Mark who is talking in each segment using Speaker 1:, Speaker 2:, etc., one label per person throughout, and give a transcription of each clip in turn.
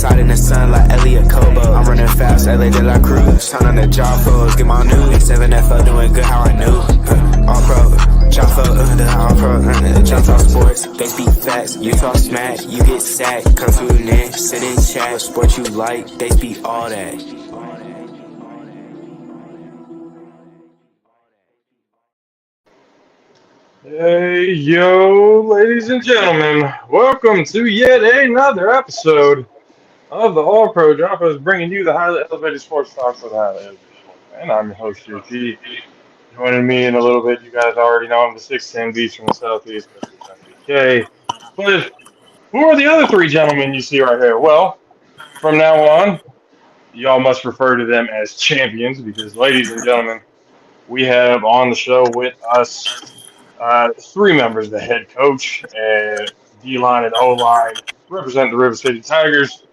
Speaker 1: outside in the sun like Elliot Kobo. I'm running fast, LA de la Cruz. Turn on the JAFFos, get my news. 7FL doing good, how I knew. All-Pro JAFFos, the All-Pro JAFFos Sports. They speak facts, you talk smack, you get sacked. Come tune in, sit in chat. Sport you like, they speak all that.
Speaker 2: Hey, yo, ladies and gentlemen, welcome to yet another episode of the All-Pro JAFFos, bringing you the highly elevated sports talk for the highly elevated sports fan. I'm your host, JT. Joining me in a little bit, you guys already know I'm the 6'10 beast from the Southeast, CFCA. But who are the other three gentlemen you see right here? Well, from now on, y'all must refer to them as champions because, ladies and gentlemen, we have on the show with us three members, the head coach, D-line and O-line, represent the River City Tigers.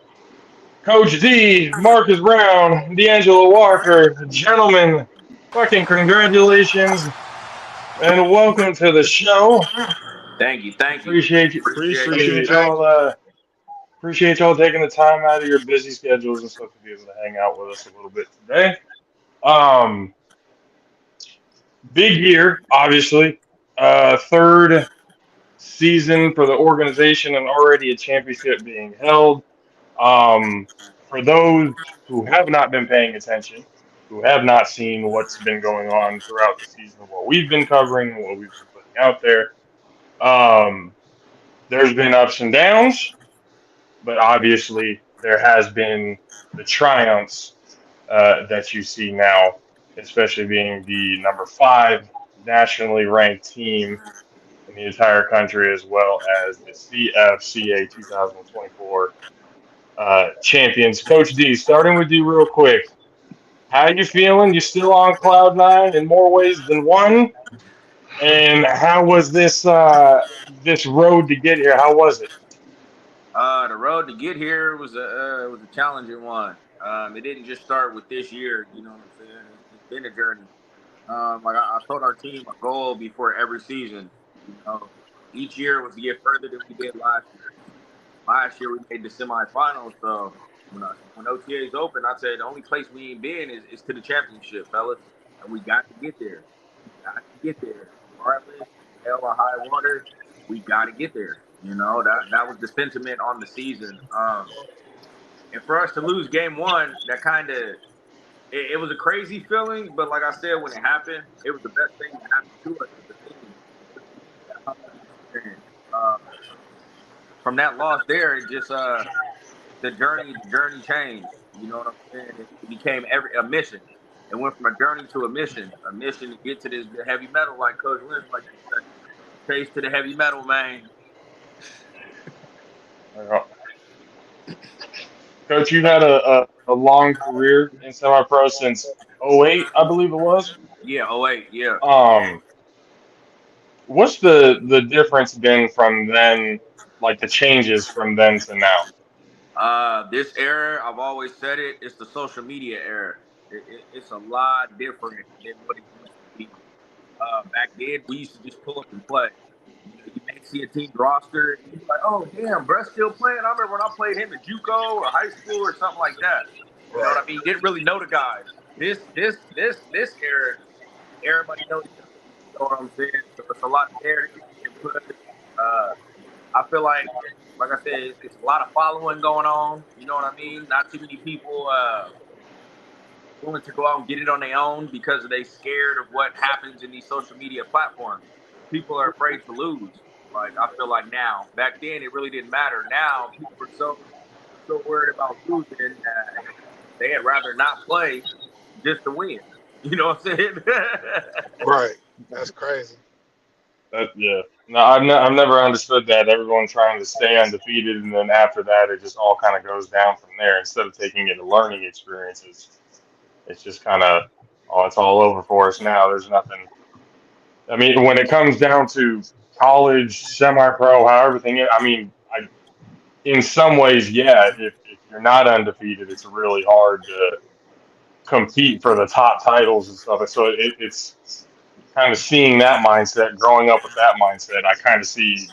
Speaker 2: Coach D, Marcus Brown, D'Angelo Walker. Gentlemen, fucking congratulations and welcome to the show.
Speaker 3: Thank you.
Speaker 2: Appreciate y'all taking the time out of your busy schedules and stuff to be able to hang out with us a little bit today. Big year, obviously. Third season for the organization and already a championship being held. For those who have not been paying attention, who have not seen what's been going on throughout the season, what we've been covering, what we've been putting out there, there's been ups and downs, but obviously there has been the triumphs that you see now, especially being the number 5 nationally ranked team in the entire country, as well as the CFCA 2024 champions. Coach D, starting with you real quick. How you feeling? You still on cloud 9 in more ways than one? And how was this this road to get here? How was it?
Speaker 3: The road to get here was a challenging one. It didn't just start with this year. You know what I'm saying? It's been a journey. Like I told our team, a goal before every season. You know, each year was to get further than we did last year. Last year we made the semifinals, so when OTA's open, I said the only place we ain't been is to the championship, fellas, and we got to get there. Regardless, hell or high water, we got to get there. You know, that was the sentiment on the season. And for us to lose game 1, that kind of it was a crazy feeling, but like I said, when it happened, it was the best thing that happened to us as a team. From that loss there, it just the journey changed. You know what I'm saying? It became a mission. It went from a journey to a mission to get to this heavy metal, like Coach Lynch, like you said, chase to the heavy metal, man.
Speaker 2: Coach, you've had a long career in semi-pro since 2008, I believe it was.
Speaker 3: Yeah, 2008, yeah.
Speaker 2: What's the difference been from then, like the changes from then to now?
Speaker 3: This era, I've always said it, it's the social media era. It's a lot different than what it used to be. Back then, we used to just pull up and play. You may see a team roster, and you're like, oh, damn, Brett's still playing. I remember when I played him at JUCO or high school or something like that. You know what I mean? You didn't really know the guys. This era, everybody knows each other. You know what I'm saying? So it's a lot there to get put. I feel like I said, it's a lot of following going on. You know what I mean? Not too many people willing to go out and get it on their own because they scared of what happens in these social media platforms. People are afraid to lose. Like, I feel like now. Back then, it really didn't matter. Now, people are so worried about losing that they'd rather not play just to win. You know what I'm saying?
Speaker 4: Right. That's crazy.
Speaker 2: Yeah. No, I've never understood that. Everyone trying to stay undefeated, and then after that, it just all kind of goes down from there. Instead of taking it a learning experience, it's just kind of, it's all over for us now. There's nothing. I mean, when it comes down to college, semi-pro, how everything is, I mean, in some ways, yeah, if you're not undefeated, it's really hard to compete for the top titles and stuff. So it's kind of seeing that mindset, growing up with that mindset, I kind of see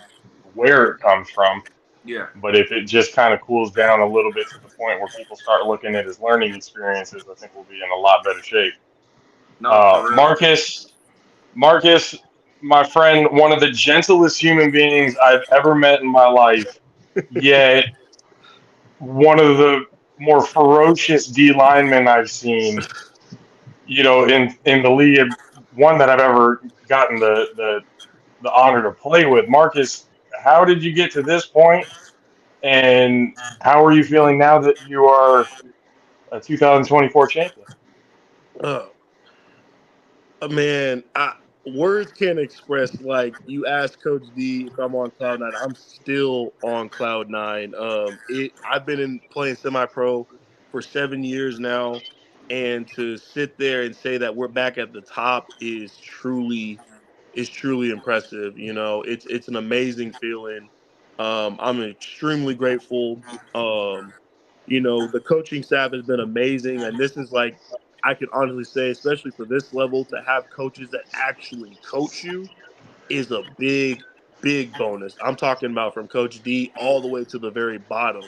Speaker 2: where it comes from.
Speaker 3: Yeah.
Speaker 2: But if it just kind of cools down a little bit to the point where people start looking at his learning experiences, I think we'll be in a lot better shape.
Speaker 3: No, for real.
Speaker 2: Marcus, my friend, one of the gentlest human beings I've ever met in my life, yet one of the more ferocious D linemen I've seen, in the league, one that I've ever gotten the honor to play with. Marcus, how did you get to this point, and how are you feeling now that you are a 2024 champion?
Speaker 5: Oh, man, words can't express. Like, you asked Coach D if I'm on cloud nine. I'm still on cloud nine. I've been playing semi-pro for 7 years now, and to sit there and say that we're back at the top is truly impressive. It's an amazing feeling. I'm extremely grateful. The coaching staff has been amazing, and this is like, I can honestly say, especially for this level, to have coaches that actually coach you is a big, big bonus. I'm talking about from Coach D all the way to the very bottom.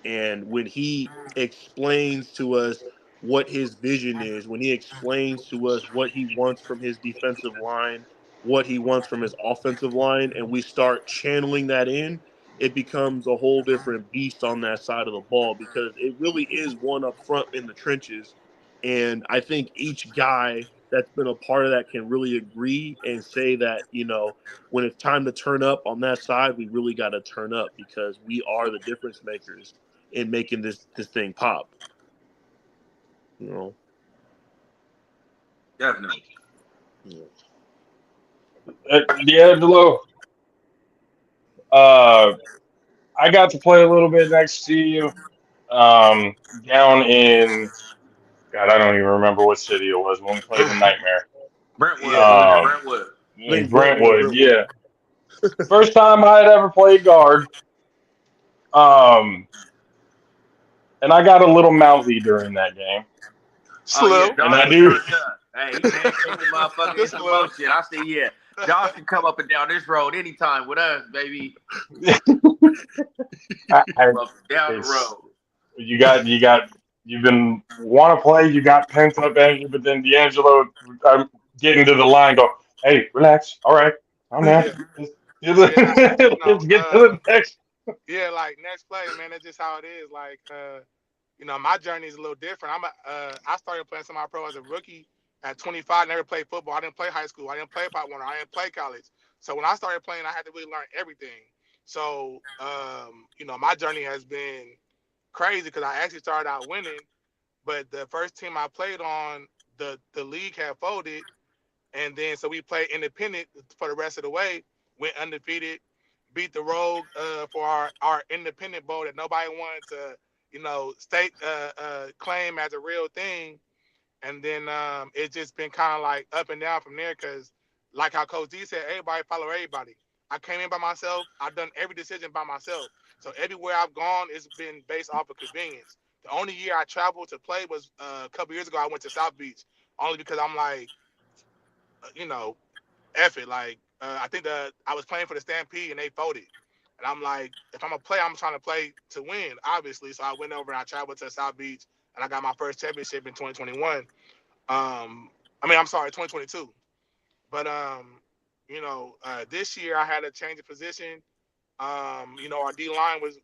Speaker 5: And when he explains to us what his vision is, when he explains to us what he wants from his defensive line, what he wants from his offensive line, and we start channeling that in, it becomes a whole different beast on that side of the ball, because it really is one up front in the trenches. And I think each guy that's been a part of that can really agree and say that, when it's time to turn up on that side, we really got to turn up, because we are the difference makers in making this thing pop.
Speaker 3: Definitely.
Speaker 2: D'Angelo, I got to play a little bit next to you down in, God, I don't even remember what city it was when we played the Nightmare.
Speaker 3: Brentwood.
Speaker 2: Brentwood.
Speaker 5: Brentwood.
Speaker 2: Brentwood, yeah. First time I had ever played guard. And I got a little mouthy during that game.
Speaker 4: Slow.
Speaker 2: And I do.
Speaker 3: Hey, he can't take the motherfucker into motion. I say, yeah, Josh can come up and down this road anytime with us, baby. Down the road. You've been want to play. You got pent up energy, but then D'Angelo, I'm getting to the line. Go, hey, relax. All right, I'm there. Let's get to the next.
Speaker 4: Yeah, like next play, man. That's just how it is. Like, my journey is a little different. I started playing semi-pro as a rookie at 25. Never played football. I didn't play high school. I didn't play Pop Warner. I didn't play college. So when I started playing, I had to really learn everything. So, my journey has been crazy, because I actually started out winning, but the first team I played on, the league had folded, and then so we played independent for the rest of the way, went undefeated, beat the Rogue for our independent bowl that nobody wanted to state claim as a real thing. And then it's just been kind of like up and down from there, because like how Coach D said, everybody follow everybody. I came in by myself. I've done every decision by myself. So everywhere I've gone, it's been based off of convenience. The only year I traveled to play was a couple years ago. I went to South Beach, only because I'm like, F it. Like, I think I was playing for the Stampede and they folded. And I'm like, if I'm going to play, I'm trying to play to win, obviously. So I went over and I traveled to South Beach, and I got my first championship in 2021. 2022. But, this year I had a change of position. Our D line was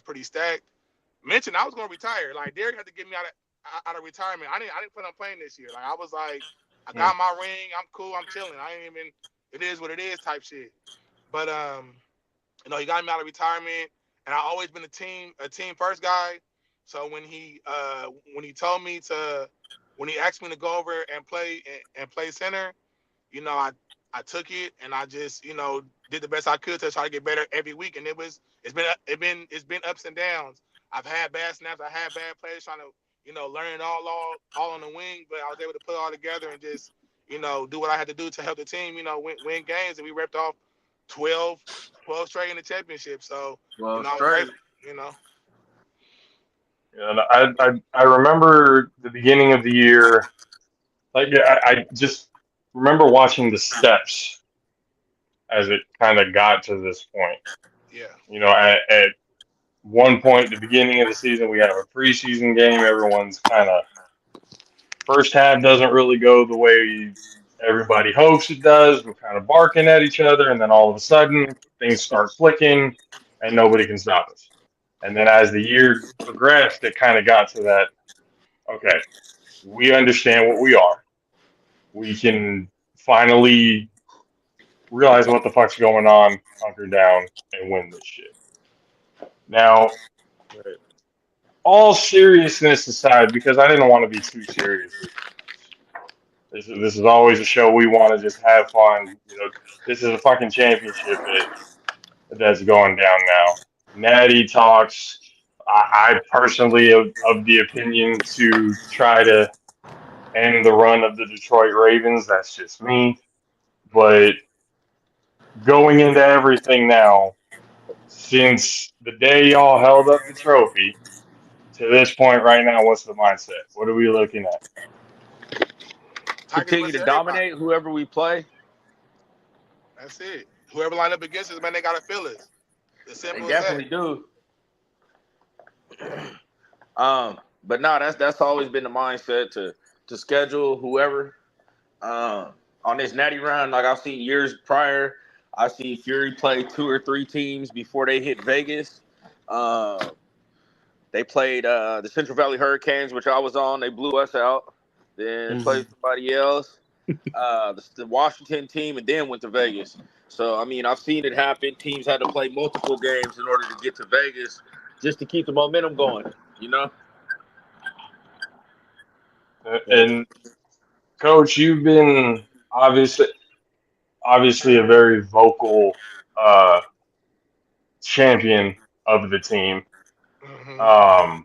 Speaker 4: pretty stacked. Mentioned I was going to retire. Like, Derek had to get me out of retirement. I didn't plan on playing this year. Like, I was like, I got my ring. I'm cool. I'm chilling. It is what it is type shit. But, he got me out of retirement, and I always been a team first guy. So when he told me when he asked me to go over and play center, I took it, and I just, did the best I could to try to get better every week. And it's been ups and downs. I've had bad snaps. I had bad plays trying to, learn it all on the wing, but I was able to put it all together and just, do what I had to do to help the team, win games. And we ripped off 12 straight in the championship. So,
Speaker 3: Well,
Speaker 4: I'm
Speaker 3: straight.
Speaker 4: grateful,
Speaker 2: And I remember the beginning of the year, like I just remember watching the steps as it kind of got to this point.
Speaker 4: Yeah.
Speaker 2: one point at the beginning of the season, we have a preseason game. Everyone's kind of first half doesn't really go the way everybody hopes it does. We're kind of barking at each other, and then all of a sudden things start clicking, and nobody can stop us. And then as the year progressed, it kind of got to that. Okay, we understand what we are. We can finally realize what the fuck's going on, hunker down, and win this shit. Now, all seriousness aside, because I didn't want to be too serious. This is always a show we want to just have fun. This is a fucking championship that's going down now. Natty talks. I personally of the opinion to try to end the run of the Detroit Ravens. That's just me. But going into everything now, since the day y'all held up the trophy to this point right now, what's the mindset? What are we looking at?
Speaker 3: Continue to dominate whoever we play.
Speaker 4: That's it. Whoever line up against us, man, they gotta feel it.
Speaker 3: They definitely do. But no, that's always been the mindset to schedule whoever. On this natty round, like I've seen years prior, I've seen Fury play 2 or 3 teams before they hit Vegas. They played the Central Valley Hurricanes, which I was on. They blew us out. Then played somebody else, the Washington team, and then went to Vegas. So, I mean, I've seen it happen. Teams had to play multiple games in order to get to Vegas just to keep the momentum going, you know?
Speaker 2: And, Coach, you've been obviously a very vocal champion of the team.
Speaker 4: Mm-hmm.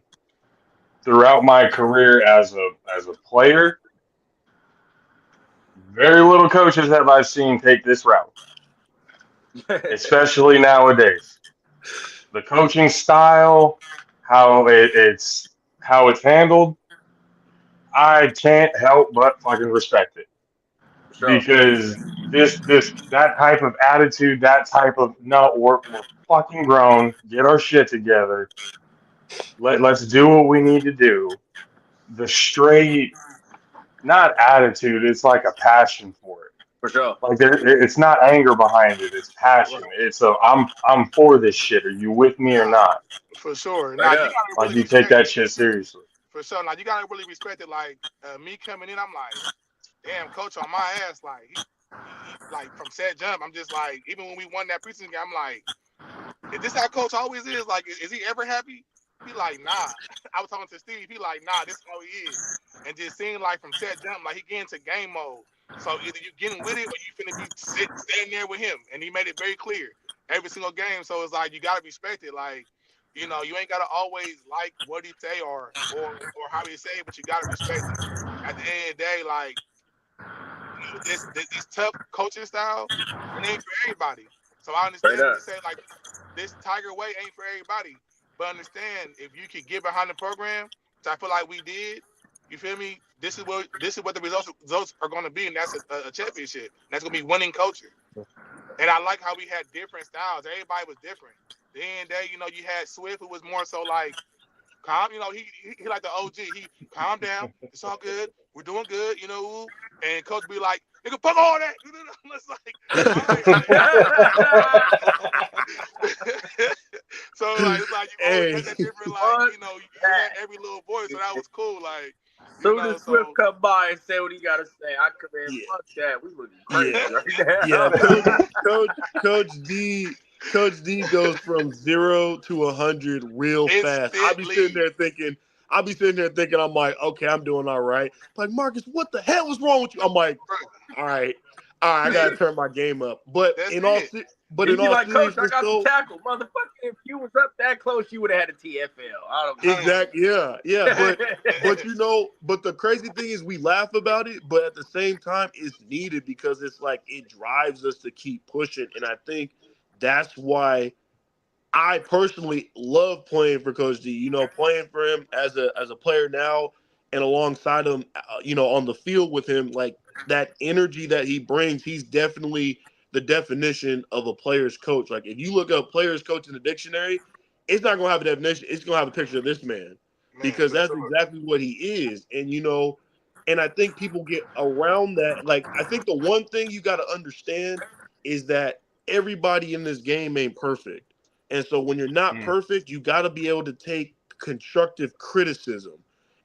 Speaker 2: Throughout my career as a player, very little coaches have I seen take this route, especially nowadays. The coaching style, how it's handled, I can't help but fucking respect it. Sure. Because that type of attitude, that type of no, we're fucking grown, get our shit together. Let's do what we need to do. The straight, not attitude, it's like a passion for it.
Speaker 3: For sure.
Speaker 2: Like it's not anger behind it, it's passion. It's I'm for this shit. Are you with me or not?
Speaker 4: For sure.
Speaker 2: Now,
Speaker 4: yeah.
Speaker 2: You take that shit seriously.
Speaker 4: For sure. Now you gotta really respect it. Like me coming in, I'm like, damn, coach on my ass. Like he like from set jump, I'm just like, even when we won that preseason game, I'm like, is this how coach always is? Like, is he ever happy? He like, nah. I was talking to Steve. He like, nah, this is how he is. And just seeing like from set jump, like he get into game mode. So either you getting with it or you finna be standing there with him. And he made it very clear every single game. So it's like you gotta respect it. Like, you know, you ain't gotta always like what he say or how he say it, but you gotta respect it. At the end of the day, like, you know, this tough coaching style, it ain't for everybody. So I understand what you say, like this Tiger way ain't for everybody. But understand, if you could get behind the program, which I feel like we did, you feel me? This is what the results are going to be, and that's a championship. That's going to be winning culture. And I like how we had different styles. Everybody was different. The end of the day, you know, you had Swift, who was more so like calm. You know, he like the OG. He calm down. It's all good. We're doing good. You know, and coach be like, nigga, fuck all that. It's like, so like, it's like you always had that different, like, you know, you had every little voice, so that was cool. Like,
Speaker 3: soon as Swift come by and say what he got to say, I come in, fuck that. We looking crazy right now.
Speaker 5: Yeah, Coach D goes from 0 to 100 real fast. I'll be sitting there thinking, I'm like, okay, I'm doing all right. Like, Marcus, what the hell was wrong with you? I'm like, all right, I gotta turn my game up. But in all seriousness,
Speaker 3: Coach, I got the tackle, motherfucker. If you was up that close, you would have had a TFL. I don't know.
Speaker 5: Exactly. Yeah. But you know, but the crazy thing is we laugh about it, but at the same time, it's needed because it's like it drives us to keep pushing, and I think that's why I personally love playing for Coach D. You know, playing for him as a player now and alongside him, you know, on the field with him, like that energy that he brings, he's definitely the definition of a player's coach. Like if you look up player's coach in the dictionary, it's not going to have a definition. It's going to have a picture of this man because that's exactly what he is. And, and I think people get around that. Like, I think the one thing you got to understand is that everybody in this game ain't perfect. And so when you're not perfect, you got to be able to take constructive criticism.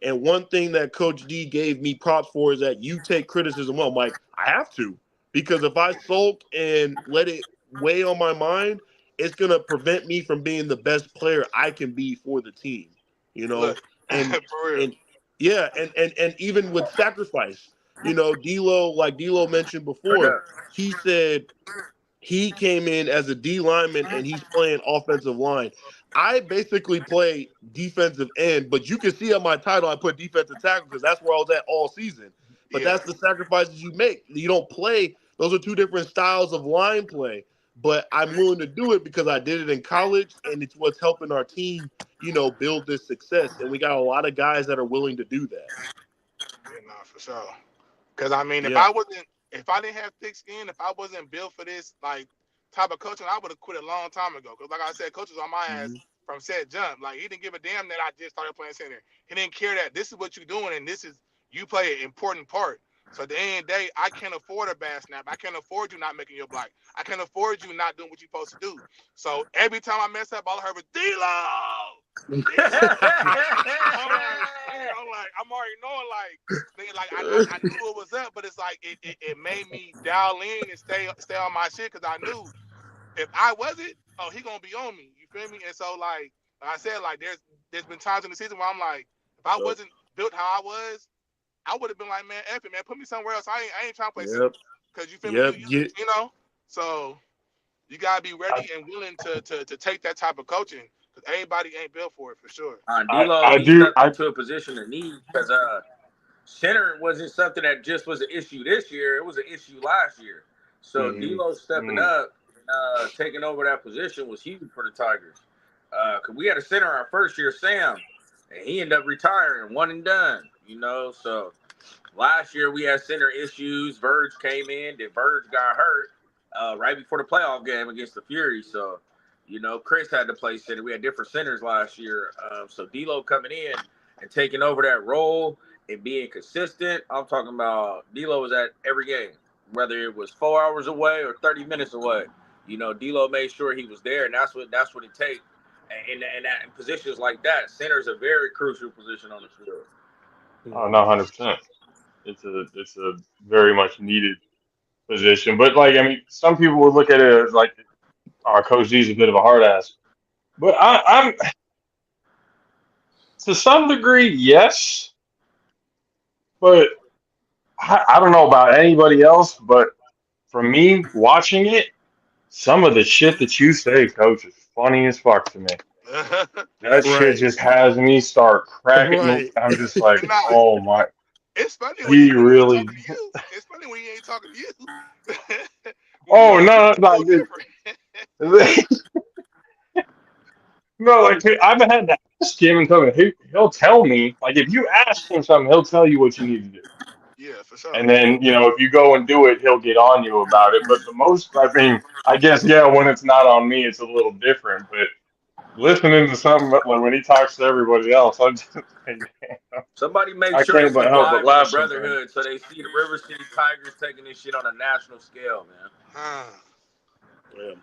Speaker 5: And one thing that Coach D gave me props for is that you take criticism well. I'm like, I have to. Because if I sulk and let it weigh on my mind, it's going to prevent me from being the best player I can be for the team,
Speaker 4: Look,
Speaker 5: and
Speaker 4: for real.
Speaker 5: and even with sacrifice, D'Lo, like D'Lo mentioned before, he said he came in as a D lineman and he's playing offensive line. I basically play defensive end, but you can see on my title I put defensive tackle because that's where I was at all season. But that's the sacrifices you make. You don't play. Those are two different styles of line play. But I'm willing to do it because I did it in college, and it's what's helping our team, build this success. And we got a lot of guys that are willing to do that.
Speaker 4: Yeah, no, for sure. Because, I mean, if I didn't have thick skin, if I wasn't built for this, like, type of coaching, I would have quit a long time ago. Because, like I said, coach was on my ass from set jump. Like, he didn't give a damn that I just started playing center. He didn't care that this is what you're doing, and you play an important part. So at the end of the day, I can't afford a bad snap. I can't afford you not making your block. I can't afford you not doing what you're supposed to do. So every time I mess up, all I heard was D-Lo! I'm already knowing, I knew it was up, but it's like it made me dial in and stay on my shit because I knew if I wasn't, he gonna be on me. You feel me? And so like I said, like there's been times in the season where I'm like, if I wasn't built how I was, I would have been like, man, F it, man, put me somewhere else. I ain't trying to play center. Because you feel me? So you gotta be ready and willing to take that type of coaching. Because everybody ain't built for it, for sure.
Speaker 3: D-Lo, he stepped into a position of need because center wasn't something that just was an issue this year. It was an issue last year. So D-Lo stepping up, taking over that position was huge for the Tigers. Because we had a center our first year, Sam, and he ended up retiring, one and done. So last year we had center issues. Verge came in. Then Verge got hurt right before the playoff game against the Fury. So, Chris had to play center. We had different centers last year. So D'Lo coming in and taking over that role and being consistent. I'm talking about D'Lo was at every game, whether it was 4 hours away or 30 minutes away. D'Lo made sure he was there, and that's what it takes. And in positions like that, center is a very crucial position on the field.
Speaker 2: Oh, no, 100%. It's a very much needed position. But, some people would look at it as like, Coach D's a bit of a hard ass. But I'm to some degree, yes. But I don't know about anybody else, but for me, watching it, some of the shit that you say, Coach, is funny as fuck to me. That shit just has me start cracking.
Speaker 5: Right.
Speaker 2: I'm just like, oh my.
Speaker 4: It's funny when
Speaker 2: He really.
Speaker 4: It's funny when he ain't talking to you.
Speaker 2: Oh no, no, like I've had to ask him and tell him. He'll tell me, like if you ask him something, he'll tell you what you need to do.
Speaker 4: Yeah, for sure.
Speaker 2: And then if you go and do it, he'll get on you about it. But I guess when it's not on me, it's a little different. But listening to something like when he talks to everybody else, I'm just like,
Speaker 3: somebody make
Speaker 2: I
Speaker 3: sure
Speaker 2: can't but help but laugh
Speaker 3: brotherhood so they see the River City Tigers taking this shit on a national scale, man.
Speaker 5: Yeah.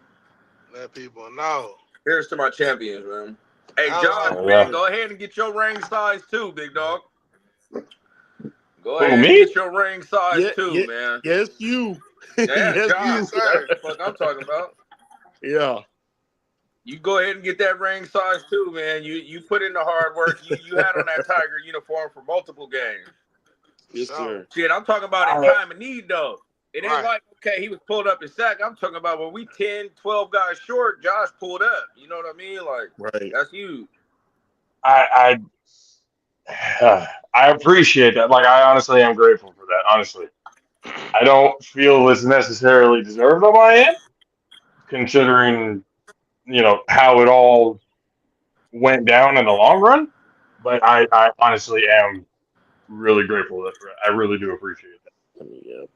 Speaker 4: Let people know.
Speaker 3: Here's to my champions, man. Hey, John, man, go ahead and get your ring size too, big dog. Go ahead and get your ring size too, man.
Speaker 5: Yes, you.
Speaker 3: Yeah,
Speaker 5: yes,
Speaker 3: John,
Speaker 5: you.
Speaker 3: that's the fuck I'm talking about.
Speaker 5: Yeah.
Speaker 3: You go ahead and get that ring size too, man. You put in the hard work. You had on that Tiger uniform for multiple games.
Speaker 5: Yes, sir.
Speaker 3: Shit, I'm talking about in time of need, though. It ain't like, okay, he was pulled up in sack. I'm talking about when we 10, 12 guys short, Josh pulled up. You know what I mean? Like, that's huge.
Speaker 2: I appreciate that. Like, I honestly am grateful for that, honestly. I don't feel it's necessarily deserved on my end, considering, how it all went down in the long run. But I honestly am really grateful for it. I really do appreciate that.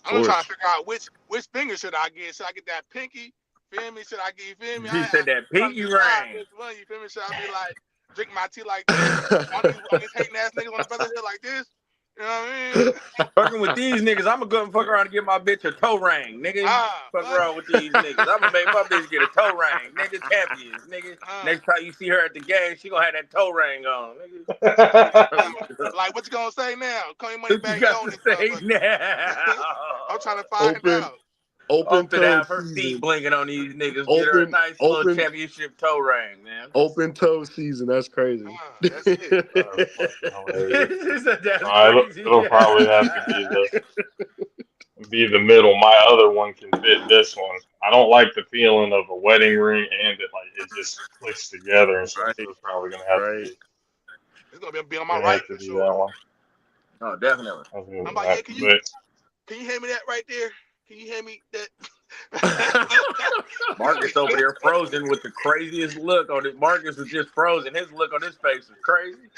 Speaker 4: I'm trying to figure out which finger should I get. Should I get that pinky Feel me? Should I get, you feel me?
Speaker 3: He said that pinky ring.
Speaker 4: You feel me? Should I be like, drink my tea like this? on these hating ass niggas on the brother hill like this? You know what I mean?
Speaker 3: Fucking with these niggas, I'm gonna go and fuck around and get my bitch a toe ring, nigga. Fuck around with these niggas. I'm gonna make my bitch get a toe ring, nigga. Champions, nigga. Next time you see her at the game, she gonna have that toe ring on, nigga.
Speaker 4: Like, what you gonna say now? Call your money back on this. I'm trying to find out.
Speaker 3: Open to have her feet blinking on these niggas. Get her a nice little championship toe ring, man.
Speaker 5: Open toe season. That's crazy.
Speaker 4: That's it.
Speaker 2: It'll probably have to be the middle. My other one can fit this one. I don't like the feeling of a wedding ring and it just clicks together, and so it's probably gonna have to be.
Speaker 4: It's gonna be on my right for sure. That one.
Speaker 3: Oh, definitely.
Speaker 4: I'm about, yeah, can you hand me that right there? Can you hand me that?
Speaker 3: Marcus over there frozen with the craziest look on it. Marcus was just frozen. His look on his face is crazy.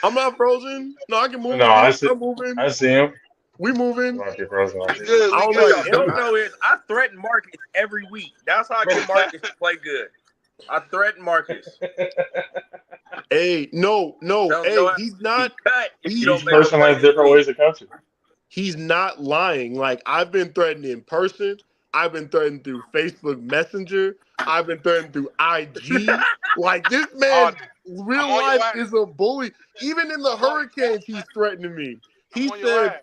Speaker 5: I'm not frozen. No, I can move.
Speaker 2: No,
Speaker 5: I'm
Speaker 2: moving. I see him.
Speaker 5: We moving.
Speaker 3: Don't know is I threaten Marcus every week. That's how I get Marcus to play good. I threaten Marcus.
Speaker 5: Hey, no. He's not.
Speaker 2: Each person has different ways of coaching.
Speaker 5: He's not lying. Like, I've been threatened in person. I've been threatened through Facebook Messenger. I've been threatened through IG. Like, this man, real life, is a bully. Even in the Hurricanes, he's threatening me. He said,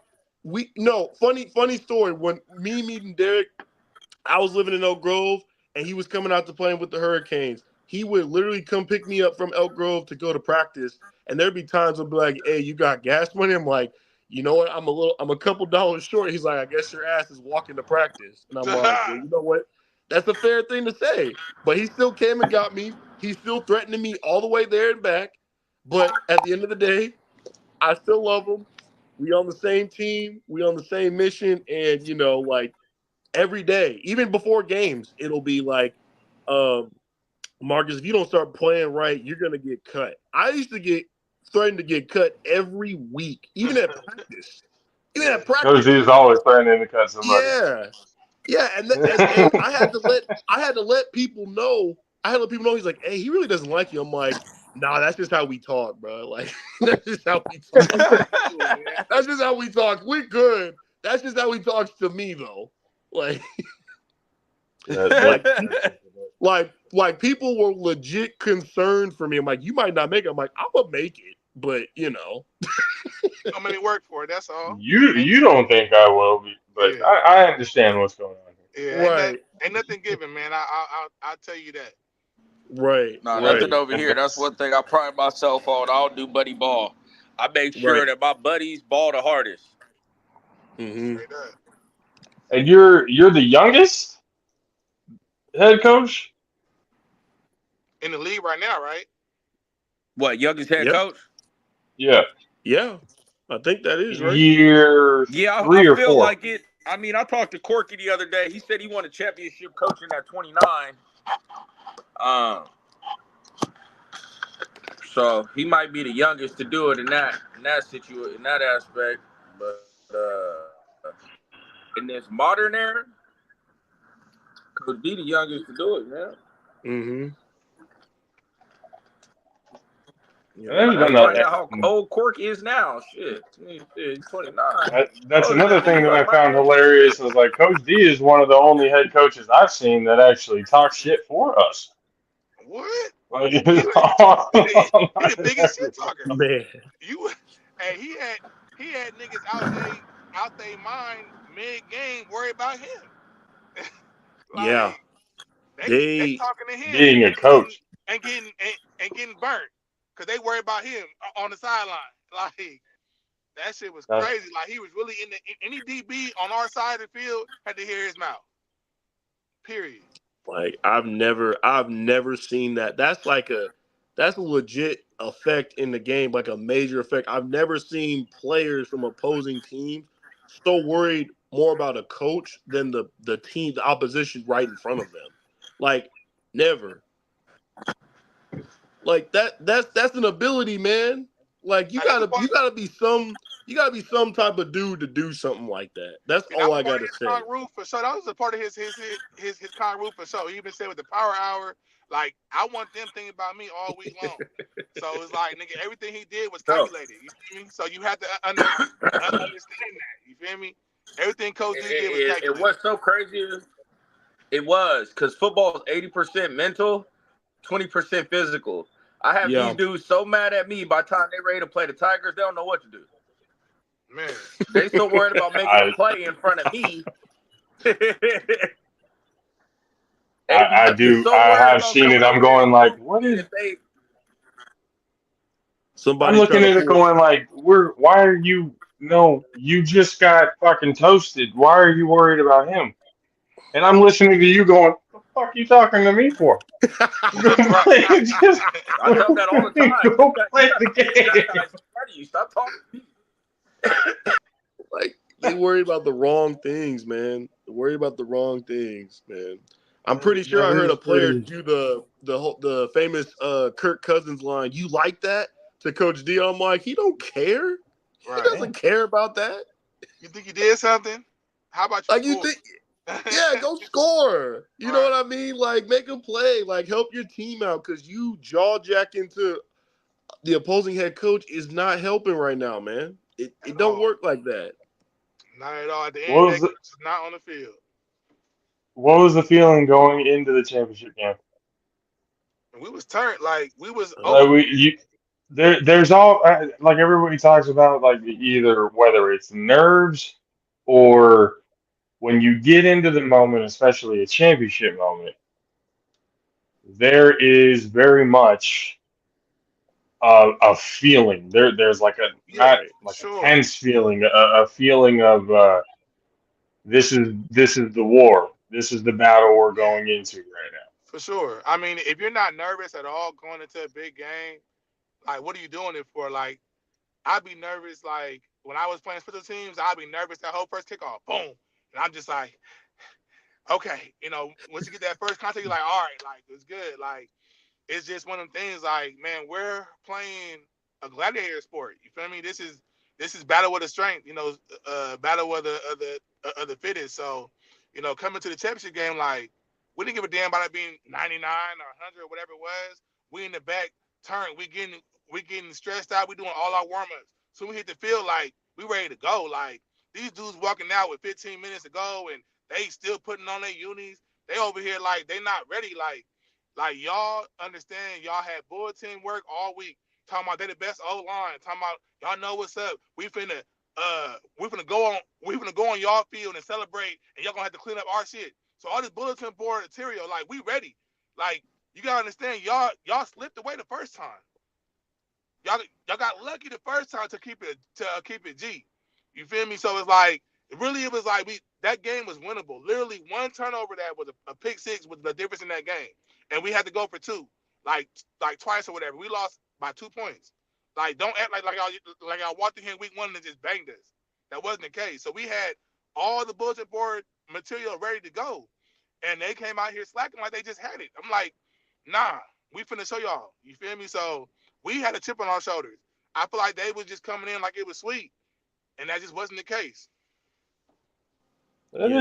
Speaker 5: funny story. When me meeting Derek, I was living in Elk Grove, and he was coming out to playing with the Hurricanes. He would literally come pick me up from Elk Grove to go to practice. And there'd be times I'd be like, hey, you got gas money? I'm like, you know what? I'm a couple dollars short. He's like, I guess your ass is walking to practice. And I'm like, well, you know what? That's a fair thing to say. But he still came and got me. He's still threatening me all the way there and back. But at the end of the day, I still love him. We on the same team. We on the same mission. And, like every day, even before games, it'll be like, Marcus, if you don't start playing right, you're going to get cut. I used to get threatened to get cut every week, even at practice.
Speaker 2: Coach D is always threatening to cut somebody.
Speaker 5: Yeah, and I had to let people know. He's like, hey, he really doesn't like you. I'm like, nah, that's just how we talk, bro. Like, that's just how we talk. That's just how we talk. We good. That's just how he talks to me, though. Like people were legit concerned for me. I'm like, you might not make it. I'm like, I'm gonna make it. But
Speaker 4: don't make me work for it. That's all.
Speaker 2: You don't think I will be, but yeah. I understand what's going on
Speaker 4: here. Yeah, right. Ain't nothing given, man. I'll tell you that.
Speaker 5: Right.
Speaker 3: No, nothing over here. That's one thing I pride myself on. I don't do buddy ball. I make sure that my buddies ball the hardest.
Speaker 5: Mm-hmm.
Speaker 2: And you're the youngest head coach
Speaker 4: in the league right now, right?
Speaker 3: What, youngest head coach?
Speaker 2: Yeah.
Speaker 5: Yeah. I think that is right.
Speaker 2: Year 3 or 4.
Speaker 3: I feel like it. I mean, I talked to Corky the other day. He said he won a championship coaching at 29. So he might be the youngest to do it in that aspect. But in this modern era, Coach D the youngest to do it, man.
Speaker 5: Mm-hmm.
Speaker 3: How old Cork is now. Shit. He's 29.
Speaker 2: That's another thing that I found hilarious is like Coach D is one of the only head coaches I've seen that actually talks shit for us.
Speaker 4: What?
Speaker 2: Like,
Speaker 4: he the biggest shit talker.
Speaker 5: Man.
Speaker 4: He had niggas out they mind mid-game worry about him.
Speaker 5: Yeah.
Speaker 4: They talking to him.
Speaker 2: Being a coach.
Speaker 4: And getting burnt. Because they worry about him on the sideline. Like, that shit was crazy. Like, he was really any DB on our side of the field had to hear his mouth. Period.
Speaker 5: Like, I've never seen that. That's a legit effect in the game, like a major effect. I've never seen players from opposing teams so worried more about a coach than the team, the opposition right in front of them. Like, never. Like that's an ability, man. Like you gotta be You gotta be some type of dude to do something like that. That's all I gotta say.
Speaker 4: Roof for sure. That was a part of his con roof for sure. He even said with the power hour, like I want them thinking about me all week long. So it's like nigga, everything he did was calculated. You feel me? So you have to understand that. You feel me? Everything Coach D did was calculated.
Speaker 3: And what's so crazy is it was because football is 80% mental, 20% physical. I have these dudes so mad at me by the time they ready to play the Tigers, they don't know what to do.
Speaker 4: Man,
Speaker 3: they so worried about making a play in front of me.
Speaker 2: I do.
Speaker 3: So
Speaker 2: I have seen it. I'm going like, what is?
Speaker 5: Somebody
Speaker 2: I'm looking at it going like, why are you? No, you just got fucking toasted. Why are you worried about him? And I'm listening to you going, what the fuck are you talking to me for?
Speaker 3: I tell that all the time.
Speaker 2: Go play the game.
Speaker 3: Stop talking to me.
Speaker 5: Like, they worry about the wrong things, man. They worry about the wrong things, man. I'm pretty sure I heard a player do the famous Kirk Cousins line. You like that? To Coach D, I'm like, he don't care. Right. He doesn't care about that.
Speaker 4: You think he did something? How about you?
Speaker 5: Like you think? Yeah, go score. You know what I mean? Like, make a play. Like, help your team out because you jaw jacking to the opposing head coach is not helping right now, man. It don't work like that.
Speaker 4: Not at all. At the end, it's not on the field.
Speaker 2: What was the feeling going into the championship game?
Speaker 4: We was turned like we was.
Speaker 2: There's all like everybody talks about like either whether it's nerves or when you get into the moment, especially a championship moment, there is very much a feeling. There's like a tense feeling, a feeling of this is the war. This is the battle we're going into right now.
Speaker 4: For sure. I mean, if you're not nervous at all going into a big game, like what are you doing it for? Like, I'd be nervous. Like when I was playing special teams, I'd be nervous that whole first kickoff, boom, and I'm just like, okay, once you get that first contact, you're like, all right, like it's good. Like it's just one of them things. Like, man, we're playing a gladiator sport. You feel me? This is battle with the strength. Battle with the fittest. So, coming to the championship game, like we didn't give a damn about it being 99 or 100 or whatever it was. We in the back turn. We getting stressed out. We doing all our warm ups. So we hit the field like we ready to go. Like these dudes walking out with 15 minutes to go and they still putting on their unis. They over here like they not ready. Like y'all understand. Y'all had bulletin work all week. Talking about they the best O-line. Talking about y'all know what's up. We finna go on y'all field and celebrate, and y'all gonna have to clean up our shit. So all this bulletin board material, like we ready. Like you gotta understand, y'all slipped away the first time. Y'all got lucky the first time to keep it G. You feel me? So it's like it was like that game was winnable. Literally one turnover that was a pick six was the difference in that game, and we had to go for two, like twice or whatever. We lost by 2 points. Like don't act like y'all walked in here week one and just banged us. That wasn't the case. So we had all the bulletin board material ready to go, and they came out here slacking like they just had it. I'm like, nah, we finna show y'all. You feel me? So we had a chip on our shoulders. I feel like they was just coming in like it was sweet, and that just wasn't the case.
Speaker 2: That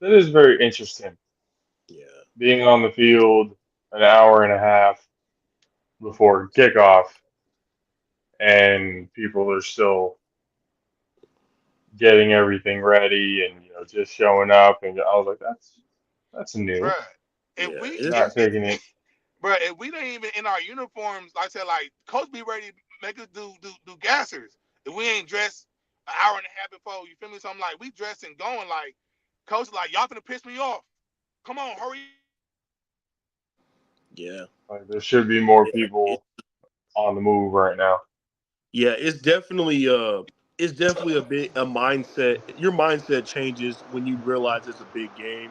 Speaker 2: is very interesting.
Speaker 5: Yeah,
Speaker 2: being on the field an hour and a half before kickoff, and people are still getting everything ready and just showing up, and I was like, that's new.
Speaker 4: Right. If we
Speaker 2: not taking it.
Speaker 4: Bro, if we didn't even in our uniforms, like I said, like coach be ready to make us do gassers. If we ain't dressed an hour and a half before, you feel me? So I'm like, we dressed and going like coach like y'all finna piss me off. Come on, hurry.
Speaker 5: Yeah.
Speaker 2: Like, there should be more people on the move right now.
Speaker 5: Yeah, it's definitely a mindset. Your mindset changes when you realize it's a big game.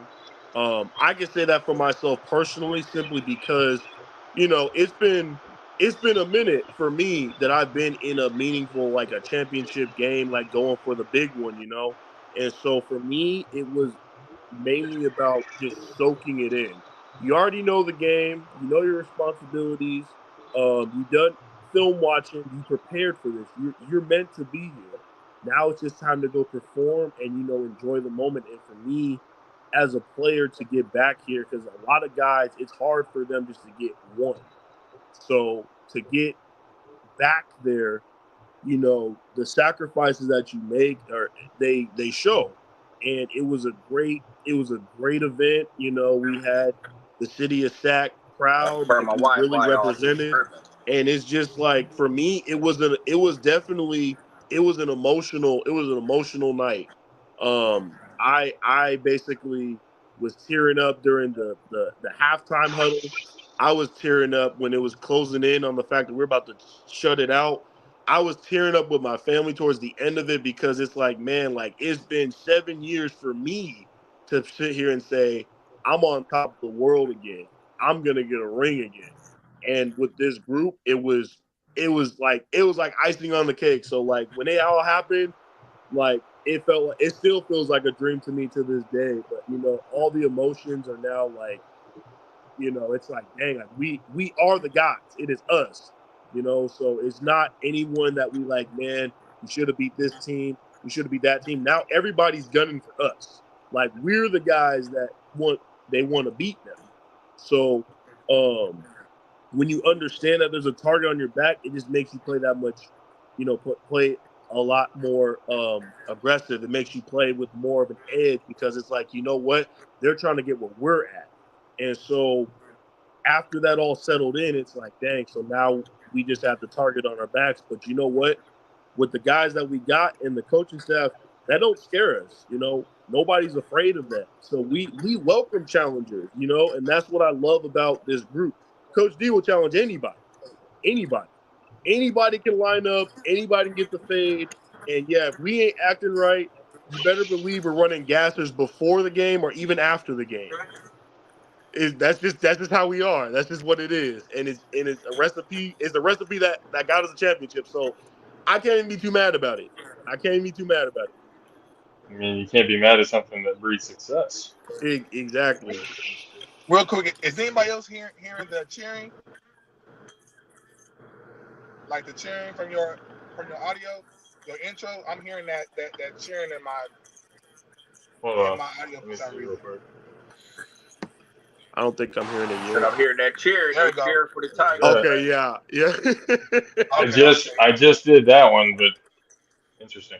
Speaker 5: I can say that for myself personally, simply because, it's been a minute for me that I've been in a meaningful, like a championship game, like going for the big one, And so for me, it was mainly about just soaking it in. You already know the game. You know your responsibilities. You done film watching. You prepared for this. You're meant to be here. Now it's just time to go perform and enjoy the moment. And for me, as a player, to get back here, because a lot of guys, it's hard for them just to get one. So to get back there, the sacrifices that you make they show. And it was a great event. We had the city of Sac proud, really represented. And it's just like, for me, it was an emotional night. I basically was tearing up during the halftime huddle. I was tearing up when it was closing in on the fact that we're about to shut it out. I was tearing up with my family towards the end of it, because it's like, man, like, it's been 7 years for me to sit here and say, I'm on top of the world again. I'm going to get a ring again. And with this group, it was like icing on the cake. So like, when it all happened, like, it still feels like a dream to me to this day. But all the emotions are now like, it's like, dang, like, we are the guys. It is us. So it's not anyone that we like, man, we should have beat this team, we should have beat that team. Now everybody's gunning for us. Like, we're the guys that want to beat them. So when you understand that there's a target on your back, it just makes you play that much, play a lot more aggressive. It makes you play with more of an edge, because it's like, you know what? They're trying to get what we're at. And so after that all settled in, it's like, dang, so now we just have the target on our backs. But you know what? With the guys that we got and the coaching staff, that don't scare us. Nobody's afraid of that. So we welcome challengers, and that's what I love about this group. Coach D will challenge anybody. Anybody can line up. Anybody can get the fade. And yeah, if we ain't acting right, you better believe we're running gassers before the game or even after the game. That's just how we are. That's just what it is. And it's a recipe. It's the recipe that got us a championship. So I can't even be too mad about it. I
Speaker 2: mean, you can't be mad at something that breeds success.
Speaker 5: Exactly.
Speaker 4: Real quick, is anybody else hearing the cheering? Like the cheering from your audio, your intro? I'm hearing that cheering in my audio for some reason.
Speaker 5: I don't think I'm hearing it yet.
Speaker 3: I'm hearing that cheer.
Speaker 4: There we go.
Speaker 3: Cheer for the Tigers.
Speaker 5: Okay, yeah.
Speaker 2: I just did that one, but interesting.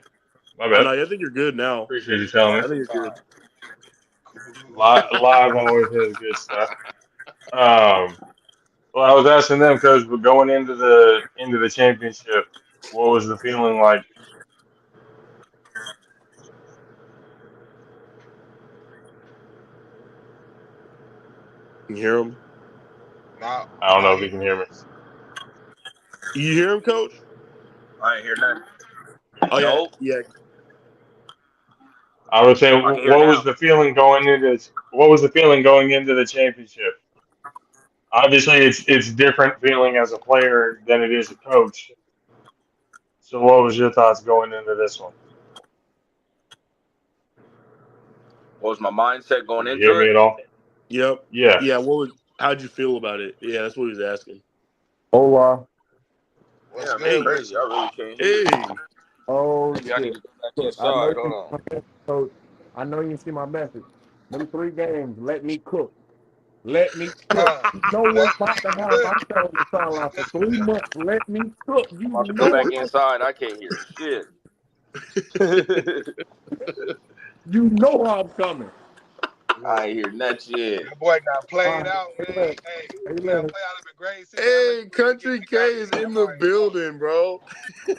Speaker 2: My bad.
Speaker 5: No, I think you're good now.
Speaker 2: Appreciate you telling me.
Speaker 5: I think you're good.
Speaker 2: Live always has good stuff. Well, I was asking them, Coach, but going into the championship, what was the feeling like?
Speaker 5: Can you hear him?
Speaker 4: No,
Speaker 2: I don't know if you can hear me.
Speaker 5: You hear him, Coach?
Speaker 3: I ain't hear nothing.
Speaker 5: Oh,
Speaker 3: No.
Speaker 5: yeah.
Speaker 2: I was saying, what was the feeling going into the championship? Obviously, it's different feeling as a player than it is a coach. So, what was your thoughts going into this one?
Speaker 3: What was my mindset going
Speaker 2: Did
Speaker 3: into
Speaker 2: you hear me
Speaker 3: it?
Speaker 2: at all?
Speaker 5: Yep.
Speaker 2: Yeah.
Speaker 5: Yeah. How'd you feel about it? Yeah, that's what he was asking.
Speaker 6: Oh, wow.
Speaker 3: Yeah, man, crazy. I really can't hear.
Speaker 5: Hey.
Speaker 6: Oh,
Speaker 3: Maybe I need
Speaker 6: shit.
Speaker 3: to go back inside. Hold on.
Speaker 6: Coach, I know you see my message. Them 3 games, let me cook. Let me cook. You know what's about to happen. I'm telling the sideline for 3 months. Let me cook. You
Speaker 3: I'm about to
Speaker 6: know
Speaker 3: go back inside. I can't hear shit.
Speaker 6: You know how I'm coming.
Speaker 3: I ain't hear that shit.
Speaker 4: That boy got played out, man. Hey, he got played out of a grade 6.
Speaker 5: Hey, Country K is in the building, bro.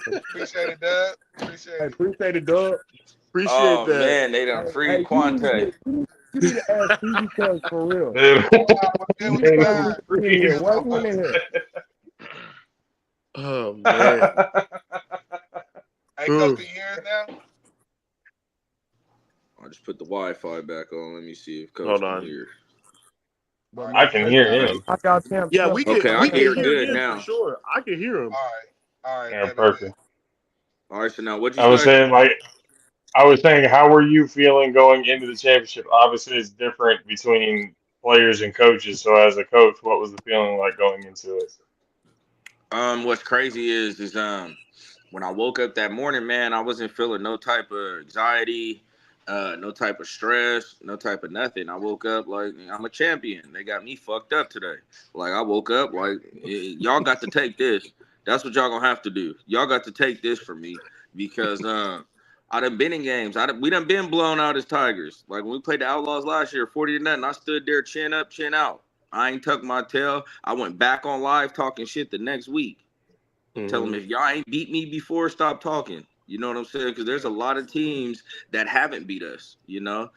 Speaker 4: Appreciate it, Doug.
Speaker 6: Appreciate it, Doug.
Speaker 5: Appreciate that.
Speaker 3: Man, they done free Quante.
Speaker 6: You need to ask Stevie Coach for real.
Speaker 5: Oh, man.
Speaker 4: Hey, Coach, can you hear us now?
Speaker 3: I just put the Wi-Fi back on. Let me see if Coach can hear.
Speaker 2: I can hear him.
Speaker 5: Yeah, we can.
Speaker 3: Okay, I can hear good
Speaker 5: him
Speaker 3: now.
Speaker 5: For sure, I can hear him.
Speaker 4: All right.
Speaker 2: Yeah, perfect.
Speaker 3: All right, so now what you
Speaker 2: I was saying, how were you feeling going into the championship? Obviously, it's different between players and coaches. So, as a coach, what was the feeling like going into it?
Speaker 3: What's crazy is when I woke up that morning, man, I wasn't feeling no type of anxiety, no type of stress, no type of nothing. I woke up like I'm a champion. They got me fucked up today. Like I woke up like y'all got to take this. That's what y'all gonna have to do. Y'all got to take this from me because I done been in games. We done been blown out as Tigers. Like when we played the Outlaws last year, 40-0, I stood there chin up, chin out. I ain't tucked my tail. I went back on live talking shit the next week. Tell them if y'all ain't beat me before, stop talking. You know what I'm saying? Because there's a lot of teams that haven't beat us, you know?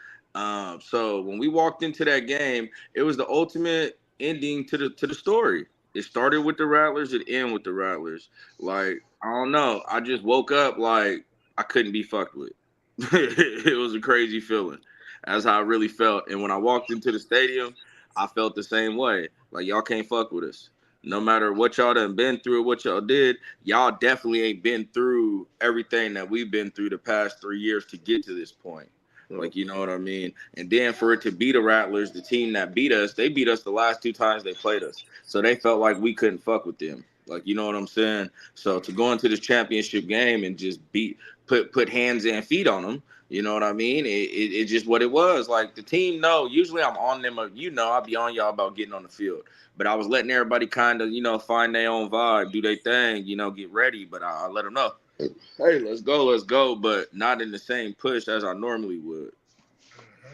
Speaker 3: So when we walked into that game, it was the ultimate ending to the story. It started with the Rattlers, it ended with the Rattlers. Like, I don't know. I just woke up like I couldn't be fucked with. It was a crazy feeling. That's how I really felt. And when I walked into the stadium, I felt the same way. Like, y'all can't fuck with us. No matter what y'all done been through or what y'all did, y'all definitely ain't been through everything that we've been through the past 3 years to get to this point. Like, you know what I mean? And then for it to beat the Rattlers, the team that beat us, they beat us the last 2 times they played us. So they felt like we couldn't fuck with them. Like, you know what I'm saying? So to go into this championship game and just put hands and feet on them, you know what I mean? It just what it was. Like the team, usually I'm on them. I'll be on y'all about getting on the field. But I was letting everybody kind of, find their own vibe, do their thing, get ready. But I let them know, hey, let's go. But not in the same push as I normally would.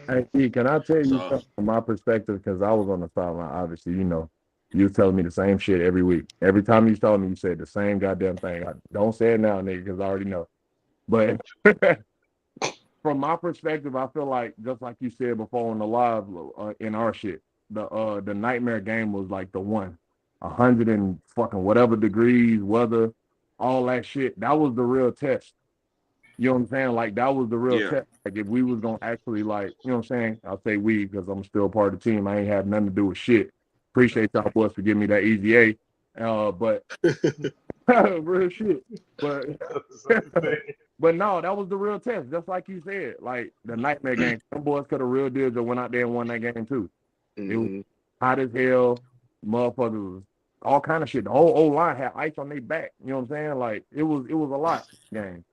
Speaker 6: Hey, E, can I tell you something from my perspective? Because I was on the sideline, obviously, you was telling me the same shit every week. Every time you told me, you said the same goddamn thing. Don't say it now, nigga, because I already know. But from my perspective, I feel like, just like you said before on the live in our shit, the nightmare game was like the one. 100 and fucking whatever degrees, weather, all that shit. That was the real test. You know what I'm saying? Like, that was the real test. Like, if we was going to actually, like, you know what I'm saying? I'll say we, because I'm still part of the team. I ain't had nothing to do with shit. Appreciate y'all boys for giving me that easy A. But real shit. But but no, that was the real test. Just like you said, like the nightmare game. Some boys could have real deals and went out there and won that game too. It was hot as hell. Motherfuckers was all kind of shit. The whole O-line had ice on their back. You know what I'm saying? Like it was a lot game.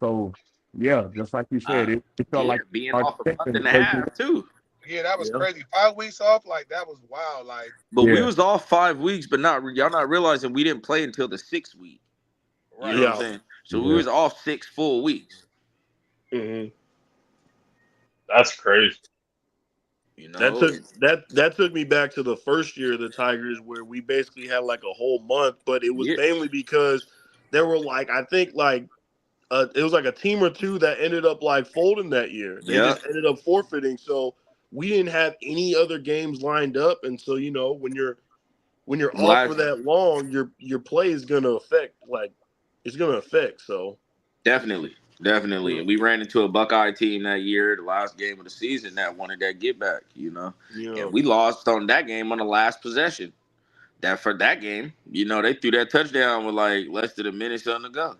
Speaker 6: So yeah, just like you said, it felt like
Speaker 3: being off a month and a half too.
Speaker 4: Yeah, that was crazy. 5 weeks off, like that was wild. Like,
Speaker 3: but we was off 5 weeks, but y'all not realizing we didn't play until the 6th week. You know what I'm saying? So we was off 6 full weeks.
Speaker 2: That's crazy.
Speaker 5: That took me back to the first year of the Tigers, where we basically had like a whole month, but it was mainly because there were like it was like a team or two that ended up like folding that year. They just ended up forfeiting. So we didn't have any other games lined up, and so when you're off for that long, your play is gonna affect. It's gonna affect. So definitely.
Speaker 3: And we ran into a Buckeye team that year, the last game of the season, that wanted that get back. And we lost on that game on the last possession. For that game, they threw that touchdown with like less than a minute something to go.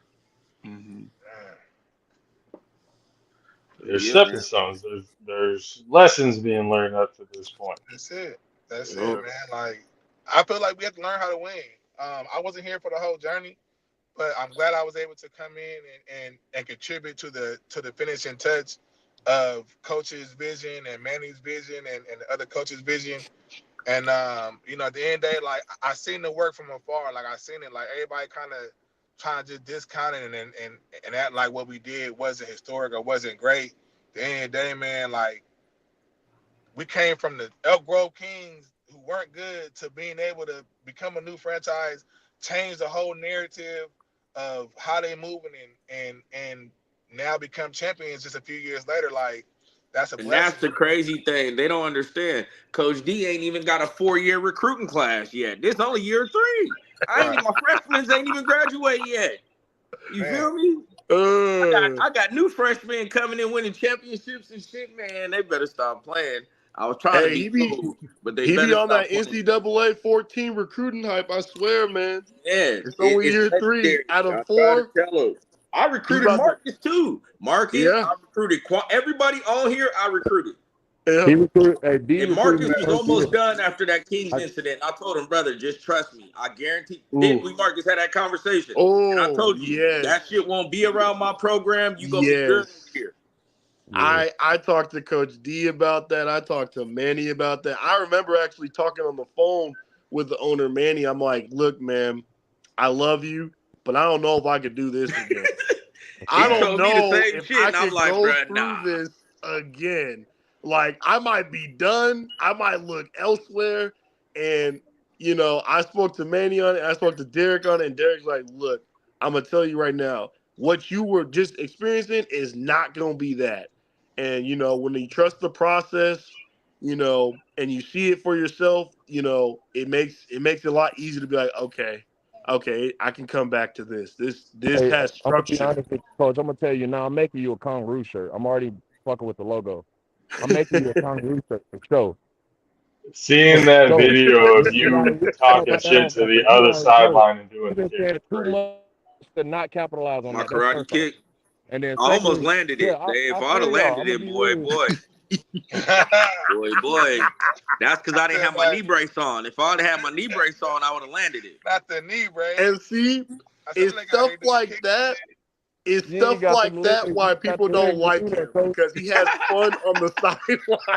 Speaker 2: There's stepping stones. There's lessons being learned up to this point.
Speaker 4: That's it, man. Like, I feel like we have to learn how to win. I wasn't here for the whole journey, but I'm glad I was able to come in and contribute to the finishing touch of Coach's vision and Manny's vision and the other coaches' vision. And at the end of the day, like I seen the work from afar. Like I seen it. Like everybody kind of trying to just discount it and act like what we did wasn't historic or wasn't great. At the end of the day, man, like we came from the Elk Grove Kings who weren't good to being able to become a new franchise, change the whole narrative of how they moving and now become champions just a few years later. Like that's a blessing.
Speaker 3: And that's the crazy thing. They don't understand. Coach D ain't even got a 4-year recruiting class yet. This only year 3. My freshmen ain't even graduated yet. You feel me? I got new freshmen coming in winning championships and shit, man. They better stop playing. I was trying to be cool, but they better
Speaker 5: on that
Speaker 3: playing.
Speaker 5: NCAA 14 recruiting hype. I swear, man.
Speaker 3: Yeah,
Speaker 5: it's only year 3 out of 4.
Speaker 3: I recruited Marcus too. I recruited everybody on here. I recruited.
Speaker 5: Yeah.
Speaker 6: He recruited. D
Speaker 3: And
Speaker 6: recruited
Speaker 3: Marcus
Speaker 6: me
Speaker 3: was
Speaker 6: first
Speaker 3: almost
Speaker 6: year.
Speaker 3: done after that Kings incident. I told him, brother, just trust me. I guarantee.
Speaker 5: Ooh.
Speaker 3: Didn't we, Marcus, had that conversation? And I
Speaker 5: Oh,
Speaker 3: told you,
Speaker 5: yes.
Speaker 3: that shit won't be around my program. You going to be good this year.
Speaker 6: Yeah.
Speaker 5: I talked to Coach D about that. I talked to Manny about that. I remember actually talking on the phone with the owner, Manny. I'm like, look, man, I love you, but I don't know if I could do this again. I don't
Speaker 3: told me the
Speaker 5: know
Speaker 3: same
Speaker 5: if
Speaker 3: shit,
Speaker 5: I
Speaker 3: and I'm
Speaker 5: could
Speaker 3: like,
Speaker 5: go
Speaker 3: bruh,
Speaker 5: through
Speaker 3: nah.
Speaker 5: this again. Like, I might be done. I might look elsewhere. And, you know, I spoke to Manny on it. I spoke to Derek on it. And Derek's like, look, I'm going to tell you right now, what you were just experiencing is not going to be that. And, you know, when you trust the process, you know, and you see it for yourself, you know, it makes it a lot easier to be like, okay, I can come back to this. This
Speaker 6: Hey,
Speaker 5: has
Speaker 6: I'm gonna be
Speaker 5: structure.
Speaker 6: honest with you, Coach. I'm gonna tell you now. I'm making you a Congaroo shirt. I'm already fucking with the logo. I'm making you a Congaroo shirt for sure.
Speaker 2: Seeing that
Speaker 6: So,
Speaker 2: video of
Speaker 6: you know,
Speaker 2: you talking shit to the other sideline and doing
Speaker 6: You've
Speaker 2: the
Speaker 6: been
Speaker 2: kick
Speaker 6: saying
Speaker 2: is
Speaker 6: too
Speaker 2: crazy.
Speaker 6: much to not capitalize on
Speaker 3: My
Speaker 6: that. That's
Speaker 3: karate
Speaker 6: first off.
Speaker 3: kick,
Speaker 6: And then
Speaker 3: I almost
Speaker 6: secondly,
Speaker 3: landed
Speaker 6: yeah,
Speaker 3: it. If
Speaker 6: I
Speaker 3: I would have
Speaker 6: feel y'all.
Speaker 3: landed
Speaker 6: I'm
Speaker 3: it,
Speaker 6: gonna be
Speaker 3: boy. That's because I didn't have my knee brace on. If I would have had my knee brace on, I would have landed it.
Speaker 4: Not the knee brace.
Speaker 5: And see, it's stuff like that. It's
Speaker 6: You
Speaker 5: stuff
Speaker 6: ain't got
Speaker 5: like
Speaker 6: the
Speaker 5: that
Speaker 6: legs.
Speaker 5: why
Speaker 6: You got
Speaker 5: people
Speaker 6: the
Speaker 5: don't
Speaker 6: legs to
Speaker 5: like
Speaker 6: do
Speaker 5: him,
Speaker 6: that, Coach.
Speaker 5: because he has fun on the sideline.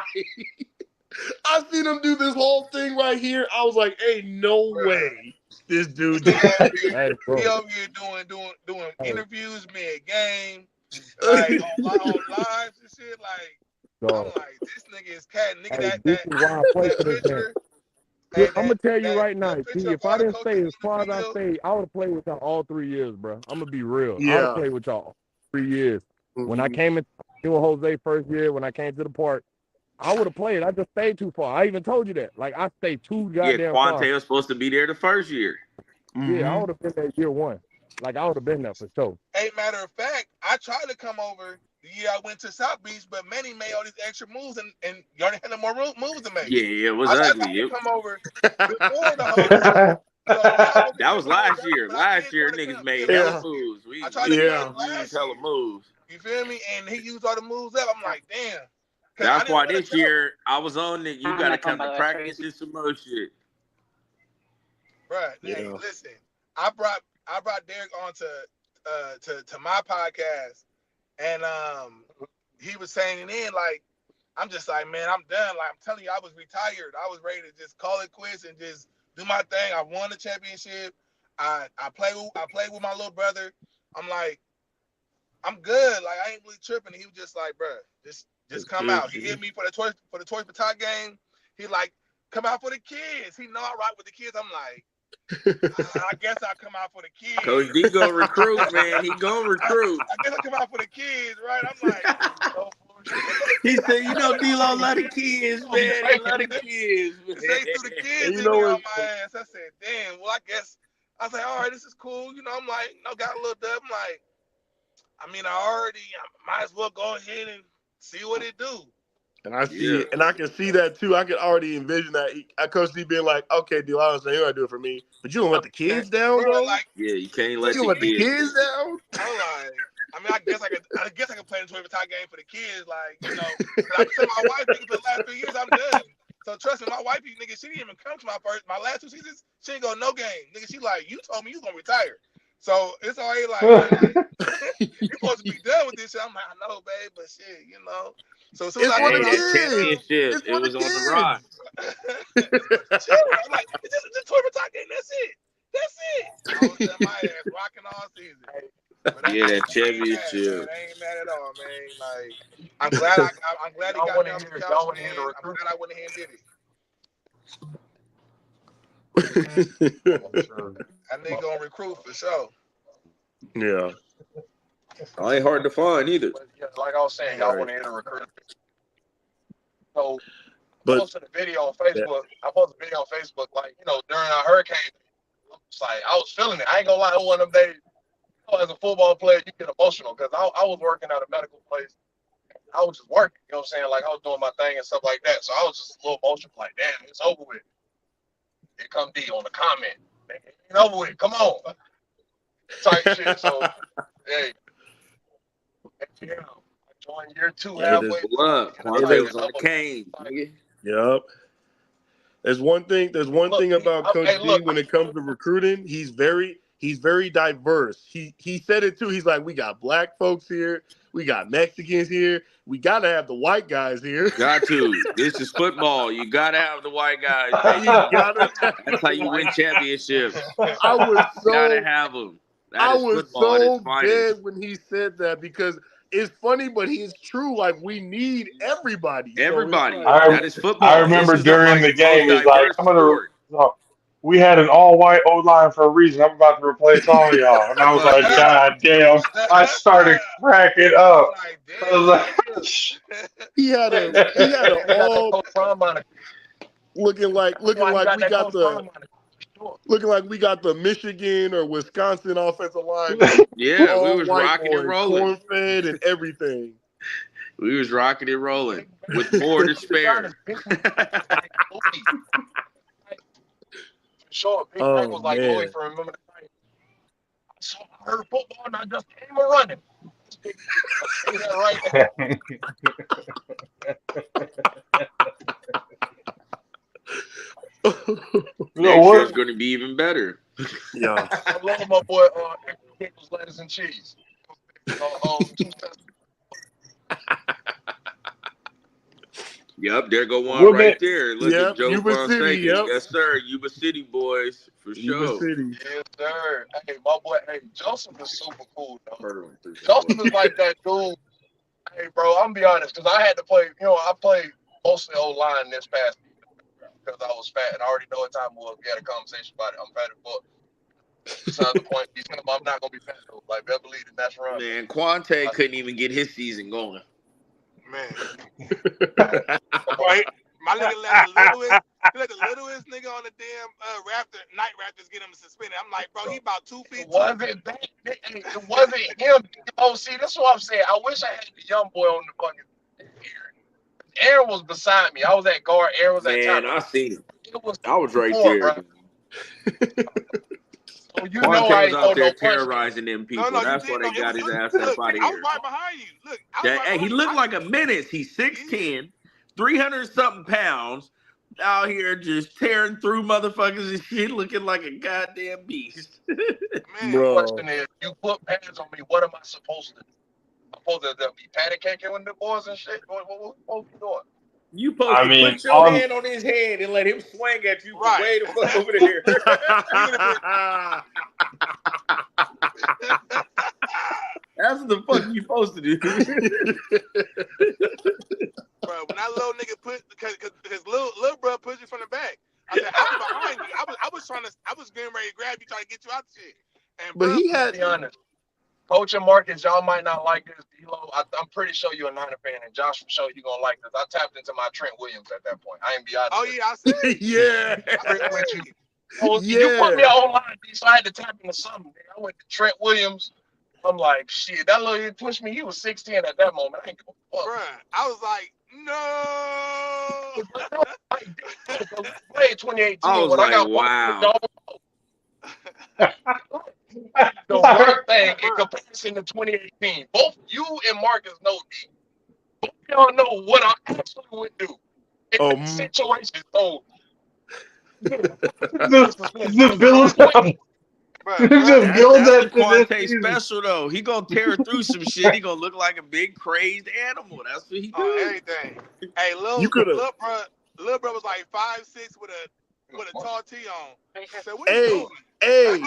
Speaker 5: I seen him do this whole thing right here. I was like, "Hey, no way, this dude."
Speaker 6: Hey, bro.
Speaker 4: He over here doing
Speaker 6: Hey.
Speaker 4: interviews mid game, like on lives and shit. Like
Speaker 6: Dog.
Speaker 4: I'm like, this nigga is cat. Nigga,
Speaker 6: Hey, this is why I play for this man.
Speaker 4: picture.
Speaker 6: Yeah, I'm gonna tell you right now.
Speaker 4: That picture
Speaker 6: See,
Speaker 4: of
Speaker 6: if I
Speaker 4: all the
Speaker 6: didn't
Speaker 4: coaches
Speaker 6: stay
Speaker 4: in
Speaker 6: as
Speaker 4: the
Speaker 6: far as I
Speaker 4: field.
Speaker 6: stayed, I would have played with y'all all 3 years, bro. I'm gonna be real. I would
Speaker 5: Yeah.
Speaker 6: have played with y'all all 3 years. When I
Speaker 5: Mhm.
Speaker 6: came into Jose first year, when I came to the park, I would have played. I just stayed too far. I even told you that. Like, I stayed too
Speaker 3: Yeah,
Speaker 6: goddamn far.
Speaker 3: Quante was supposed to be there the first year.
Speaker 6: Yeah, I would have been there year one. Like, I would have been there for sure.
Speaker 4: Hey, matter of fact, I tried to come over the year I went to South Beach, but Manny made all these extra moves, and y'all didn't have no more moves to make.
Speaker 3: Yeah, it was
Speaker 4: I
Speaker 3: ugly.
Speaker 4: tried to come over before the whole season. So
Speaker 3: That was last year. Last year, niggas made hella moves.
Speaker 4: I tried to
Speaker 3: we
Speaker 4: come last
Speaker 3: used hella
Speaker 4: year.
Speaker 3: moves.
Speaker 4: You feel me? And he used all the moves up. I'm like, damn.
Speaker 3: That's why this year I was on it. You gotta come to practice and some more shit.
Speaker 4: Bruh, hey, listen. I brought Derek on to my podcast, and he was saying it in like, I'm just like, man, I'm done. Like, I'm telling you, I was retired. I was ready to just call it quits and just do my thing. I won the championship. I played with my little brother. I'm like, I'm good. Like, I ain't really tripping. And he was just like, bruh, just come out. He hit me for the Toys for Tot game. He like, come out for the kids. He know I rock with the kids. I'm like, I guess I'll come out for the kids.
Speaker 3: Coach D gonna recruit, man. He gonna recruit.
Speaker 4: I guess I'll come out for the kids, right? I'm like, oh,
Speaker 3: he said, you know, D-Lo love the kids, man. He love the kids.
Speaker 4: Say through the kids
Speaker 5: You
Speaker 4: in
Speaker 5: know
Speaker 4: there on
Speaker 5: what?
Speaker 4: my ass. I said, damn, well, I guess. I was like, all right, this is cool. You know, I'm like, got a little dub. I'm like, I mean, I might as well go ahead and see what it do.
Speaker 5: And I see it, and I can see that too. I can already envision that. Coach D being like, "Okay, D, I understand. You gotta do it for me, but you don't let the kids down, though.
Speaker 4: Like,
Speaker 3: yeah, you can't let
Speaker 5: the kids down."
Speaker 4: I'm like, I mean, I guess I could play the Toy Top game for the kids, like, you know. I can tell my wife, nigga, for the last 3 years, I'm done. So trust me, my wife, nigga, she didn't even come to my last 2 seasons. She didn't go no game, nigga. She like, you told me you was gonna retire. So it's already like you supposed to be done with this shit. I'm like, I know, babe, but shit, you know. So as soon as I
Speaker 3: Hey, that championship, it was on the rise.
Speaker 4: I'm like, it's just a Toy Top game. That's it. I was at my ass rocking all season.
Speaker 3: Yeah, that championship.
Speaker 4: I ain't mad at all, man. Like, I'm glad he got me off the couch, man. I'm glad I went ahead and did it. That nigga gonna recruit for sure.
Speaker 5: Yeah.
Speaker 3: I ain't hard to find either.
Speaker 7: Like I was saying, y'all went ahead and recruited. So I posted a video on Facebook. Like, you know, during our hurricane, it's like I was feeling it. I ain't gonna lie, it was one of them days. You know, as a football player, you get emotional because I was working at a medical place. I was just working, you know what I'm saying? Like, I was doing my thing and stuff like that. So I was just a little emotional, like, damn, it's over with. Here come D on the comment. It's over with. Come on. Type shit. So, hey. Yeah, I joined year 2
Speaker 5: Yeah,
Speaker 7: halfway.
Speaker 3: Look, Quante was on the cane, nigga.
Speaker 5: Yep. There's one thing about Coach D when it comes to recruiting. He's very diverse. He said it too. He's like, we got black folks here, we got Mexicans here, we gotta have the white guys here.
Speaker 3: Got to. This is football. You gotta have the white guys. That's how you win championships.
Speaker 5: I was so
Speaker 3: Gotta have them.
Speaker 5: I was so dead when he said that because it's funny, but he's true. Like, we need everybody.
Speaker 3: Everybody.
Speaker 2: That
Speaker 3: is football.
Speaker 2: I remember during the game, he's like, we had an all-white O-line for a reason. I'm about to replace all of y'all. And I was like, God damn. I started cracking up. I was like,
Speaker 5: he had a all looking like we got the Michigan or Wisconsin offensive line.
Speaker 3: Yeah, we was rocking and rolling.
Speaker 5: Corn-fed and everything.
Speaker 3: We was rocking and rolling with more to spare.
Speaker 7: Sure, Big Frank was like, boy, for remember the night. I heard football and I just came a running. Right there.
Speaker 3: Next year's going to be even better.
Speaker 7: Yeah, I love my boy. Pickles, lettuce, and cheese.
Speaker 3: Yep, there go one right there. Look at Joe Fonseca. Yes, sir. Yuba City boys, for sure.
Speaker 7: City. Yes, sir. Hey, my boy. Hey, Joseph is super cool, though. Joseph is like that dude. Hey, bro, I'm gonna be honest, because I had to play. I played mostly O-line this past season because I was fat, and I already know what time it was. We had a conversation about it. I'm fat as fuck. Besides the point, I'm not gonna be fat though. Like, better believe the national run.
Speaker 3: Man, Quante couldn't even get his season going.
Speaker 4: Man. Right. My nigga let the littlest nigga on the damn night Raptors get him suspended. I'm like, bro, he about 2 feet.
Speaker 7: It wasn't him. Oh, see, this is what I'm saying. I wish I had the young boy on the fucking Aaron was beside me. I was at guard. Aaron was at top.
Speaker 3: Man, I seen him. I was right there.
Speaker 7: So you know I
Speaker 3: was out there terrorizing them people.
Speaker 4: No,
Speaker 3: that's why they got his ass up out of here.
Speaker 4: I was right behind you. Look,
Speaker 3: hey, he looked like a menace. He's 6'10", 300-something pounds, out here just tearing through motherfuckers and shit, looking like a goddamn beast.
Speaker 7: Man, the question is, you put pads on me, what am I supposed to do? I'm supposed to be patty caking with the boys and shit? What you doing?
Speaker 3: You supposed to put your hand on his head and let him swing at you from way the fuck over there. That's what the fuck you supposed to do.
Speaker 4: Bro, when that little nigga because his little bro pushed you from the back. I said, I was behind you. I was getting ready to grab you, trying to get you out the shit. And
Speaker 7: but he had to be honest. Coach and Marcus, y'all might not like this. D-Lo, I'm pretty sure you're a Niner fan, and Josh for sure you're going to like this. I tapped into my Trent Williams at that point. I ain't be honest.
Speaker 4: Oh, yeah, I said
Speaker 7: yeah. You put me on line, so I had to tap into something. I went to Trent Williams. I'm like, shit, that little he pushed me. He was 6'10" at that moment. I ain't give a fuck.
Speaker 4: Bruh, I was like, no.
Speaker 7: Played 2018.
Speaker 3: I was like, wow.
Speaker 7: The worst thing in comparison to 2018, both you and Marcus know me. Both y'all know what I actually would do in this situation. So,
Speaker 2: the build up.
Speaker 3: That's Quante special though. He gonna tear through some shit. He gonna look like a big crazed animal. That's what he do.
Speaker 4: Everything. Hey, little bro was like 5'6" with a tall tee on. I said, what are you doing?
Speaker 5: Hey,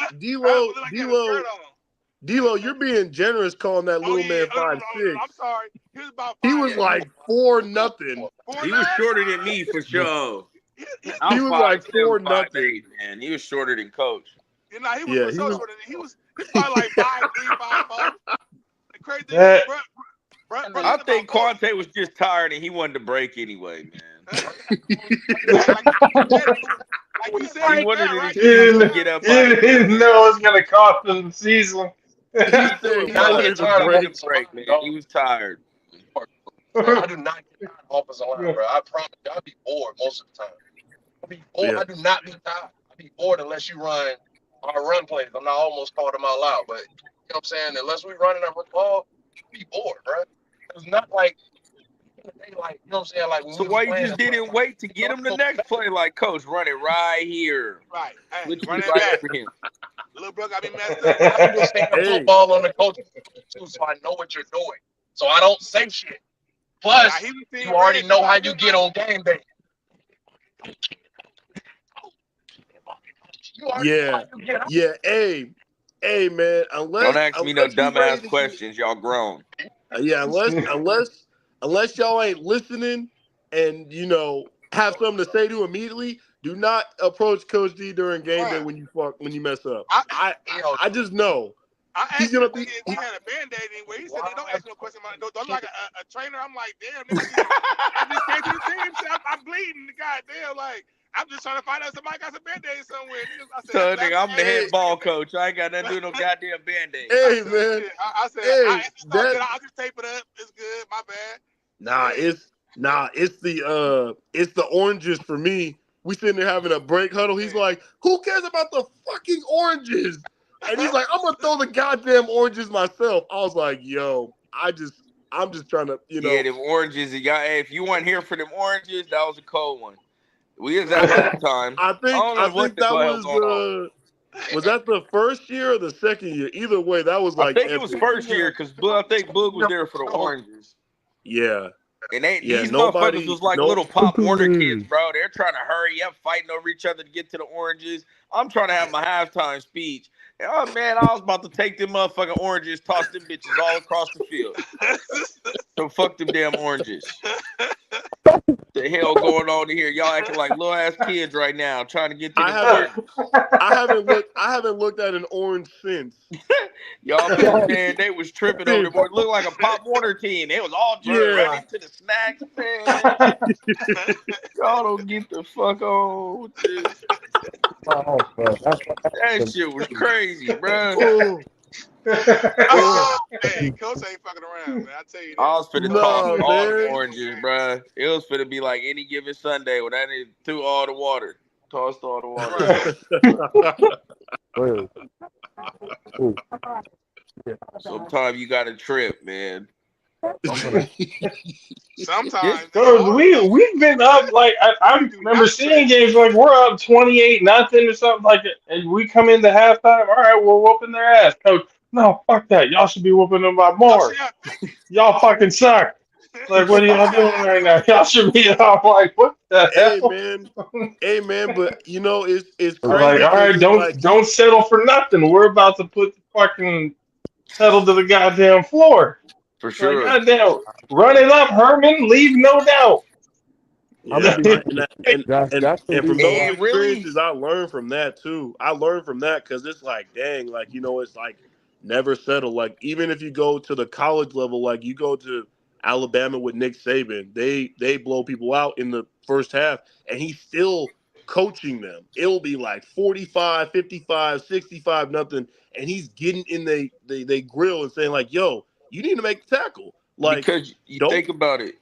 Speaker 5: D-Lo, you're being generous calling that little man 5'6".
Speaker 4: I'm sorry.
Speaker 5: He was like 4-0.
Speaker 3: He was shorter than me for sure.
Speaker 5: He was like 4-0.
Speaker 3: Man, he was shorter than Coach.
Speaker 4: He was shorter than he was probably like 5'3", 5'4". The crazy thing, bro,
Speaker 3: I think Quante was just tired and he wanted to break anyway, man.
Speaker 4: Like you said,
Speaker 3: he wanted to get up.
Speaker 2: He didn't know it was going to cost him the season.
Speaker 3: He wanted to break, man. He was tired.
Speaker 7: I do not get tired of offensive line, bro. I promise you, I'll be bored most of the time. I'll be bored. Yeah. I do not be tired. I'll be bored unless you run plays. I'm not almost called them out loud, but you know what I'm saying? Unless we running a ball, I'll be bored, bro. It's not like, you know what I'm saying? Like, when
Speaker 3: So
Speaker 7: we
Speaker 3: why
Speaker 7: was
Speaker 3: you
Speaker 7: playing
Speaker 3: just
Speaker 7: in
Speaker 3: didn't wait to get him the next play? Like, coach, run it right here.
Speaker 4: Right. Hey,
Speaker 3: Literally
Speaker 4: run that
Speaker 3: right
Speaker 4: back.
Speaker 3: over him.
Speaker 4: Little bro got me messed up.
Speaker 7: I'm just taking the football on the coach too, so I know what you're doing. So I don't say shit. Plus, you already know how you get on game day.
Speaker 5: Yeah. Hey, man.
Speaker 3: Don't ask me no dumbass questions. Y'all grown.
Speaker 5: Yeah, unless y'all ain't listening and have something to say to immediately, do not approach Coach D during game day when you mess up. I just know.
Speaker 4: I
Speaker 5: He's
Speaker 4: asked him
Speaker 5: gonna
Speaker 4: if he had a Band-Aid anyway. He said, don't ask no question about it. Don't like a trainer. I'm like, damn, I just came to the team. I'm bleeding. Goddamn, like, I'm just trying to find out somebody got some Band-Aid somewhere. I said,
Speaker 3: So, nigga, I'm the head ball coach. I ain't got nothing to do with no goddamn Band-Aid.
Speaker 5: Hey, man.
Speaker 4: I said, I'll just tape it up. It's good. My bad.
Speaker 5: It's the oranges for me. We sitting there having a break huddle. He's like, who cares about the fucking oranges? And he's like, I'm gonna throw the goddamn oranges myself. I was like, yo, I'm just trying to,
Speaker 3: Yeah, them oranges. If you weren't here for them oranges, that was a cold one. We was at halftime.
Speaker 5: I think that was that the first year or the second year? Either way, that was like
Speaker 3: I think it was first year because I think Boog was there for the oranges.
Speaker 5: Yeah.
Speaker 3: And these motherfuckers was like little Pop Warner kids, bro. They're trying to hurry up, fighting over each other to get to the oranges. I'm trying to have my halftime speech. Oh, man, I was about to take them motherfucking oranges, toss them bitches all across the field. So fuck them damn oranges. The hell going on here? Y'all acting like little ass kids right now, trying to get to the
Speaker 5: I haven't looked at an orange since.
Speaker 3: Y'all been saying they was tripping over the board. Looked like a Pop Warner team. They was all running to the snacks, man. Y'all don't get the fuck on with this. That shit was crazy, bro.
Speaker 4: Hey, coach ain't fucking around, man. I tell you that.
Speaker 3: I was finna toss all the oranges, bro. It was finna be like any given Sunday when I threw all the water. Tossed all the water. Sometimes you gotta trip, man.
Speaker 4: Sometimes.
Speaker 2: Because we've been up, like, I remember seeing games like we're up 28-0 or something like that, and we come into halftime, all right, we're whooping their ass. Coach, no, fuck that. Y'all should be whooping them by more. Y'all fucking suck. Like, what are y'all doing right now? Y'all should be up. Like, what the hell?
Speaker 5: Hey, man, but, it's crazy.
Speaker 2: Like, all right, don't settle for nothing. We're about to put the fucking pedal to the goddamn floor.
Speaker 3: For sure.
Speaker 2: Like, goddamn, run it up, Herman. Leave no doubt.
Speaker 5: Yeah. And from those experiences, I learned from that too. I learned from that because it's like, dang, like, it's like never settle. Like, even if you go to the college level, like you go to Alabama with Nick Saban, they blow people out in the first half, and he's still coaching them. It'll be like 45, 55, 65, nothing, and he's getting in they grill and saying like, yo, you need to make the tackle. Like,
Speaker 3: because you think about it,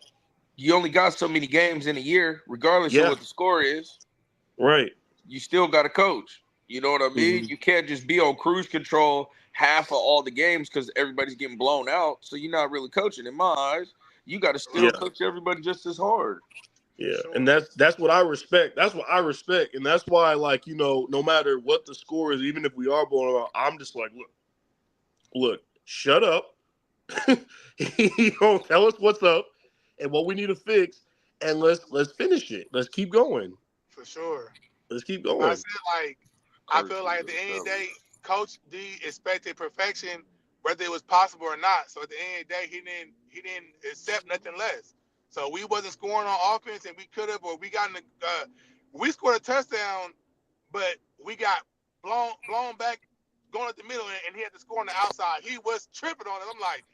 Speaker 3: you only got so many games in a year, regardless of what the score is.
Speaker 5: Right.
Speaker 3: You still got to coach. You know what I mean? You can't just be on cruise control half of all the games because everybody's getting blown out. So you're not really coaching in my eyes. You got to still coach everybody just as hard.
Speaker 5: Yeah, and that's what I respect. That's what I respect, and that's why, like, no matter what the score is, even if we are blowing out, I'm just like, look, shut up. You don't tell us what's up and what we need to fix, and let's finish it. Let's keep going.
Speaker 4: For sure.
Speaker 5: Let's keep going.
Speaker 4: I feel like at the end of the day, Coach D expected perfection, whether it was possible or not. So at the end of the day, he didn't accept nothing less. So we wasn't scoring on offense, and we could have, or we got in the we scored a touchdown, but we got blown back going up the middle, and he had to score on the outside. He was tripping on it. I'm like,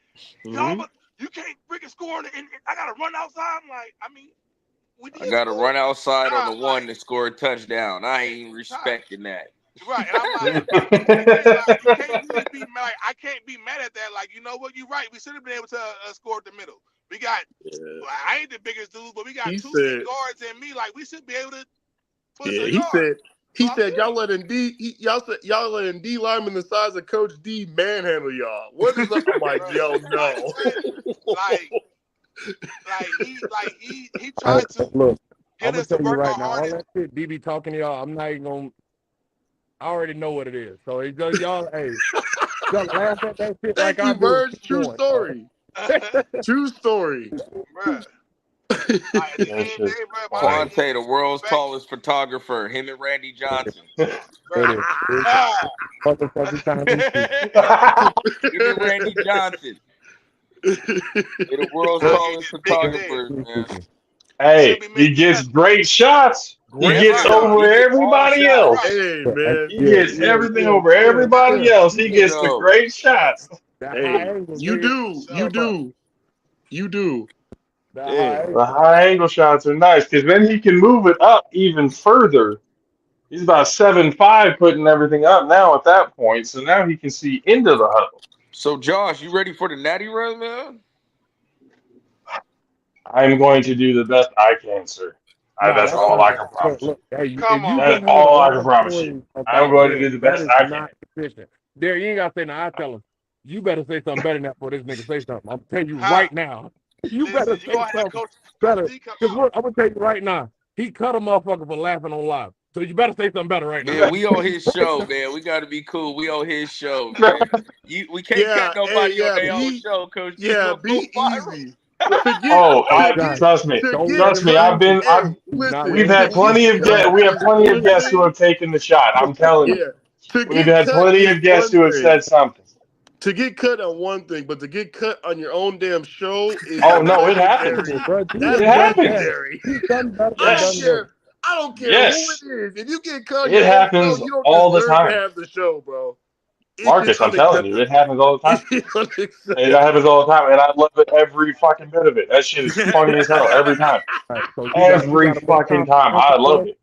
Speaker 4: yo, but you can't freaking score, and I got to run outside. I'm like,
Speaker 3: I got to run outside on the one to score a touchdown. I ain't respecting that.
Speaker 4: Right, and I'm like, you can't really be mad. I can't be mad at that. Like, you know what? You're right. We should have been able to score at the middle. We got, I ain't the biggest dude, but we got two guards and me. Like, we should be able to put us in guard.
Speaker 5: He said y'all letting D linemen the size of Coach D manhandle y'all. What is up? I'm like, yo, no.
Speaker 4: Like, he tried to
Speaker 6: Look,
Speaker 4: get
Speaker 6: I'm gonna
Speaker 4: us to
Speaker 6: tell you
Speaker 4: work
Speaker 6: right
Speaker 4: our
Speaker 6: now, all
Speaker 4: hardest.
Speaker 6: that shit DB talking to y'all, I'm not even gonna. I already know what it is. So it just y'all, hey, y'all laugh at that shit like
Speaker 5: Thank
Speaker 6: I
Speaker 5: you,
Speaker 6: do.
Speaker 5: Birds. True story. True story.
Speaker 4: Bruh. At the end of the day, bruh, my nigga,
Speaker 3: Quante, the world's tallest photographer, him and Randy Johnson.
Speaker 6: It is. Motherfucking time.
Speaker 3: Him and Randy Johnson. They're the world's tallest photographers, man.
Speaker 2: Hey, he gets great shots. He gets over everybody else.
Speaker 5: Hey, man.
Speaker 2: He gets everything over everybody else. He gets the great shots.
Speaker 5: Hey, you do.
Speaker 2: The high angle shots are nice because then he can move it up even further. He's about 7'5", putting everything up now at that point. So now he can see into the huddle.
Speaker 3: So, Josh, you ready for the natty run, man?
Speaker 2: I'm going to do the best I can, sir. That's all I can promise you. That's all I can promise you. I'm going to do the best I can.
Speaker 6: There, you ain't got to say now. I tell him, you better say something better than that for this nigga say something. I'm telling you right now. You better say something better. Because look, I'm going to tell you right now. He cut a motherfucker for laughing on live. So you better say something better right now.
Speaker 3: Yeah, we on his show, man. We got to be cool. We on his show, man. We can't cut nobody on their own show, Coach.
Speaker 5: Yeah, be easy.
Speaker 2: Trust me. We've had plenty of guests who have taken the shot. I'm telling you. We've had plenty of guests who have said something.
Speaker 5: To get cut on one thing, but to get cut on your own damn show is
Speaker 2: it happens.
Speaker 5: That's
Speaker 2: legendary.
Speaker 5: I don't care who it is. If you get cut,
Speaker 2: it happens
Speaker 5: you don't
Speaker 2: all the time.
Speaker 5: To have the show, bro.
Speaker 2: Marcus, I'm telling you, it happens all the time. It happens all the time, and I love it every fucking bit of it. That shit is funny as hell every time. Every fucking time, I love it.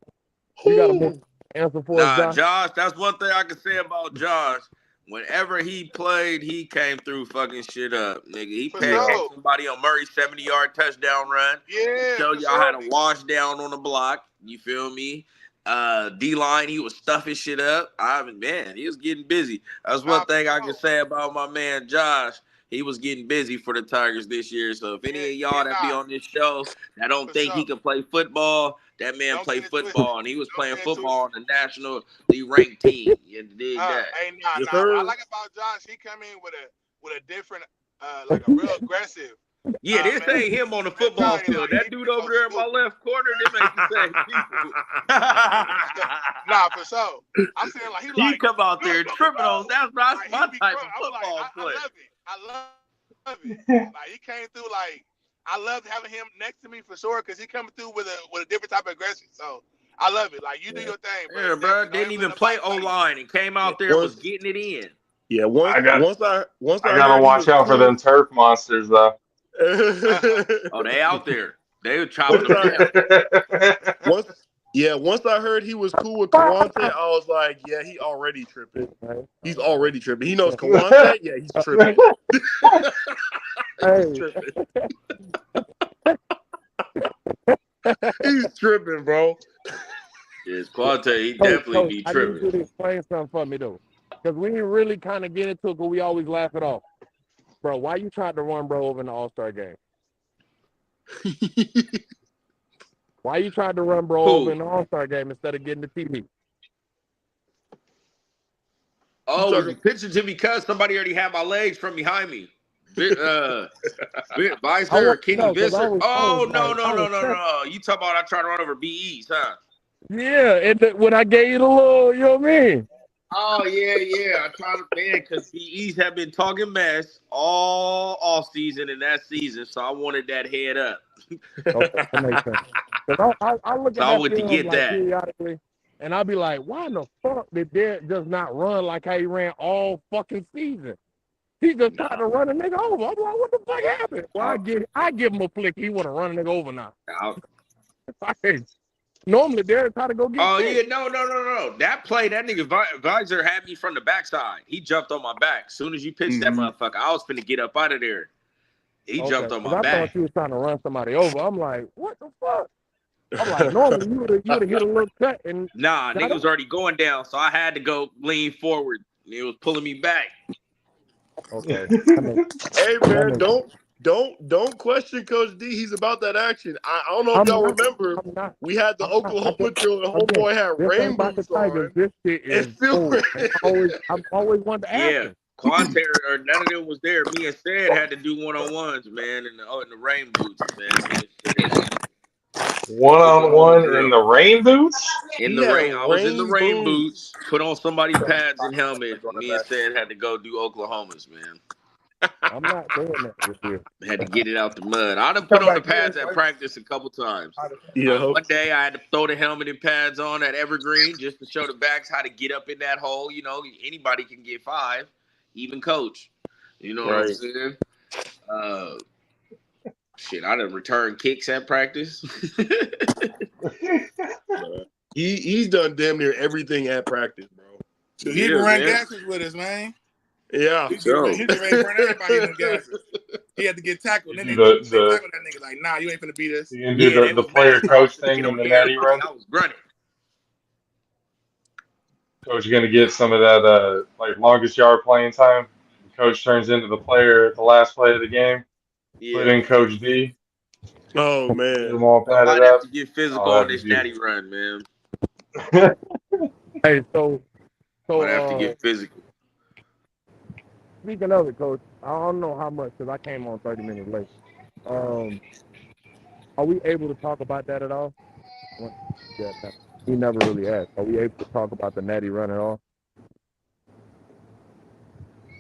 Speaker 6: You got to answer for us,
Speaker 3: Josh. That's one thing I can say about Josh. Whenever he played, he came through fucking shit up, nigga. He pancaked somebody on Murray's 70-yard touchdown run.
Speaker 4: Yeah,
Speaker 3: showed y'all how to wash down on the block. You feel me? D-line, he was stuffing shit up. He was getting busy. That's one thing I can say about my man Josh. He was getting busy for the Tigers this year. So if any of y'all that be on this show that don't think he can play football, that man played football, and he was playing football on the nationally ranked team. You dig that?
Speaker 4: What I like about Josh, he come in with a different, like a real aggressive.
Speaker 3: Yeah, this ain't him on the football field. That dude over there in my left corner, they make the same people.
Speaker 4: Nah, for sure. I'm saying like
Speaker 3: he come out there tripping on. That's my type of football play.
Speaker 4: I love it. Like he came through like. I loved having him next to me for sure because he coming through with a different type of aggression. So I love it. Like you do your thing, bro.
Speaker 3: Yeah, bro. Didn't even play O-line and came out there was getting it in.
Speaker 5: Yeah, once I
Speaker 2: gotta watch out for them turf monsters though.
Speaker 3: Oh, they out there. They were chopping them down.
Speaker 5: Once I heard he was cool with Kawante, I was like, yeah, he already tripping. He's already tripping. He knows Kawante. Yeah, he's tripping. He's tripping, bro.
Speaker 3: Yes, Quante, he definitely be tripping.
Speaker 6: I need you to explain something for me, though. Because we didn't really kind of get into it, but we always laugh it off. Bro, why you tried to run bro over in the All-Star game? Why you tried to run bro over in the All-Star game instead of getting the TV?
Speaker 3: Oh, you pitching to me because somebody already had my legs from behind me. Vicer or Kenny Visser? Oh, no. You talking about I tried to run over BEs, huh?
Speaker 6: Yeah, and when I gave you the little, you know what I mean?
Speaker 3: Oh, yeah. I tried to, because BEs have been talking mess all off season and that season, so I wanted that head up.
Speaker 6: Okay, that makes sense. I look at
Speaker 3: so
Speaker 6: that like periodically, and I'll be like, why in the fuck did Derek just not run like how he ran all fucking season? He just tried to run a nigga over. I'm like, what the fuck happened? Well, I give him a flick. He want to run a nigga over now. Normally, Derek try to go get
Speaker 3: yeah, no. That play, that nigga Visor had me from the backside. He jumped on my back. As soon as you pitched that motherfucker, I was finna get up out of there. He jumped on my back.
Speaker 6: I thought you was trying to run somebody over. I'm like, what the fuck? I'm like, normally you would have hit a little cut. And
Speaker 3: nah, nigga was already going down, so I had to go lean forward. It was pulling me back.
Speaker 6: Okay.
Speaker 5: Hey, man, Don't question Coach D. He's about that action. I don't know if y'all remember. We had the Oklahoma drill, and homeboy had rain boots on.
Speaker 6: This shit is I've always wanted to ask him.
Speaker 3: Quante or none of them was there. Me and Stan had to do one-on-ones, man, in the rain boots, man.
Speaker 2: One-on-one in the rain boots?
Speaker 3: In the rain. I was in the rain boots, put on somebody's pads and helmet. Me and Stan had to go do Oklahomas, man.
Speaker 6: I'm not doing that this year.
Speaker 3: Had to get it out the mud. I'd have put on the pads at practice a couple times. One day I had to throw the helmet and pads on at Evergreen just to show the backs how to get up in that hole. You know, anybody can get 5, even coach. You know what I'm saying? Shit, I done returned kicks at practice.
Speaker 5: He's done damn near everything at practice, bro.
Speaker 8: He even ran gases with us, man.
Speaker 5: Yeah.
Speaker 8: He ready to burn everybody in them gases. He had to get tackled. Then they tackled that nigga like, nah, you ain't finna beat us.
Speaker 2: You can do the player coach thing in the natty run.
Speaker 3: I was running.
Speaker 2: Coach going to get some of that like longest yard playing time. Coach turns into the player at the last play of the game.
Speaker 3: Yeah.
Speaker 2: Put in Coach D.
Speaker 5: Oh man.
Speaker 2: Get them all padded
Speaker 3: I'd
Speaker 2: up.
Speaker 3: have to get physical on this natty run, man.
Speaker 6: Hey, so
Speaker 3: I'd have to get physical.
Speaker 6: Speaking of it, Coach, I don't know how much because I came on 30 minutes late. Are we able to talk about that at all? We never really asked. Are we able to talk about the natty run at all?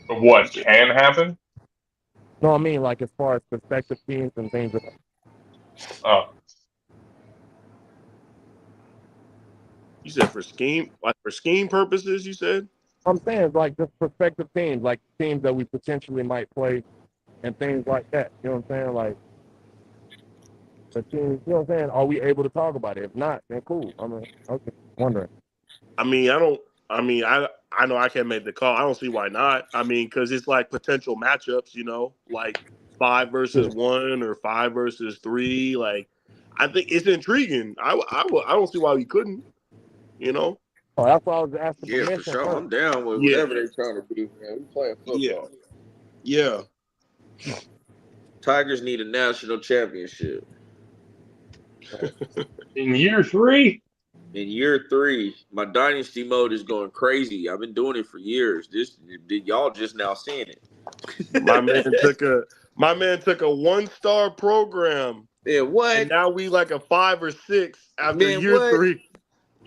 Speaker 2: What can happen?
Speaker 6: No, I mean like as far as prospective teams and things like that.
Speaker 2: Oh.
Speaker 5: You said for scheme purposes, you said?
Speaker 6: I'm saying like just prospective teams, like teams that we potentially might play and things like that. You know what I'm saying? Like the teams, you know what I'm saying? Are we able to talk about it? If not, then cool. I'm wondering.
Speaker 5: I know I can't make the call. I don't see why not. I mean, because it's like potential matchups, you know, like 5 versus 1 or 5 versus 3. Like, I think it's intriguing. I don't see why we couldn't, you know.
Speaker 6: Oh, that's why I was asking.
Speaker 3: Yeah, for sure. I'm down with whatever they're trying to do, man. We playing football.
Speaker 5: Yeah.
Speaker 3: Tigers need a national championship.
Speaker 2: In year 3?
Speaker 3: In year 3, my dynasty mode is going crazy. I've been doing it for years. Y'all just now seeing it.
Speaker 5: My man took a 1-star program.
Speaker 3: Yeah, what?
Speaker 5: And now we like a 5 or 6 after year 3.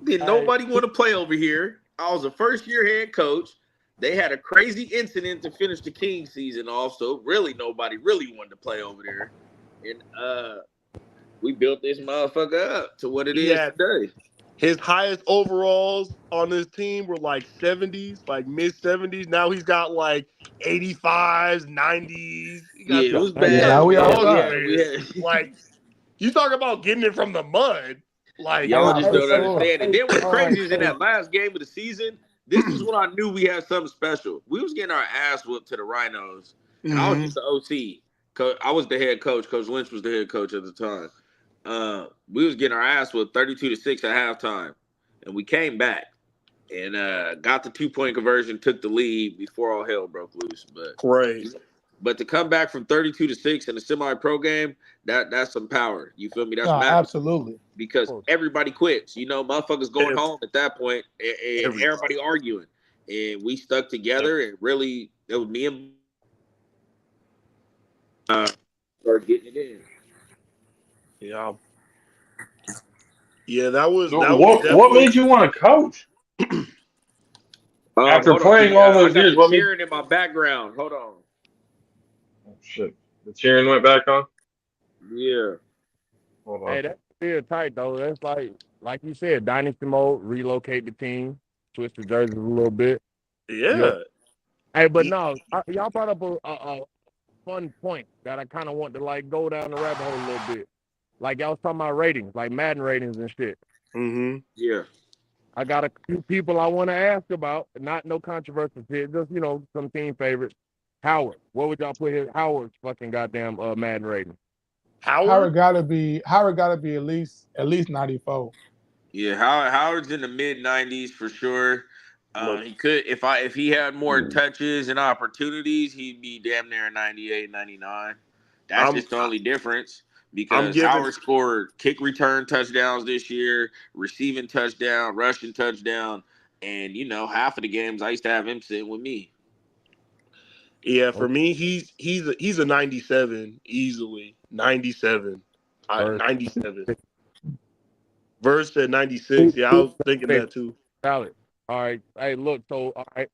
Speaker 3: Did nobody want to play over here? I was a first-year head coach. They had a crazy incident to finish the King season off, so really nobody really wanted to play over there. And we built this motherfucker up to what it is today.
Speaker 5: His highest overalls on his team were like 70s, like mid-70s. Now he's got like 85s, 90s.
Speaker 3: It was bad.
Speaker 8: Yeah, we all
Speaker 5: like, you talk about getting it from the mud. Like,
Speaker 3: y'all just don't understand it. Then what's crazy is in that last game of the season, this is when I knew we had something special. We was getting our ass whooped to the Rhinos. And I was just the OC. I was the head coach. Coach Lynch was the head coach at the time. We was getting our ass whooped 32-6 at halftime. And we came back and got the 2-point conversion, took the lead before all hell broke loose. But to come back from 32-6 in a semi-pro game, that's some power. You feel me? That's massive.
Speaker 8: Absolutely.
Speaker 3: Because everybody quits. You know, motherfuckers going home at that point and everybody arguing. And we stuck together and really, it was me and started getting it in.
Speaker 5: Yeah, that was
Speaker 2: what made you want to coach? After playing all those years,
Speaker 3: what cheering in my background. Hold on.
Speaker 2: Oh shit. The cheering went back on?
Speaker 3: Yeah.
Speaker 2: Hold on.
Speaker 6: Hey, that's still tight though. That's like you said, dynasty mode, relocate the team, switch the jerseys a little bit.
Speaker 5: Yeah.
Speaker 6: Hey, but no, y'all brought up a fun point that I kind of want to like go down the rabbit hole a little bit. Like y'all was talking about ratings, like Madden ratings and shit.
Speaker 5: Mm-hmm.
Speaker 3: Yeah.
Speaker 6: I got a few people I want to ask about, not no controversial shit, just some team favorites. Howard, what would y'all put his Howard's fucking goddamn Madden rating?
Speaker 8: Howard gotta be at least 94.
Speaker 3: Yeah, Howard's in the mid-90s for sure. He could if he had more touches and opportunities, he'd be damn near 98, 99. That's just the only difference. Because Howard scored kick return touchdowns this year, receiving touchdown, rushing touchdown, and half of the games I used to have him sitting with me.
Speaker 5: Yeah, for me, he's a 97 easily. 97. 97. Verse said 96. Yeah, I was thinking that too.
Speaker 6: Valid. All right. Hey, look. So, all right.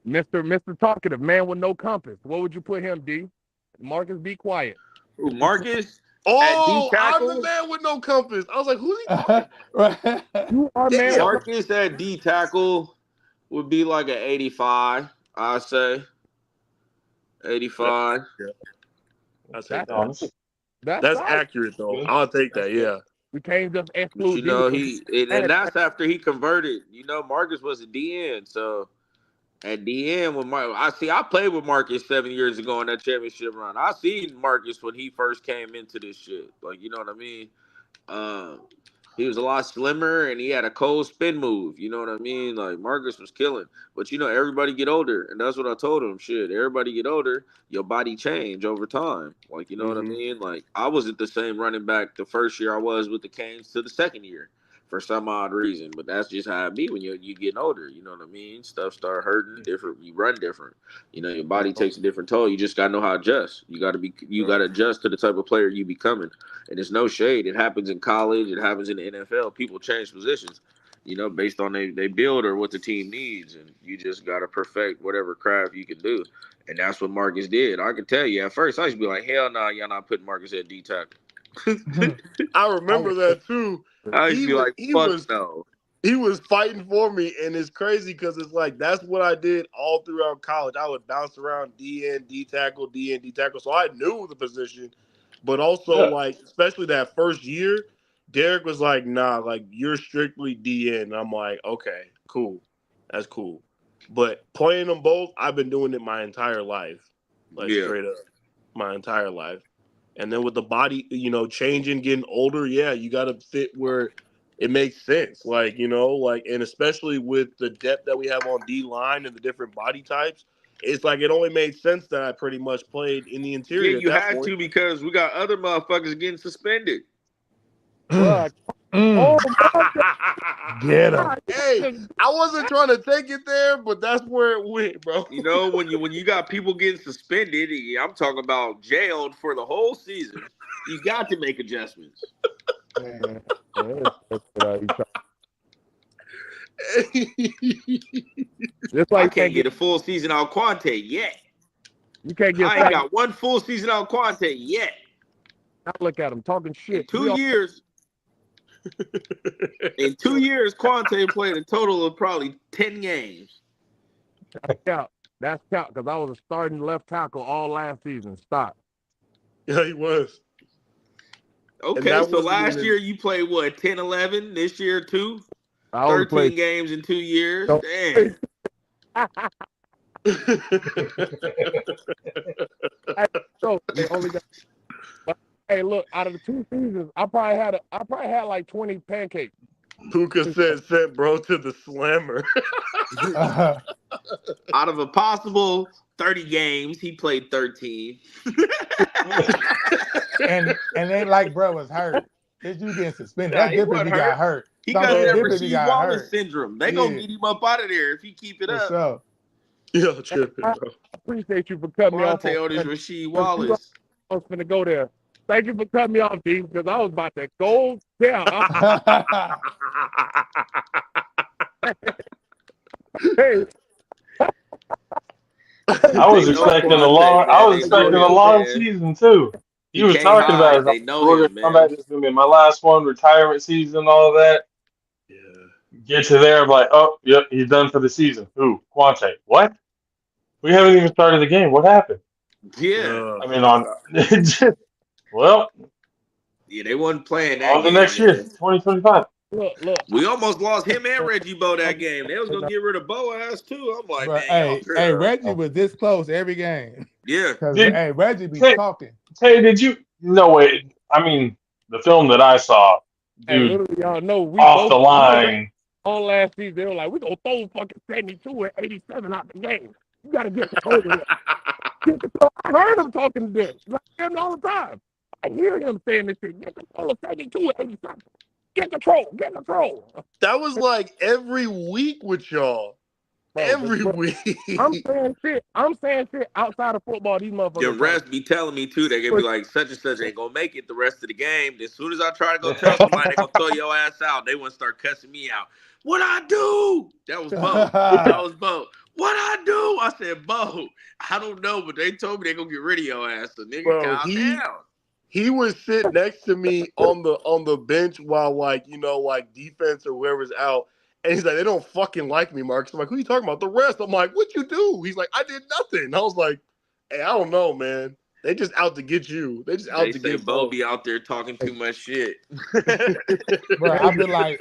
Speaker 6: Mr. Talkative, man with no compass. What would you put him, D? Marcus, be quiet.
Speaker 3: Ooh, Marcus?
Speaker 5: Oh, I'm the man with no compass. I was like, who's he talking
Speaker 6: about? You are man.
Speaker 3: Marcus at D tackle would be like an 85, I'd say. 85.
Speaker 5: Yeah. That's accurate, though. I'll take that, yeah.
Speaker 6: We can't just exclude.
Speaker 3: And that's after he converted. Marcus was a DN, so at DN when I played with Marcus 7 years ago in that championship run. I seen Marcus when he first came into this shit. Like, you know what I mean? He was a lot slimmer and he had a cold spin move. You know what I mean? Like, Marcus was killing. But, everybody get older. And that's what I told him. Shit, everybody get older, your body change over time. Like, you know what I mean? Like, I wasn't the same running back the first year I was with the Canes to the second year for some odd reason. But that's just how it be when you getting older. You know what I mean? Stuff start hurting different. You run different. Your body takes a different toll. You just got to know how to adjust. You got to adjust to the type of player you becoming. And it's no shade. It happens in college. It happens in the NFL. People change positions, based on they build or what the team needs. And you just got to perfect whatever craft you can do. And that's what Marcus did. I can tell you, at first, I used to be like, hell no, y'all not putting Marcus at D tackle.
Speaker 5: I remember that, too.
Speaker 3: I used to be like, fuck no.
Speaker 5: He was fighting for me, and it's crazy because it's like that's what I did all throughout college. I would bounce around DN, D tackle, DN, D tackle. So I knew the position. But also, like, especially that first year, Derek was like, nah, like, you're strictly DN. And I'm like, okay, cool. That's cool. But playing them both, I've been doing it my entire life. Like, straight up. My entire life. And then with the body, changing, getting older, you got to fit where it makes sense. Like, and especially with the depth that we have on D-line and the different body types, it's like it only made sense that I pretty much played in the interior.
Speaker 3: Yeah, you had to because we got other motherfuckers getting suspended.
Speaker 6: Oh,
Speaker 5: get him. Hey, I wasn't trying to take it there, but that's where it went, bro.
Speaker 3: When you got people getting suspended, I'm talking about jailed for the whole season. You got to make adjustments.
Speaker 6: Just like
Speaker 3: I can't get a full season out Quante yet.
Speaker 6: You can't get.
Speaker 3: I ain't got one full season out Quante yet.
Speaker 6: Now look at him talking shit.
Speaker 3: In 2 years. In 2 years, Quante played a total of probably 10 games.
Speaker 6: That's count because I was a starting left tackle all last season. Stop.
Speaker 5: Yeah, he was.
Speaker 3: Okay, so last year you played what, 10, 11? This year 2? 13 games in 2 years? Damn.
Speaker 6: Hey, look, out of the 2 seasons, I probably had like 20 pancakes.
Speaker 5: Puka said, sent bro to the slammer.
Speaker 3: Out of a possible 30 games, he played 13.
Speaker 9: and ain't like bro was hurt. It's you getting suspended. That's different if he got hurt.
Speaker 3: He got that Rasheed Wallace syndrome. They gonna get him up out of there if he keep it up.
Speaker 9: So.
Speaker 5: Yo, tripping, bro.
Speaker 6: I appreciate you for cutting me off.
Speaker 3: This Rasheed Wallace.
Speaker 6: I was finna go there. Thank you for cutting me off, D, because I was about to go down. Hey.
Speaker 2: I was expecting a long season too. He was talking about it. We're gonna come back. This is gonna be my last one, retirement season, all of that.
Speaker 5: Yeah.
Speaker 2: Get to there, I'm like, oh, yep, he's done for the season. Who? Quante. What? We haven't even started the game. What happened?
Speaker 3: Yeah.
Speaker 2: I mean, well.
Speaker 3: Yeah, they wasn't playing that.
Speaker 2: On the next year, 2025.
Speaker 6: Look.
Speaker 3: We almost lost him and Reggie Bo that game. They was gonna get rid of Boaz too. I'm like, man,
Speaker 9: hey, Reggie was this close every game.
Speaker 3: Yeah.
Speaker 9: Because Reggie be talking.
Speaker 2: Hey, did you? No way. I mean, the film that I saw, dude,
Speaker 6: y'all know we
Speaker 2: off the line.
Speaker 6: On last season, they were like, we gonna throw fucking 72 and 87 out the game. You gotta get the over it. I heard him talking to this. him all the time. I hear him saying this shit. Get control of 72 at 80 something. Get control. Get control.
Speaker 5: That was like every week with y'all. Bro, every week.
Speaker 6: I'm saying shit outside of football. These motherfuckers.
Speaker 3: The rest be telling me too. They gonna be like, such and such ain't gonna make it the rest of the game. As soon as I try to go tell somebody, they gonna throw your ass out. They wanna start cussing me out. What I do? That was Bo. That was Bo. What I do? I said, Bo, I don't know, but they told me they gonna get rid of your ass. So nigga, calm down.
Speaker 5: He would sit next to me on the bench while like defense or whoever's out. And he's like, they don't fucking like me, Marcus. I'm like, who are you talking about? The rest. I'm like, what you do? He's like, I did nothing. I was like, hey, I don't know, man. They just out to get you. They just out to get
Speaker 3: Bo be out there talking too much shit.
Speaker 9: Bro, I'd be like,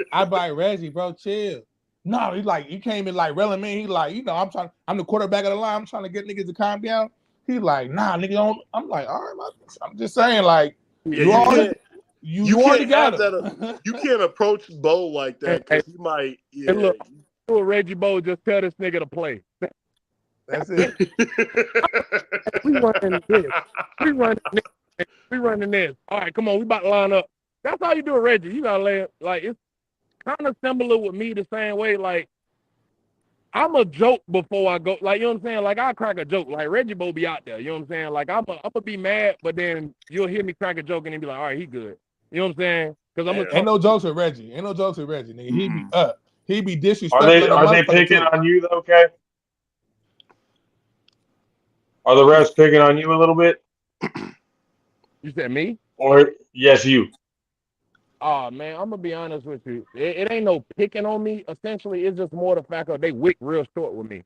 Speaker 9: Reggie, bro, chill. No, he's like, you came in like relevant me. He's like, I'm the quarterback of the line. I'm trying to get niggas to calm down. He's like, nah, nigga, don't. I'm like, all right, I'm just saying, like, you can't
Speaker 5: have that. You can't approach Bo like that because he might. Yeah.
Speaker 6: Hey, look, Reggie Bo just tell this nigga to play.
Speaker 9: That's it.
Speaker 6: We running this. All right, come on, we about to line up. That's how you do it, Reggie. You gotta lay it. Like, it's kind of similar with me the same way. Like, I'm a joke before I go. Like, you know what I'm saying? Like, I crack a joke. Like, Reggie Bo be out there. You know what I'm saying? Like, I'm gonna be mad, but then you'll hear me crack a joke and then be like, all right, he good. You know what I'm saying? Because
Speaker 9: ain't no jokes with Reggie. Nigga. He be up. He be disrespectful.
Speaker 2: Are they picking on you though, okay? Are the refs picking on you a little bit?
Speaker 6: You said me?
Speaker 2: Or yes, you.
Speaker 6: Oh, man, I'm going to be honest with you. It ain't no picking on me. Essentially, it's just more the fact of they wick real short with me.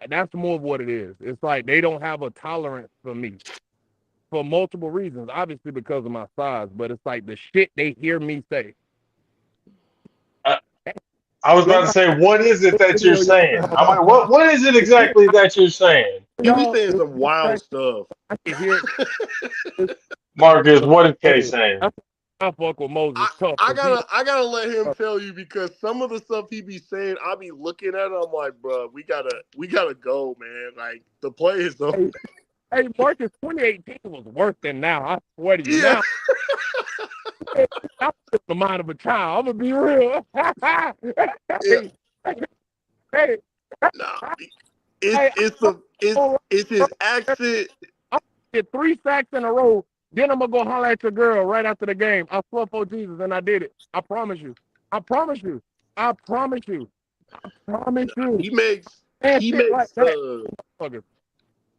Speaker 6: That's more of what it is. It's like they don't have a tolerance for me for multiple reasons. Obviously, because of my size, but it's like the shit they hear me say.
Speaker 2: I was about to say, what is it that you're saying? I'm like, what is it exactly that you're saying?
Speaker 5: You be saying some wild stuff.
Speaker 6: I can hear it.
Speaker 2: Marcus, what is Kay saying?
Speaker 6: I fuck with Moses.
Speaker 5: I gotta let him tell you because some of the stuff he be saying, I be looking at it. I'm like, bro, we gotta go, man. Like the play is over.
Speaker 6: Hey, Marcus, 2018 was worse than now. I swear to you. Yeah. Now, I'm the mind of a child. I'm gonna be real. Hey.
Speaker 5: Nah, it's his accent.
Speaker 6: I did 3 sacks in a row. Then I'm going to go holler at your girl right after the game. I swear for Jesus, and I did it. I promise you.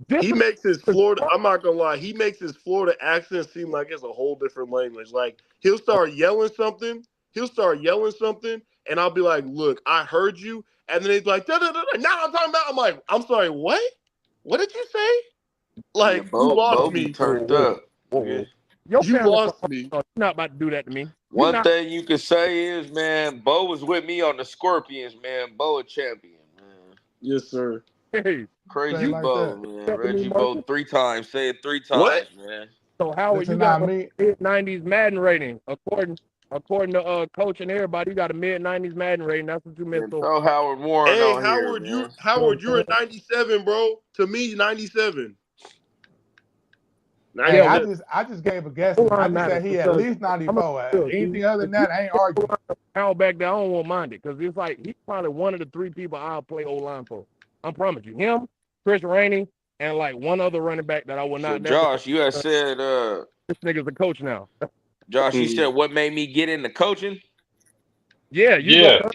Speaker 5: He makes his Florida, I'm not going to lie, he makes his Florida accent seem like it's a whole different language. Like, he'll start yelling something, and I'll be like, look, I heard you. And then he's like, da-da-da-da. Now I'm talking about, I'm like, I'm sorry, what? What did you say? Like, you lost me.
Speaker 3: Turned up.
Speaker 6: You
Speaker 5: lost me.
Speaker 6: You're not about to do that to me.
Speaker 3: One thing you can say is, man, Bo was with me on the Scorpions, man. Bo a champion, man.
Speaker 5: Yes, sir.
Speaker 6: Hey,
Speaker 3: crazy like Bo, man. Reggie Bo 3 times. Say it 3 times, man.
Speaker 6: So Howard, you got a mid-90s Madden rating. According to coach and everybody, you got a mid-90s Madden rating. That's what you missed.
Speaker 3: Oh, Howard Warren.
Speaker 5: Hey,
Speaker 3: on
Speaker 5: Howard,
Speaker 3: here,
Speaker 5: you're a 97, bro. To me, 97.
Speaker 9: Hey, I just gave a guess. I just said he at least 94. Anything other than that, I ain't arguing.
Speaker 6: Howard back there, I don't want to mind it because it's like he's probably one of the 3 people I'll play O-line for. I promise you. Him, Chris Rainey, and like one other running back that I will not.
Speaker 3: So Josh, you had said
Speaker 6: this nigga's a coach now.
Speaker 3: Josh, you said what made me get into coaching?
Speaker 2: Yeah.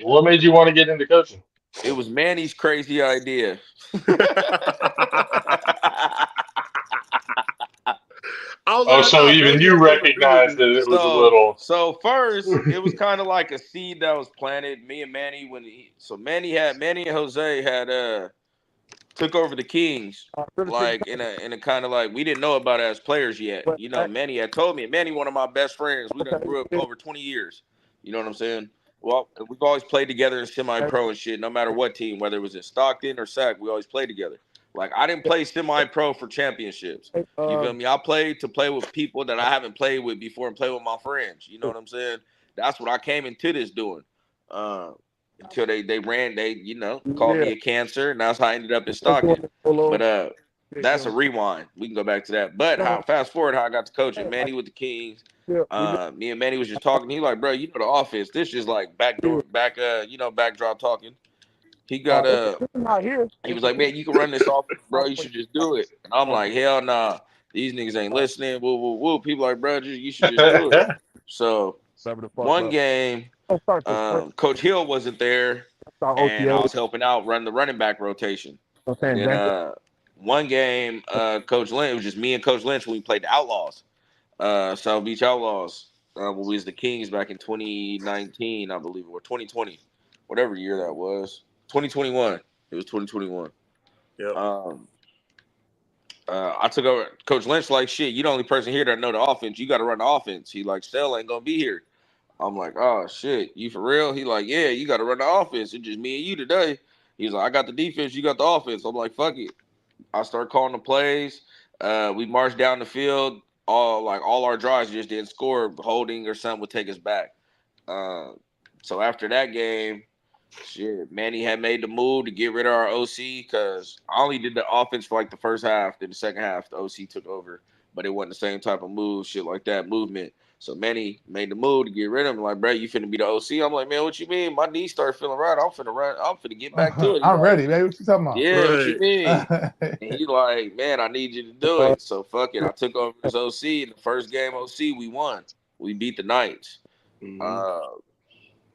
Speaker 2: What made you want to get into coaching?
Speaker 3: It was Manny's crazy idea.
Speaker 2: So even you recognized that it was a little.
Speaker 3: So first, it was kind of like a seed that was planted. Me and Manny, Manny and Jose had took over the Kings, like in a kind of like we didn't know about it as players yet. You know, Manny had told me. Manny, one of my best friends. We done grew up over 20 years. You know what I'm saying? Well, we've always played together in semi-pro and shit. No matter what team, whether it was in Stockton or Sac, we always played together. Like, I didn't play semi-pro for championships. You feel me? I played to play with people that I haven't played with before and play with my friends. You know what I'm saying? That's what I came into this doing. Until they called me a cancer, and that's how I ended up in Stockton. But That's a rewind. We can go back to that. But fast forward how I got to coaching. Manny with the Kings. Me and Manny was just talking. He like, bro, you know the offense. This is like backdrop talking. He got he was like, man, you can run this offense, bro. You should just do it. And I'm like, hell nah. These niggas ain't listening. Woo, woo, woo. People like, bro, you should just do it. So one game, Coach Hill wasn't there, and I was helping out run the running back rotation. Then one game, Coach Lynch, it was just me and Coach Lynch when we played the Outlaws, South Beach Outlaws, when we was the Kings back in 2019, I believe, or 2020, whatever year that was. 2021. It was 2021. Yep. I took over. Coach Lynch like, shit, you the only person here that know the offense. You got to run the offense. He like, Stell ain't gonna be here. I'm like, oh shit, you for real? He like, yeah, you got to run the offense. It's just me and you today. He's like, I got the defense, you got the offense. I'm like, fuck it. I start calling the plays. We marched down the field. All our drives just didn't score. Holding or something would take us back. So after that game, shit, Manny had made the move to get rid of our OC because I only did the offense for like the first half. Then the second half, the OC took over, but it wasn't the same type of move, shit like that, movement. So Manny made the move to get rid of him. Like, bro, you finna be the OC? I'm like, man, what you mean? My knees started feeling right. I'm finna run. I'm finna get back to it.
Speaker 9: I'm ready, baby. What you talking about?
Speaker 3: Yeah, what you mean? And he like, man, I need you to do it. So fuck it. I took over as OC. In the first game OC, we won. We beat the Knights. Mm-hmm.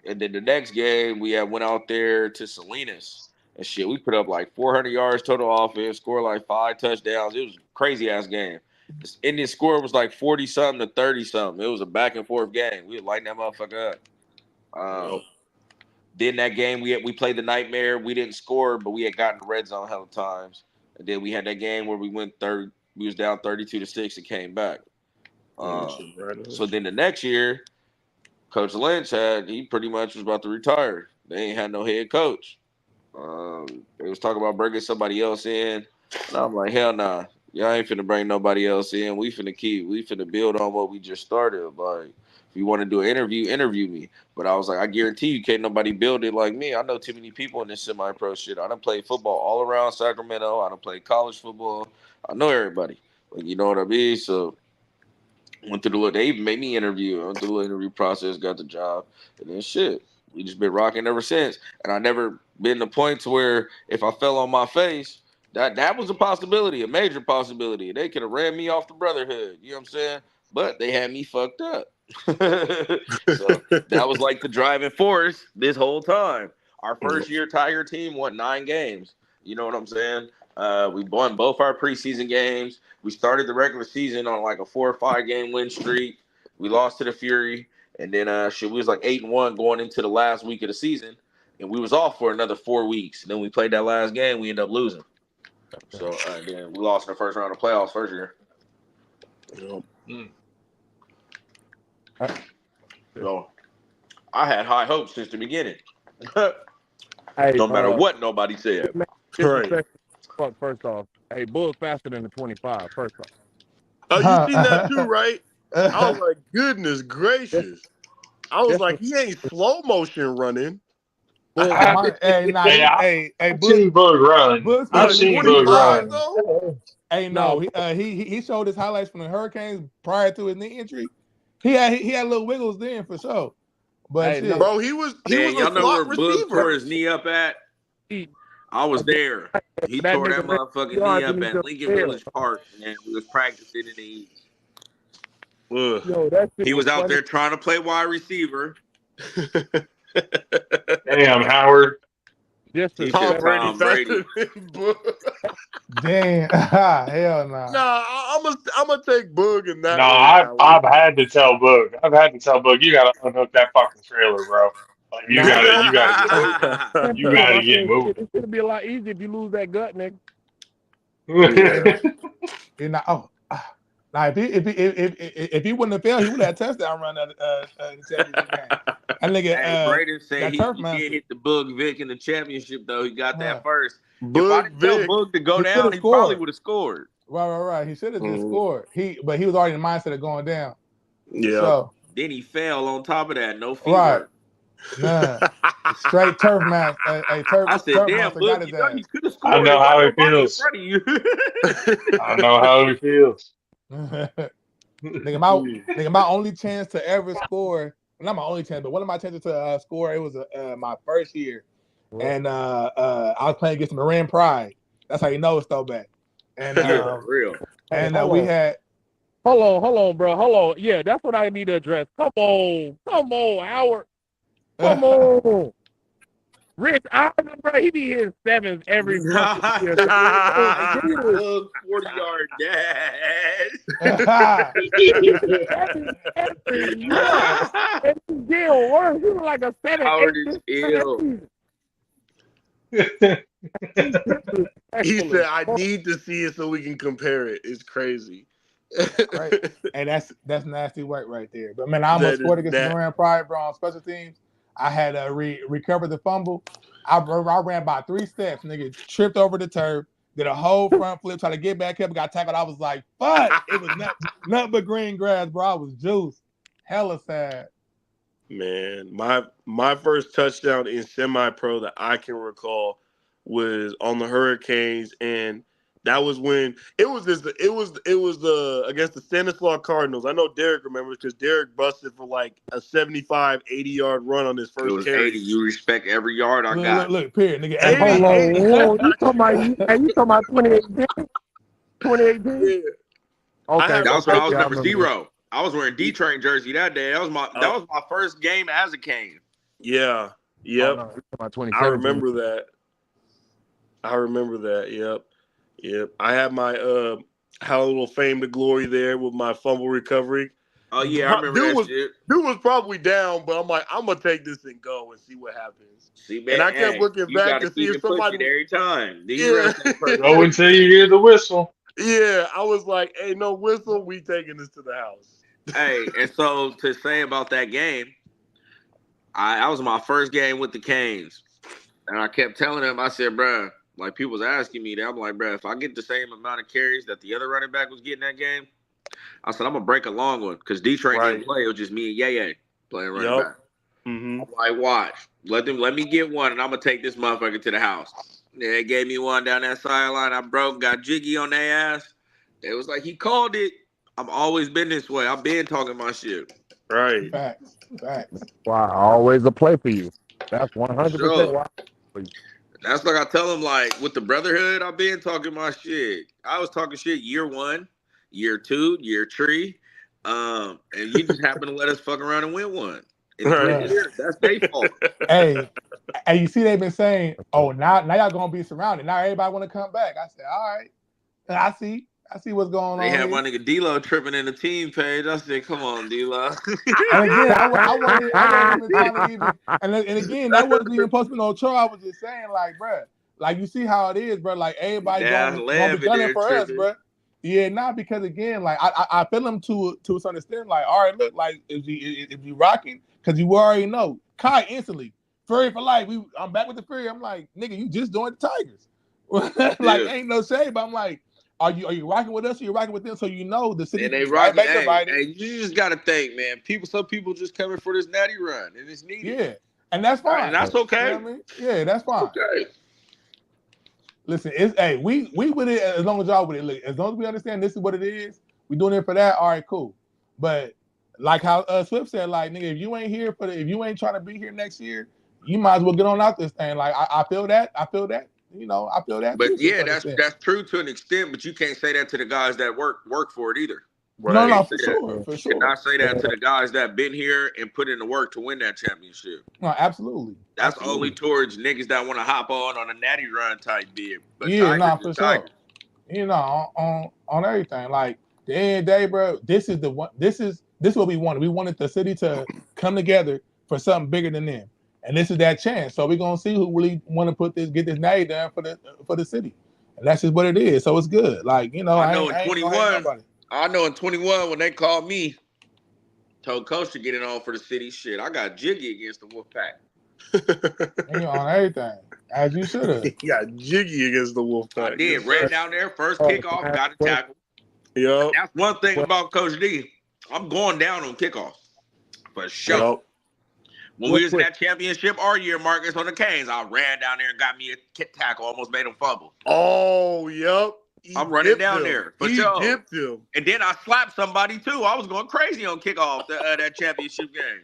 Speaker 3: And then the next game, we went out there to Salinas. And shit, we put up like 400 yards total offense, scored like 5 touchdowns. It was a crazy-ass game. The Indian score was like 40-something to 30-something. It was a back-and-forth game. We would lighten that motherfucker up. Then that game, we played the Nightmare. We didn't score, but we had gotten the red zone hell of times. And then we had that game where we went third. We was down 32-6 and came back. So then the next year, Coach Lynch he pretty much was about to retire. They ain't had no head coach. They was talking about bringing somebody else in. And I'm like, hell nah. Y'all ain't finna bring nobody else in. We finna build on what we just started. Like, if you want to do an interview me. But I was like, I guarantee you can't nobody build it like me. I know too many people in this semi-pro shit. I done played football all around Sacramento. I done played college football. I know everybody. Like, you know what I mean? So they even made me interview. I went through the little interview process, got the job. And then shit. We just been rocking ever since. And I never been to points where if I fell on my face, that was a possibility, a major possibility. They could have ran me off the brotherhood. You know what I'm saying? But they had me fucked up. So that was like the driving force this whole time. Our first year Tiger team won 9 games. You know what I'm saying? We won both our preseason games. We started the regular season on like a 4 or 5 game win streak. We lost to the Fury. And then we was like 8-1 going into the last week of the season. And we was off for another 4 weeks. And then we played that last game. We ended up losing. So then we lost in the first round of playoffs first year. So I had high hopes since the beginning. No matter what nobody said.
Speaker 6: Right. First off, hey, Bull's faster than the 25. First off.
Speaker 5: Oh, you seen that too, right? I was like, goodness gracious. I was like, he ain't slow motion running.
Speaker 2: I've seen Bug run. I've seen Bug run.
Speaker 9: Hey, no, he showed his highlights from the Hurricanes prior to his knee injury. He had little wiggles then for sure. But
Speaker 5: bro, he was
Speaker 3: y'all know where Bug tore his knee up at? I was there. He tore that motherfucking knee up at Lincoln Village Park, and we was practicing in the East. He was out there trying to play wide receiver.
Speaker 2: Damn, Howard.
Speaker 6: Just
Speaker 3: Tom Brady.
Speaker 9: Damn, hell no.
Speaker 5: Nah, I'm gonna take Bug in that.
Speaker 2: No, I've had to tell Bug. You gotta unhook that fucking trailer, bro. Like, you gotta get moving.
Speaker 6: It's gonna be a lot easier if you lose that gut, nigga.
Speaker 9: Now, if he wouldn't have failed, he would have had a touchdown run the championship game. And nigga,
Speaker 3: Braden said he did hit the Bug Vic in the championship, though. He got that first.
Speaker 5: Bug
Speaker 3: if I didn't tell Bug to go down, he probably would have scored.
Speaker 9: Right. He should have just scored. But he was already in the mindset of going down.
Speaker 5: Yeah.
Speaker 9: So,
Speaker 3: then he fell on top of that. No fever.
Speaker 9: Right. Nah. Straight turf match.
Speaker 3: I said,
Speaker 9: turf
Speaker 3: damn,
Speaker 9: monster
Speaker 3: look,
Speaker 9: got his
Speaker 3: you know
Speaker 9: ass.
Speaker 3: you could have scored.
Speaker 2: I know how it
Speaker 3: Nobody in
Speaker 2: feels.
Speaker 3: front of you.
Speaker 2: I know how it feels.
Speaker 9: Nigga, my only chance to ever score, not my only chance, but one of my chances to score, it was my first year. And I was playing against Marin Pride. That's how you know it's throwback. And
Speaker 3: real.
Speaker 9: And we had.
Speaker 6: Hold on, bro. Hold on. Yeah, that's what I need to address. Come on, Howard. Come on. Rich Eisen, bro, he be hitting sevens every fucking year.
Speaker 3: 40-yard dash.
Speaker 6: every year. And he did worse. He was like a 7,
Speaker 3: Howard
Speaker 6: 8.
Speaker 3: is ill.
Speaker 5: He said, "I need to see it so we can compare it." It's crazy.
Speaker 9: Right. And that's nasty work right there. But man, I almost scored against Marin Pride, bro, on special teams. I had recovered the fumble. I ran by 3 steps, nigga, tripped over the turf, did a whole front flip, tried to get back up, got tackled. I was like, fuck. It was nothing but green grass, bro. I was juiced. Hella sad.
Speaker 5: Man, my first touchdown in semi-pro that I can recall was on the Hurricanes, and that was when it was against the Stanislaus Cardinals. I know Derek remembers because Derek busted for like a 75, 80-yard run on his first carry.
Speaker 3: 80. You respect every yard I got.
Speaker 9: Look, period, nigga.
Speaker 6: Hold on. You talking about 2018? 2018?
Speaker 5: Yeah.
Speaker 6: Okay.
Speaker 3: That was when I was number 0. I was wearing D-Train jersey that day. That was my first game as a Cane.
Speaker 5: Yeah. Yep.
Speaker 6: Oh, no,
Speaker 5: I remember that. Yep. I had my had a little fame to glory there with my fumble recovery.
Speaker 3: Oh yeah, I remember that shit.
Speaker 5: Dude was probably down, but I'm like, I'm gonna take this and go and see what happens.
Speaker 3: See, man,
Speaker 5: and I kept looking back to see if somebody
Speaker 3: every time.
Speaker 2: Go until you hear the whistle.
Speaker 5: Yeah, I was like, hey, no whistle, we taking this to the house.
Speaker 3: Hey, and so to say about that game, I was my first game with the Canes, and I kept telling them, I said, bruh, like people was asking me that, I'm like, bruh, if I get the same amount of carries that the other running back was getting that game, I said, I'm gonna break a long one because D-Train didn't play. It was just me and Yaya playing running back.
Speaker 5: Mm-hmm.
Speaker 3: I'm like, watch, let me get one, and I'm gonna take this motherfucker to the house. Yeah, they gave me one down that sideline. I broke, got jiggy on their ass. It was like he called it. I've always been this way. I've been talking my shit.
Speaker 5: Right.
Speaker 9: Facts.
Speaker 6: Wow, always a play for you. That's 100% why.
Speaker 3: That's like I tell him, like with the brotherhood, I've been talking my shit. I was talking shit year 1, year 2, year 3, and you just happen to let us fuck around and win one. In 3 years, that's their fault.
Speaker 9: Hey, you see, they've been saying, "Oh, now y'all gonna be surrounded. Now everybody want to come back." I said, "All right." And I see what's going on.
Speaker 3: They had my nigga D-Lo tripping in the team page. I said, "Come on, D-Lo."
Speaker 9: And again, I wasn't even trying to even. And again, that wasn't even supposed to be no troll. I was just saying, like, bro, like you see how it is, bro. Like everybody gonna be done it for us, bro. Yeah, not because again, like I feel him to a certain extent. Like, all right, look, like if you rocking, because you already know, Kai instantly. Fury for life. I'm back with the Fury. I'm like, nigga, you just joined the Tigers. Like, ain't no shade, but I'm like, are you rocking with us or you rocking with them? So you know the city.
Speaker 3: And they rocking. Hey, you just gotta think, man. Some people just coming for this natty run, and it's needed.
Speaker 9: Yeah, and that's fine.
Speaker 3: And that's okay.
Speaker 9: You know what I mean? Yeah, that's fine.
Speaker 3: Okay.
Speaker 9: Listen, we with it as long as y'all with it. Look, as long as we understand this is what it is, we doing it for that. All right, cool. But like how Swift said, like, nigga, if you ain't here if you ain't trying to be here next year, you might as well get on out this thing. Like I feel that. You know, I feel that.
Speaker 3: But
Speaker 9: too,
Speaker 3: yeah, that's true to an extent. But you can't say that to the guys that work for it either.
Speaker 9: Right? No, for sure.
Speaker 3: You cannot say that to the guys that been here and put in the work to win that championship.
Speaker 9: No, absolutely.
Speaker 3: That's only towards niggas that want to hop on a natty run type bid. But
Speaker 9: yeah, for sure. You know, on everything. Like the end of the day, bro. This is the one. This is what we wanted. We wanted the city to come together for something bigger than them. And this is that chance. So we're gonna see who really want to get this natty done for the city. And that's just what it is. So it's good. Like, you know,
Speaker 3: I know in 21 when they called me, told Coach to get it on for the city. Shit, I got jiggy against the Wolfpack.
Speaker 9: And on everything, as you should have.
Speaker 5: You got jiggy against the Wolfpack.
Speaker 3: I did. Ran down there, first kickoff, got a tackle.
Speaker 5: Yep.
Speaker 3: That's one thing about Coach D. I'm going down on kickoffs for sure.
Speaker 5: Yep.
Speaker 3: When we was in that championship our year, Marcus, on the Canes, I ran down there and got me a tackle, almost made him fumble.
Speaker 5: Oh, yep.
Speaker 3: I'm running down there. For sure.
Speaker 5: Dipped him.
Speaker 3: And then I slapped somebody, too. I was going crazy on kickoff that championship game.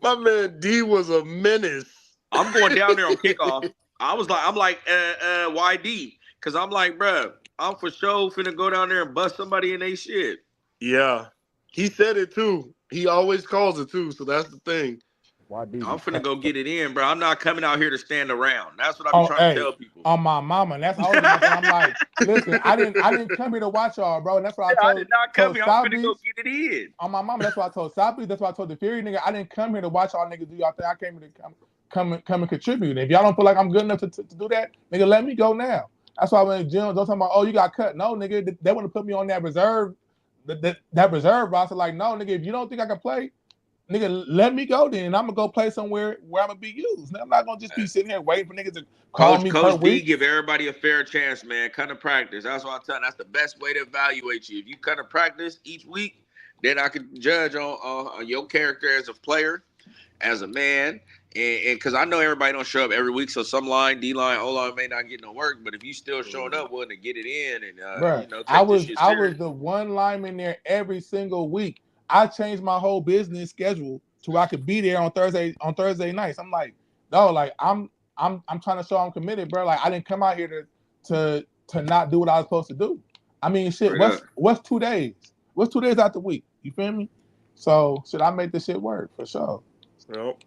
Speaker 5: My man D was a menace.
Speaker 3: I'm going down there on kickoff. I'm like, YD. Because I'm like, bro, I'm for sure finna go down there and bust somebody in their shit.
Speaker 5: Yeah. He said it, too. He always calls it, too. So that's the thing.
Speaker 3: I'm finna go get it in, bro. I'm not coming out here to stand around. That's what I'm trying to tell people.
Speaker 9: On my mama, and that's all I'm like. Listen, I didn't come here to watch y'all, bro. And that's what I told.
Speaker 3: I did not come here. I'm finna go get it in.
Speaker 9: On my mama, that's what I told Sapi. That's what I told the Fury nigga. I didn't come here to watch y'all niggas do y'all thing. I came here to come and contribute. And if y'all don't feel like I'm good enough to do that, nigga, let me go now. That's why when Jim don't talk about, oh, you got cut. No, nigga, they want to put me on that reserve, that reserve roster. Like, no, nigga, if you don't think I can play, nigga, let me go then. I'm gonna go play somewhere where I'm gonna be used. I'm not gonna just be sitting here waiting for niggas to call me
Speaker 3: Coach
Speaker 9: per week.
Speaker 3: Give everybody a fair chance, man. Come to practice. That's what I'm telling you. That's the best way to evaluate you. If you come to practice each week, then I can judge on your character as a player, as a man, and because I know everybody don't show up every week, so some line, D line, O line may not get no work, but if you still showing up willing to get it in and
Speaker 9: Bruh, I was the one lineman there every single week. I changed my whole business schedule to where I could be there on Thursday nights. I'm like, no, like I'm trying to show I'm committed, bro. Like I didn't come out here to not do what I was supposed to do. I mean, shit. What's 2 days? What's 2 days out the week? You feel me? So should I make this shit work for sure?
Speaker 5: Nope.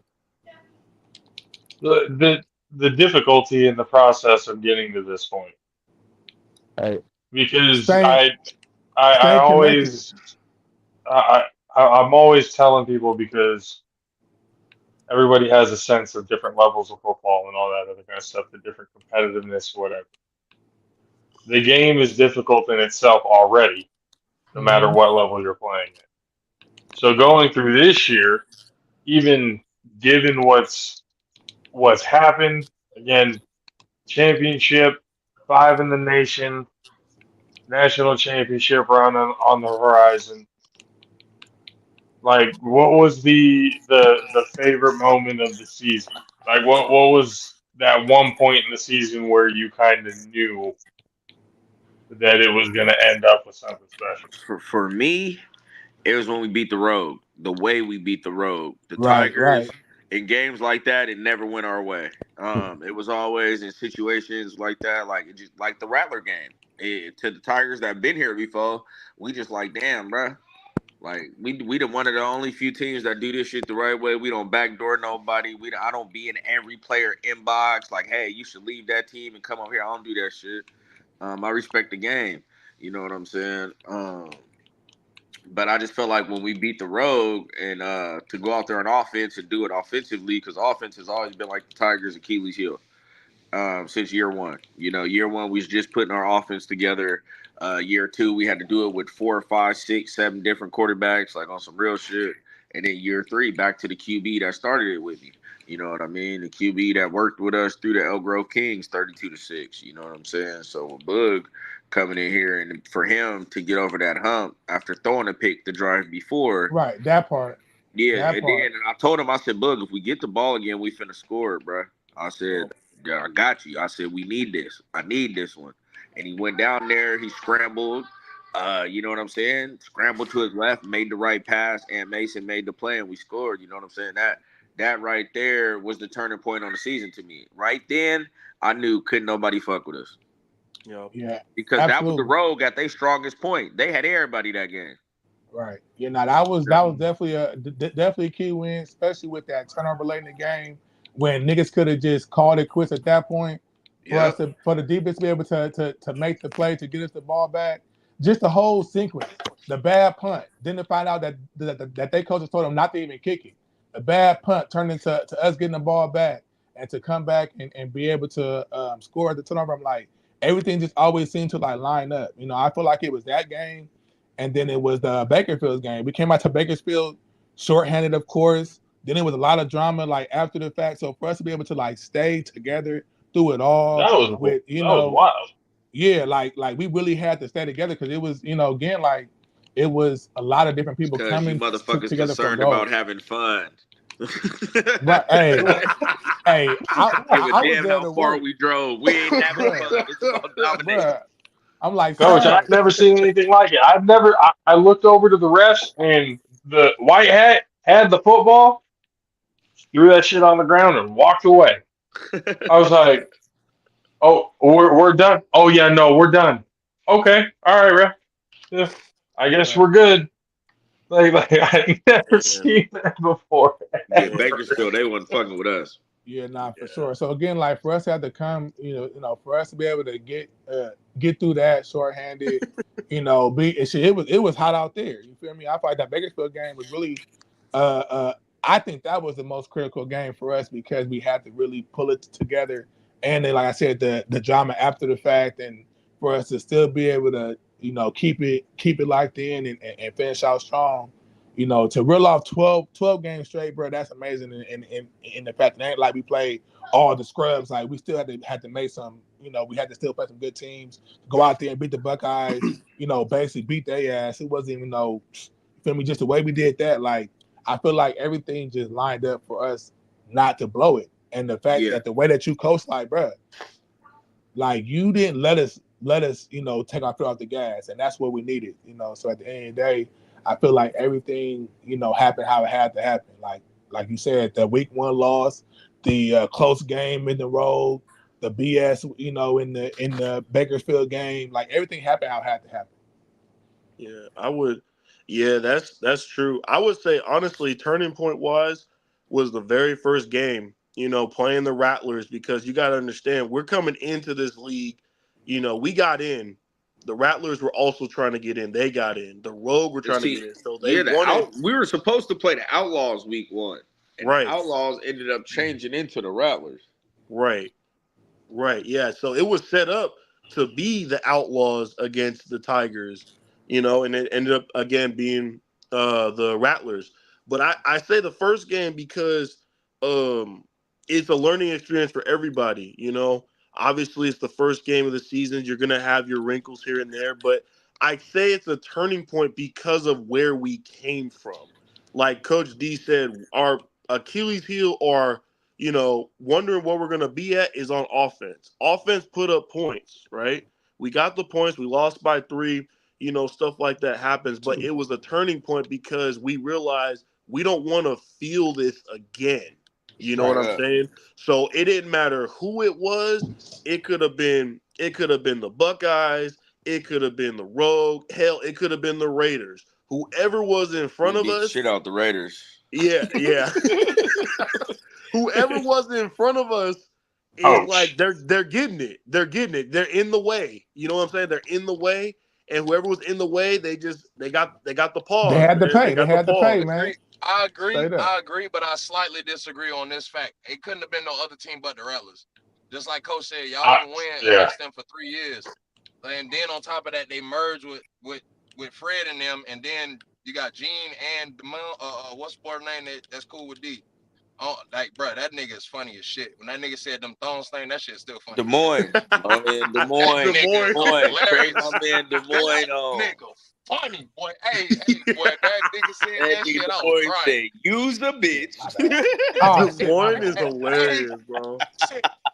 Speaker 2: The difficulty in the process of getting to this point, because I'm always telling people, because everybody has a sense of different levels of football and all that other kind of stuff, the different competitiveness, whatever. The game is difficult in itself already, no matter what level you're playing at. So going through this year, even given what's happened, again, championship, 5 in the nation, national championship run on the horizon. Like, what was the favorite moment of the season? Like, what was that one point in the season where you kind of knew that it was going to end up with something special?
Speaker 3: For me, it was when we beat the Rogue. The way we beat the Rogue, the Tigers. Right. In games like that, it never went our way. It was always in situations like that, like it just like the Rattler game. To the Tigers that have been here before, we just like, damn, bro. Like we one of the only few teams that do this shit the right way. We don't backdoor nobody. I don't be in every player inbox like, hey, you should leave that team and come over here. I don't do that shit. I respect the game. You know what I'm saying? But I just felt like when we beat the Rogue and to go out there on offense and do it offensively, because offense has always been like the Tigers' Achilles heel since year one. You know, year one, we was just putting our offense together. Year two, we had to do it with 4, 5, 6, 7 different quarterbacks, like on some real shit. And then year three, back to the QB that started it with me. You know what I mean? The QB that worked with us through the Elk Grove Kings, 32-6. You know what I'm saying? So with Bug coming in here, and for him to get over that hump after throwing a pick the drive before.
Speaker 9: Right, that part.
Speaker 3: Yeah, then I told him, I said, Bug, if we get the ball again, we finna score it, bro. I said, yeah, I got you. I said, we need this. I need this one. And he went down there. He scrambled. You know what I'm saying? Scrambled to his left, made the right pass, and Mason made the play, and we scored. You know what I'm saying? That right there was the turning point on the season to me. Right then, I knew couldn't nobody fuck with us.
Speaker 9: Yeah.
Speaker 3: Because absolutely. That was the Rogue at their strongest point. They had everybody that game.
Speaker 9: Right. You know, that was definitely a key win, especially with that turnover late in the game when niggas could have just called it quits at that point. For the defense to be able to make the play to get us the ball back. Just the whole sequence. The bad punt. Then to find out that they coaches told them not to even kick it. The bad punt turned into us getting the ball back and to come back and be able to score at the turnover. I'm like, everything just always seemed to like line up. You know, I feel like it was that game, and then it was the Bakersfield game. We came out to Bakersfield shorthanded, of course. Then it was a lot of drama like after the fact. So for us to be able to like stay together through it all,
Speaker 2: that was wild.
Speaker 9: Yeah, like we really had to stay together because it was, you know, again, like it was a lot of different people coming
Speaker 3: you motherfuckers
Speaker 9: together
Speaker 3: concerned about having fun.
Speaker 9: But hey, I was there
Speaker 3: how
Speaker 9: to
Speaker 3: far
Speaker 9: work.
Speaker 3: we drove. We ain't having fun. It's about dominating.
Speaker 9: Bruh, I'm like,
Speaker 2: Coach,
Speaker 9: son,
Speaker 2: I've never seen anything like it. I looked over to the refs, and the white hat had the football, threw that shit on the ground, and walked away. I was like, oh, we're done. Oh, yeah, no, we're done. Okay, all right, ref. Yeah, I guess we're good. Like I've never seen that before.
Speaker 3: Yeah, Bakersfield, they wasn't fucking with us.
Speaker 9: Yeah, for sure. So again, like for us to have to come, for us to be able to get through that shorthanded, it was hot out there. You feel me? I feel like that Bakersfield game was really, I think that was the most critical game for us because we had to really pull it together, and then like I said, the drama after the fact, and for us to still be able to, keep it locked in and finish out strong. To reel off 12 games straight, bro, that's amazing. In the fact that it ain't like we played all the scrubs, like we still had to make some, we had to still play some good teams, go out there and beat the Buckeyes, basically beat their ass. It wasn't even you feel me, just the way we did that. Like I feel like everything just lined up for us not to blow it. And the fact that the way that you coached, like, bro, like you didn't let us, take our foot off the gas, and that's what we needed, So at the end of the day, I feel like everything, happened how it had to happen. Like you said, the week 1 loss, the close game in the road, the BS, in the Bakersfield game, like everything happened how it had to happen.
Speaker 5: Yeah, that's true. I would say honestly, turning point was the very first game, playing the Rattlers, because you got to understand we're coming into this league, we got in. The Rattlers were also trying to get in. They got in. The Rogue were trying to get in. So they wanted.
Speaker 3: We were supposed to play the Outlaws week 1. And
Speaker 5: right.
Speaker 3: The Outlaws ended up changing into the Rattlers.
Speaker 5: Right. Yeah. So it was set up to be the Outlaws against the Tigers, and it ended up again being the Rattlers. But I say the first game because it's a learning experience for everybody, Obviously, it's the first game of the season. You're going to have your wrinkles here and there, but I say it's a turning point because of where we came from. Like Coach D said, our Achilles heel or, wondering what we're going to be at is on offense. Offense put up points, right? We got the points. We lost by 3, stuff like that happens. But it was a turning point because we realized we don't want to feel this again. You know what I'm saying? So it didn't matter who it was. It could have been the Buckeyes. It could have been the Rogue. Hell, it could have been the Raiders. Whoever was in front of us.
Speaker 3: Shit out the Raiders.
Speaker 5: Yeah. Whoever was in front of us is like they're getting it. They're getting it. They're in the way. You know what I'm saying? They're in the way. And whoever was in the way, they got the pause.
Speaker 9: They had to pay. They had to pay, man.
Speaker 7: I agree, but I slightly disagree on this fact. It couldn't have been no other team but the Rattlers. Just like Coach said, y'all didn't win against them for 3 years. And then on top of that, they merged with Fred and them, and then you got Gene and what's the boy's name that's cool with D? Oh, like, bro, that nigga is funny as shit. When that nigga said them thongs thing, that shit's still funny.
Speaker 3: Des Moines. Oh, man, Des Moines. Des Moines. Crazy, my man, Des Moines.
Speaker 7: Nigga, funny, boy. Hey, boy, that nigga said that shit. I was crying.
Speaker 3: Use the bitch.
Speaker 5: Des Moines is hilarious, bro.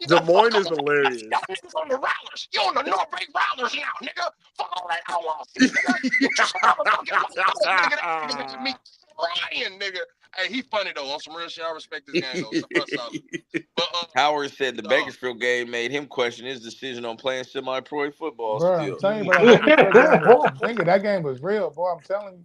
Speaker 5: Des Moines is hilarious.
Speaker 7: Y'all niggas on the Rattlers. You on the North Bay Rattlers now, nigga. Fuck all that outlaw shit, nigga. Me crying, nigga. Hey, he funny though. On some real shit, I respect this game though. But,
Speaker 3: Howard said the Bakersfield game made him question his decision on playing semi-pro football.
Speaker 9: Bro, I'm telling you, that game was real, boy. I'm telling you,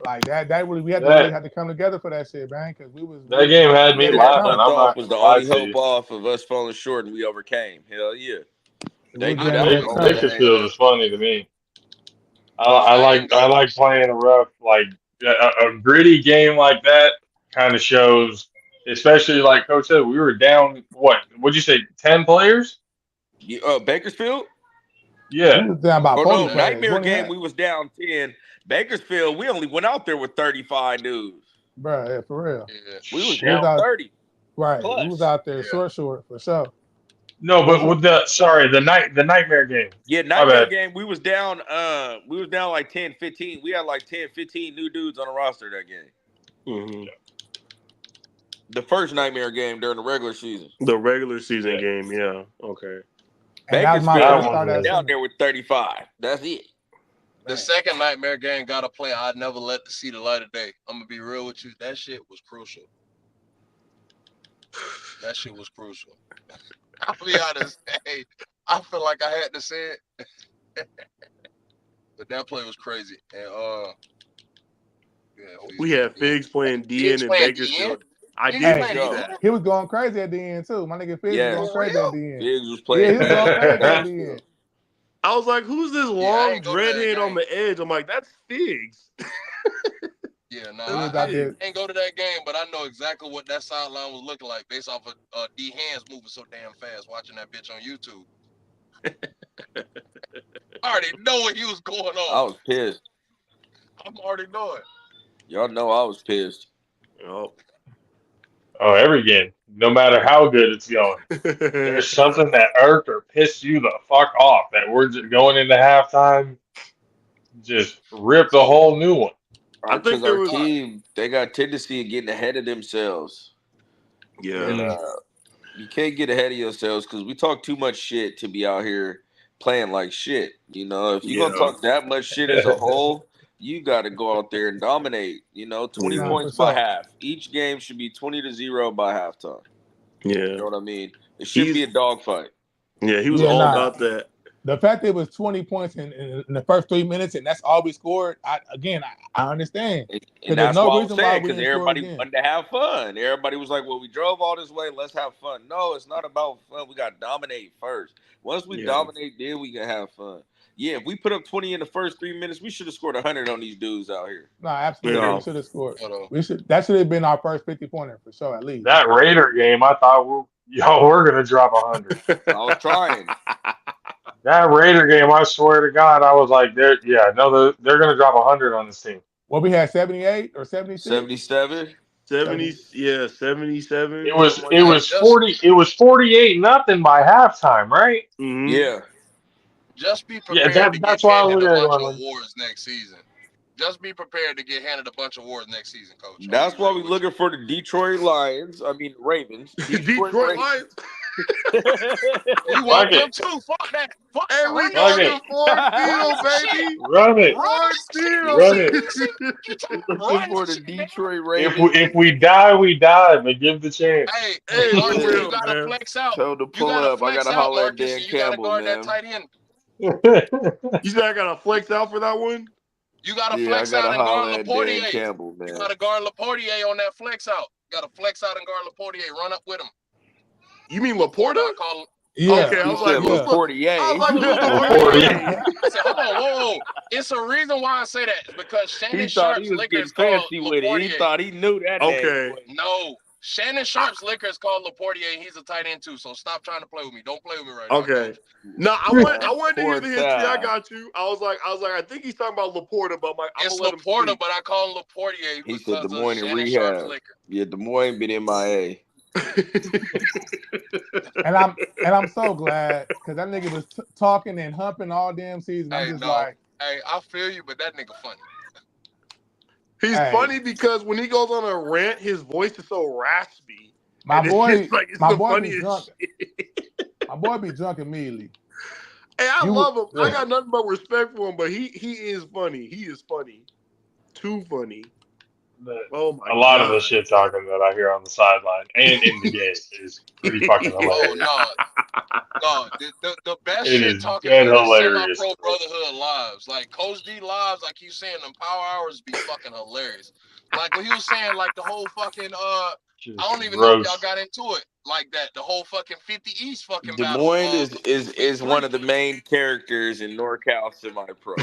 Speaker 9: like that really, we had to come together for that shit, man. Because
Speaker 2: that game had me laughing.
Speaker 3: That was the only hope off of us falling short, and we overcame. Hell yeah.
Speaker 2: Bakersfield is funny to me. I like playing a rough, like a gritty game like that. Kind of shows, especially like Coach said, we were down. What'd you say? 10 players?
Speaker 3: Bakersfield.
Speaker 9: Yeah. We was down about 40 players.
Speaker 3: Nightmare game. We was down 10. Bakersfield, we only went out there with 35 dudes.
Speaker 9: Bro, yeah, for real.
Speaker 3: Yeah. We was down 30.
Speaker 9: Right. Plus. We was out there short for sure.
Speaker 2: No, but with the nightmare game.
Speaker 3: Yeah, nightmare game. We was down like 10, 15. We had like 10, 15 new dudes on the roster that game.
Speaker 5: Mm-hmm.
Speaker 3: The first nightmare game during the regular season.
Speaker 5: The regular season game, yeah. Okay.
Speaker 3: Bakersfield down there with 35. That's it.
Speaker 7: The second nightmare game got to play. I'd never let to see the light of day. I'm gonna be real with you. That shit was crucial. That shit was crucial. I'll be honest. Hey, I feel like I had to say it, but that play was crazy. And
Speaker 5: we had Figs playing DN and Bakersfield. I did see that.
Speaker 9: He was going crazy at the end too. My nigga Figs was going crazy at the end.
Speaker 3: Figs was playing.
Speaker 9: Yeah, he was going crazy at the end.
Speaker 5: I was like, who's this long dreadhead on the edge? I'm like, that's Figs.
Speaker 7: Yeah, no, I ain't go to that game, but I know exactly what that sideline was looking like based off of D Hands moving so damn fast, watching that bitch on YouTube. I already know what he was going on.
Speaker 3: I was pissed.
Speaker 7: I'm already knowing.
Speaker 3: Y'all know I was pissed.
Speaker 5: Oh,
Speaker 2: every game, no matter how good it's going, there's something that irked or pissed you the fuck off. That we're just going into halftime, just rip the whole new one.
Speaker 3: I think our team, they got tendency of getting ahead of themselves.
Speaker 5: Yeah.
Speaker 3: And, you can't get ahead of yourselves because we talk too much shit to be out here playing like shit. You know, if you're going to talk that much shit as a whole, you got to go out there and dominate. You know, 20 points by half. Each game should be 20-0 by halftime.
Speaker 5: Yeah.
Speaker 3: You know what I mean? It should be a dogfight.
Speaker 5: Yeah, he was all about that.
Speaker 9: The fact that it was 20 points in the first 3 minutes and that's all we scored, I understand.
Speaker 3: And that's what I was saying, because everybody wanted to have fun. Everybody was like, well, we drove all this way, let's have fun. No, it's not about fun. We got to dominate first. Once we dominate, then we can have fun. Yeah, if we put up 20 in the first 3 minutes, we should have scored 100 on these dudes out here.
Speaker 9: No, absolutely. We should have scored. That should have been our first 50-pointer for sure, at least.
Speaker 2: That Raider game, I thought y'all were going to drop 100.
Speaker 3: I was trying.
Speaker 2: That Raider game, I swear to God, I was like, they're going to drop 100 on this team.
Speaker 9: Well, we had 78 or 76?
Speaker 3: 77.
Speaker 5: 77.
Speaker 2: It was 48-0 by halftime, right?
Speaker 5: Mm-hmm.
Speaker 3: Yeah.
Speaker 7: Just be prepared to get handed a bunch of awards next season. Just be prepared to get handed a bunch of awards next season, Coach.
Speaker 3: That's why we're looking for the Detroit Ravens.
Speaker 5: Detroit Lions.
Speaker 7: We want them too. Fuck that.
Speaker 5: Hey, we going for baby.
Speaker 2: Run it.
Speaker 3: Looking for the Detroit Ravens.
Speaker 2: If we die, we die. But give the chance.
Speaker 7: Hey, you gotta flex out.
Speaker 3: Tell them to pull up. I gotta holler at Dan Campbell, man.
Speaker 7: That tight end.
Speaker 5: You said I gotta flex out for that one?
Speaker 7: You gotta flex out and guard Laportier.
Speaker 3: Campbell, man.
Speaker 7: You gotta guard Laportier on that flex out. You gotta flex out and guard Laportier. Run up with him.
Speaker 5: You mean Laporta?
Speaker 9: Yeah.
Speaker 5: Okay, I was like,
Speaker 3: Laportier.
Speaker 7: I said, hold on, whoa. It's a reason why I say that. It's because Shannon Sharp's liquor is called Laportier.
Speaker 3: He thought he knew that.
Speaker 5: Okay.
Speaker 7: No. Shannon Sharp's liquor is called Laportier. He's a tight end too, so stop trying to play with me. Don't play with me right now.
Speaker 5: Okay. No, I wanted to hear the history. I got you. I was like, I think he's talking about Laporta, but I'm like,
Speaker 7: it's Laporta, but I call him Laportier.
Speaker 3: He said Des Moines in rehab. Yeah, Des Moines been MIA.
Speaker 9: and I'm so glad because that nigga was talking and humping all damn season. I'm just like,
Speaker 7: hey, I feel you, but that nigga funny.
Speaker 5: He's funny because when he goes on a rant, his voice is so raspy.
Speaker 9: My boy be drunk. My boy be drunk immediately.
Speaker 5: Hey, I love him. Yeah. I got nothing but respect for him, but he is funny. He is funny. Too funny.
Speaker 2: A lot of the shit talking that I hear on the sideline and in the game is pretty fucking hilarious.
Speaker 7: No, the best shit talking is semi-pro brotherhood lives. Like Coach D lives, like you saying, them power hours be fucking hilarious. Like when he was saying, like the whole fucking I don't even know if y'all got into it like that. The whole fucking 50 East fucking
Speaker 3: Des Moines is one of the main characters in NorCal semi-pro.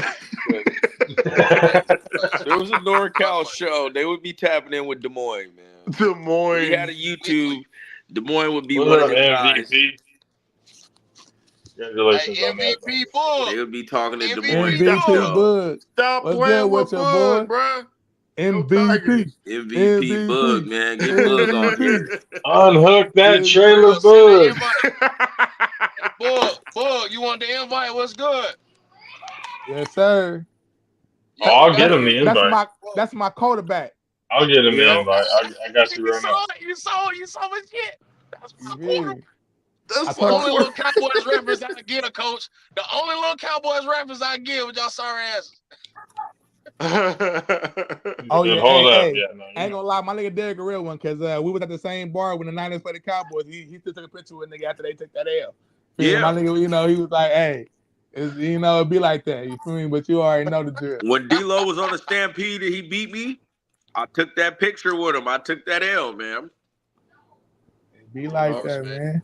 Speaker 3: There was a NorCal show. They would be tapping in with Des Moines, man.
Speaker 5: Des Moines.
Speaker 3: He had a YouTube. Des Moines would be one of the guys.
Speaker 2: Congratulations on that.
Speaker 7: MVP Bug.
Speaker 3: They would be talking to Des Moines.
Speaker 9: MVP Bug.
Speaker 5: Stop playing with Bug, bro.
Speaker 3: MVP Bug, man. Get Bug on here.
Speaker 2: Unhook that trailer, Bug.
Speaker 7: Bug, you want the invite? What's good?
Speaker 9: Yes, sir.
Speaker 2: Oh, I'll get him the invite.
Speaker 9: That's my quarterback.
Speaker 2: I'll get him in. Like, I got you right now.
Speaker 7: You saw my shit. That's my quarter.
Speaker 5: That's
Speaker 7: the only little Cowboys reference I get, a coach. The only little Cowboys reference I get with y'all sorry asses.
Speaker 9: Oh yeah,
Speaker 2: hold up.
Speaker 9: Hey,
Speaker 2: yeah, no,
Speaker 9: I ain't gonna lie, my nigga Derek a real one, cause we was at the same bar when the Niners played the Cowboys. He still took a picture with a nigga after they took that L.
Speaker 3: Yeah,
Speaker 9: my nigga, he was like, hey, it'd be like that. You feel me? But you already know the drill.
Speaker 3: when D-Lo was on the Stampede and he beat me, I took that picture with him. I took that L, man.
Speaker 9: It'd be like that, man.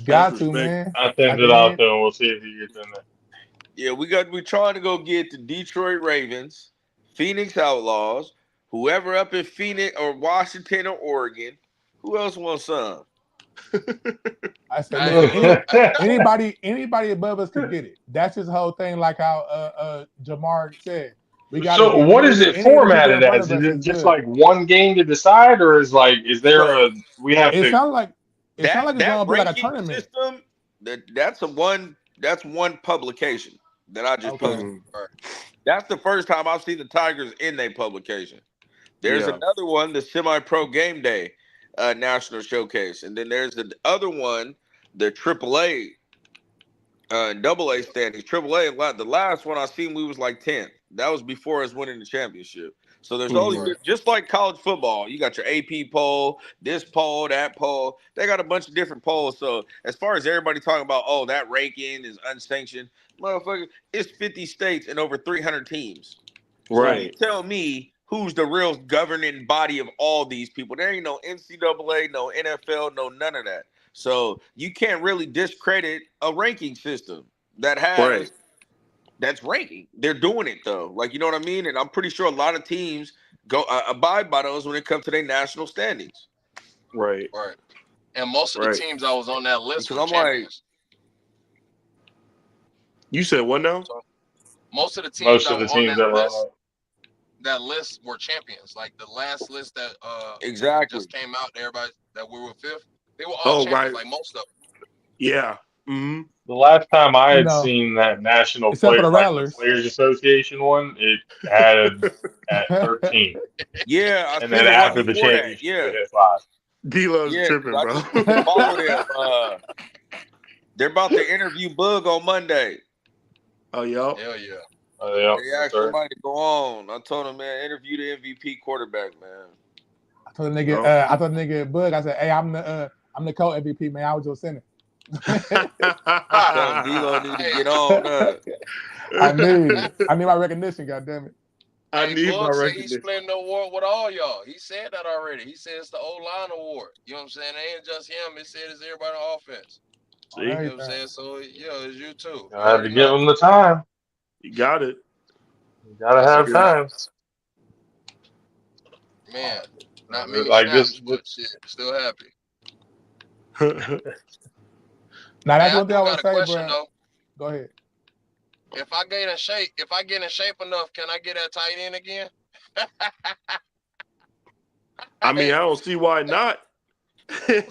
Speaker 9: Got to, man.
Speaker 2: I send it out there and we'll see if he gets in there.
Speaker 3: Yeah, we're trying to go get the Detroit Ravens, Phoenix Outlaws, whoever up in Phoenix or Washington or Oregon. Who else wants some?
Speaker 9: I said, anybody above us could get it. That's his whole thing, like how Jamar said.
Speaker 2: So what is it formatted as? Is it just like one game to decide, or is there we have to?
Speaker 9: It sounds like it's gonna be like a tournament
Speaker 3: system. That's one publication that I just posted. That's the first time I've seen the Tigers in a publication. There's another one, the Semi-Pro Game Day National Showcase, and then there's the other one, the AAA and AA standings. AAA, the last one I seen, we was like 10th. That was before us winning the championship. So there's always, just like college football, you got your AP poll, this poll, that poll. They got a bunch of different polls. So as far as everybody talking about, oh, that ranking is unsanctioned, motherfucker, it's 50 states and over 300 teams.
Speaker 5: Right.
Speaker 3: So tell me who's the real governing body of all these people. There ain't no NCAA, no NFL, no none of that. So you can't really discredit a ranking system that has that's ranking. They're doing it though. Like, you know what I mean? And I'm pretty sure a lot of teams go abide by those when it comes to their national standings.
Speaker 5: Right.
Speaker 7: And most of the teams I was on that list were
Speaker 3: I'm
Speaker 7: champions.
Speaker 5: You said what now?
Speaker 7: So most of the teams that list were champions. Like the last list that just came out, everybody that we were fifth, they were all champions, like most of them.
Speaker 5: Yeah. Mm-hmm.
Speaker 2: The last time I had seen that national Players Association one, it had at 13.
Speaker 3: Yeah,
Speaker 2: and then after the championship, it hit 5.
Speaker 5: D-Lo's tripping, bro.
Speaker 3: Follow them. They're about to interview Bug on Monday.
Speaker 5: Oh, yo.
Speaker 7: Hell yeah.
Speaker 3: They asked somebody to go on. I told him, man, interview the MVP quarterback, man.
Speaker 9: I told the nigga Bug, I said, hey, I'm the co-MVP, man. I was your center.
Speaker 3: D-Lo need to get on.
Speaker 9: I need my recognition, goddammit.
Speaker 5: I need my recognition.
Speaker 7: He's splitting the award with all y'all. He said that already. He said it's the O-line award. You know what I'm saying? It ain't just him. It said it's everybody on offense.
Speaker 5: See?
Speaker 7: You know what I'm saying? So, it's you too.
Speaker 2: I had to give him the time.
Speaker 5: You got it.
Speaker 2: You gotta have time.
Speaker 7: Man, not many
Speaker 2: like
Speaker 7: snaps, but shit, still happy.
Speaker 9: Now that's one thing I would say, bro.
Speaker 7: Though.
Speaker 9: Go ahead.
Speaker 7: If I get in shape enough, can I get that tight end again?
Speaker 5: I mean, I don't see why not.
Speaker 7: Coach,
Speaker 2: a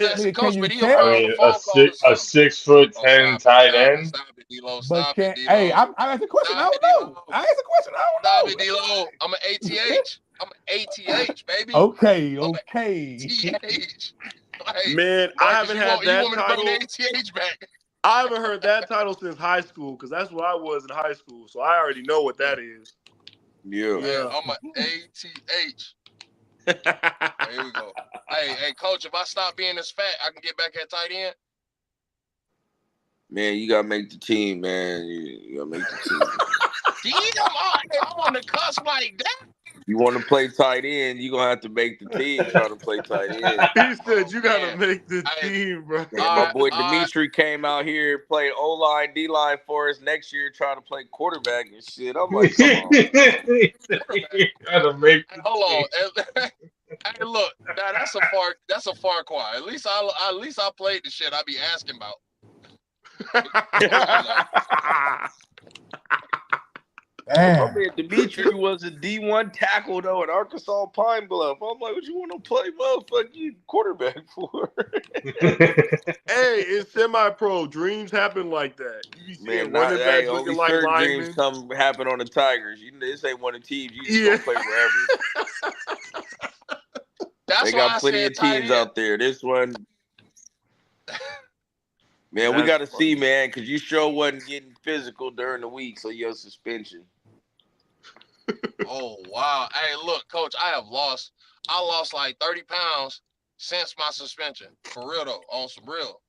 Speaker 2: 6'10" tight end.
Speaker 7: Stop it, D-Lo.
Speaker 9: Hey, I asked a question. I don't know.
Speaker 7: Stop it, D-Lo. I'm an ATH. I'm an ATH, baby.
Speaker 9: Okay.
Speaker 7: ATH.
Speaker 5: Like, man, I haven't had that title.
Speaker 7: ATH back.
Speaker 5: I haven't heard that title since high school because that's what I was in high school. So I already know what that is.
Speaker 7: Yeah. I'm an ATH. Here we go. Hey, coach, if I stop being this fat, I can get back at tight end.
Speaker 3: Man, you gotta make the team, man. You gotta make the team.
Speaker 7: I'm on the cusp like that.
Speaker 3: You want to play tight end, you're going to have to make the team try to play tight end.
Speaker 5: He said you got to make the team, bro.
Speaker 3: My boy Dimitri came out here, played O-line, D-line for us next year, trying to play quarterback and shit. I'm like, come on.
Speaker 2: Gotta make the
Speaker 7: Hold on. Hey, look, now that's a far cry. At least I played the shit I be asking about.
Speaker 3: My
Speaker 9: Damn.
Speaker 3: man Dimitri was a D1 tackle though at Arkansas Pine Bluff. I'm like, what you want to play motherfucking quarterback for?
Speaker 5: Hey, it's semi-pro. Dreams happen like that. You be seeing running backs looking
Speaker 3: only
Speaker 5: like
Speaker 3: certain
Speaker 5: linemen.
Speaker 3: dreams come happen on the Tigers. This ain't one of the teams you just gonna play forever.
Speaker 7: That's
Speaker 3: They
Speaker 7: why
Speaker 3: got
Speaker 7: I
Speaker 3: plenty
Speaker 7: said
Speaker 3: of teams out there. This one, man, we got to see, man, because you sure wasn't getting physical during the week, so your suspension.
Speaker 7: Oh wow! Hey, look, Coach, I lost like 30 pounds since my suspension. For real though, on some real.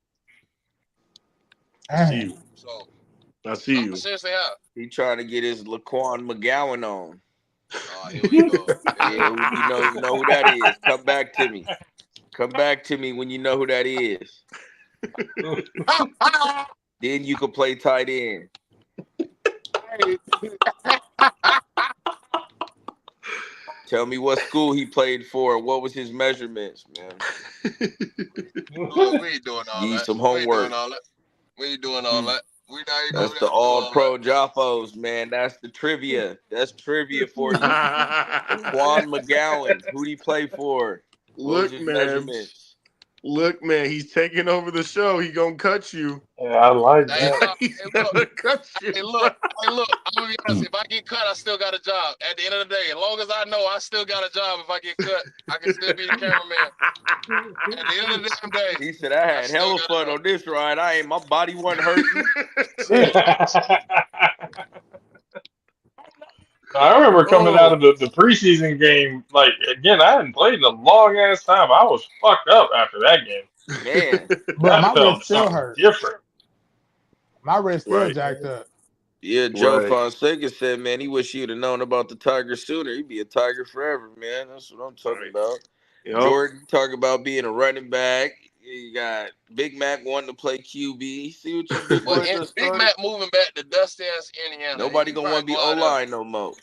Speaker 5: I see you.
Speaker 7: So
Speaker 5: I see you.
Speaker 7: Seriously, have.
Speaker 3: He trying to get his Laquan McGowan on.
Speaker 7: Oh, here we go.
Speaker 3: Yeah, you know who that is. Come back to me. Come back to me when you know who that is. Then you can play tight end. Tell me what school he played for. What was his measurements, man?
Speaker 7: Look, we ain't doing all
Speaker 3: Give you
Speaker 7: that.
Speaker 3: some homework.
Speaker 7: We ain't doing all that.
Speaker 3: That's the All-Pro JAFFos, man. That's the trivia. That's trivia for you. Laquan McGowan. Who'd he play for?
Speaker 5: Look, man. Look, man. He's taking over the show. He gonna cut you.
Speaker 2: Yeah, I like that.
Speaker 5: He's gonna cut you.
Speaker 7: Hey, look. I'm gonna be honest. If I get cut, I still got a job. At the end of the day, as long as I know I still got a job. If I get cut, I can still be the cameraman. At the end of the damn day,
Speaker 3: he said, "I had hella fun on this ride. My body wasn't hurting."
Speaker 2: I remember coming out of the preseason game. Like again, I hadn't played in a long ass time. I was fucked up after that game.
Speaker 3: Man,
Speaker 9: bro, my wrist still hurt.
Speaker 2: Different.
Speaker 9: My wrist still jacked up.
Speaker 3: Yeah, Joe Fonseca said, man, he wish he'd have known about the Tigers sooner. He'd be a Tiger forever, man. That's what I'm talking about. Yep. Jordan talk about being a running back. You got Big Mac wanting to play QB. See what you did.
Speaker 7: Well, Big Mac moving back to dusty ass Indiana.
Speaker 3: Nobody gonna want to be O-line no more.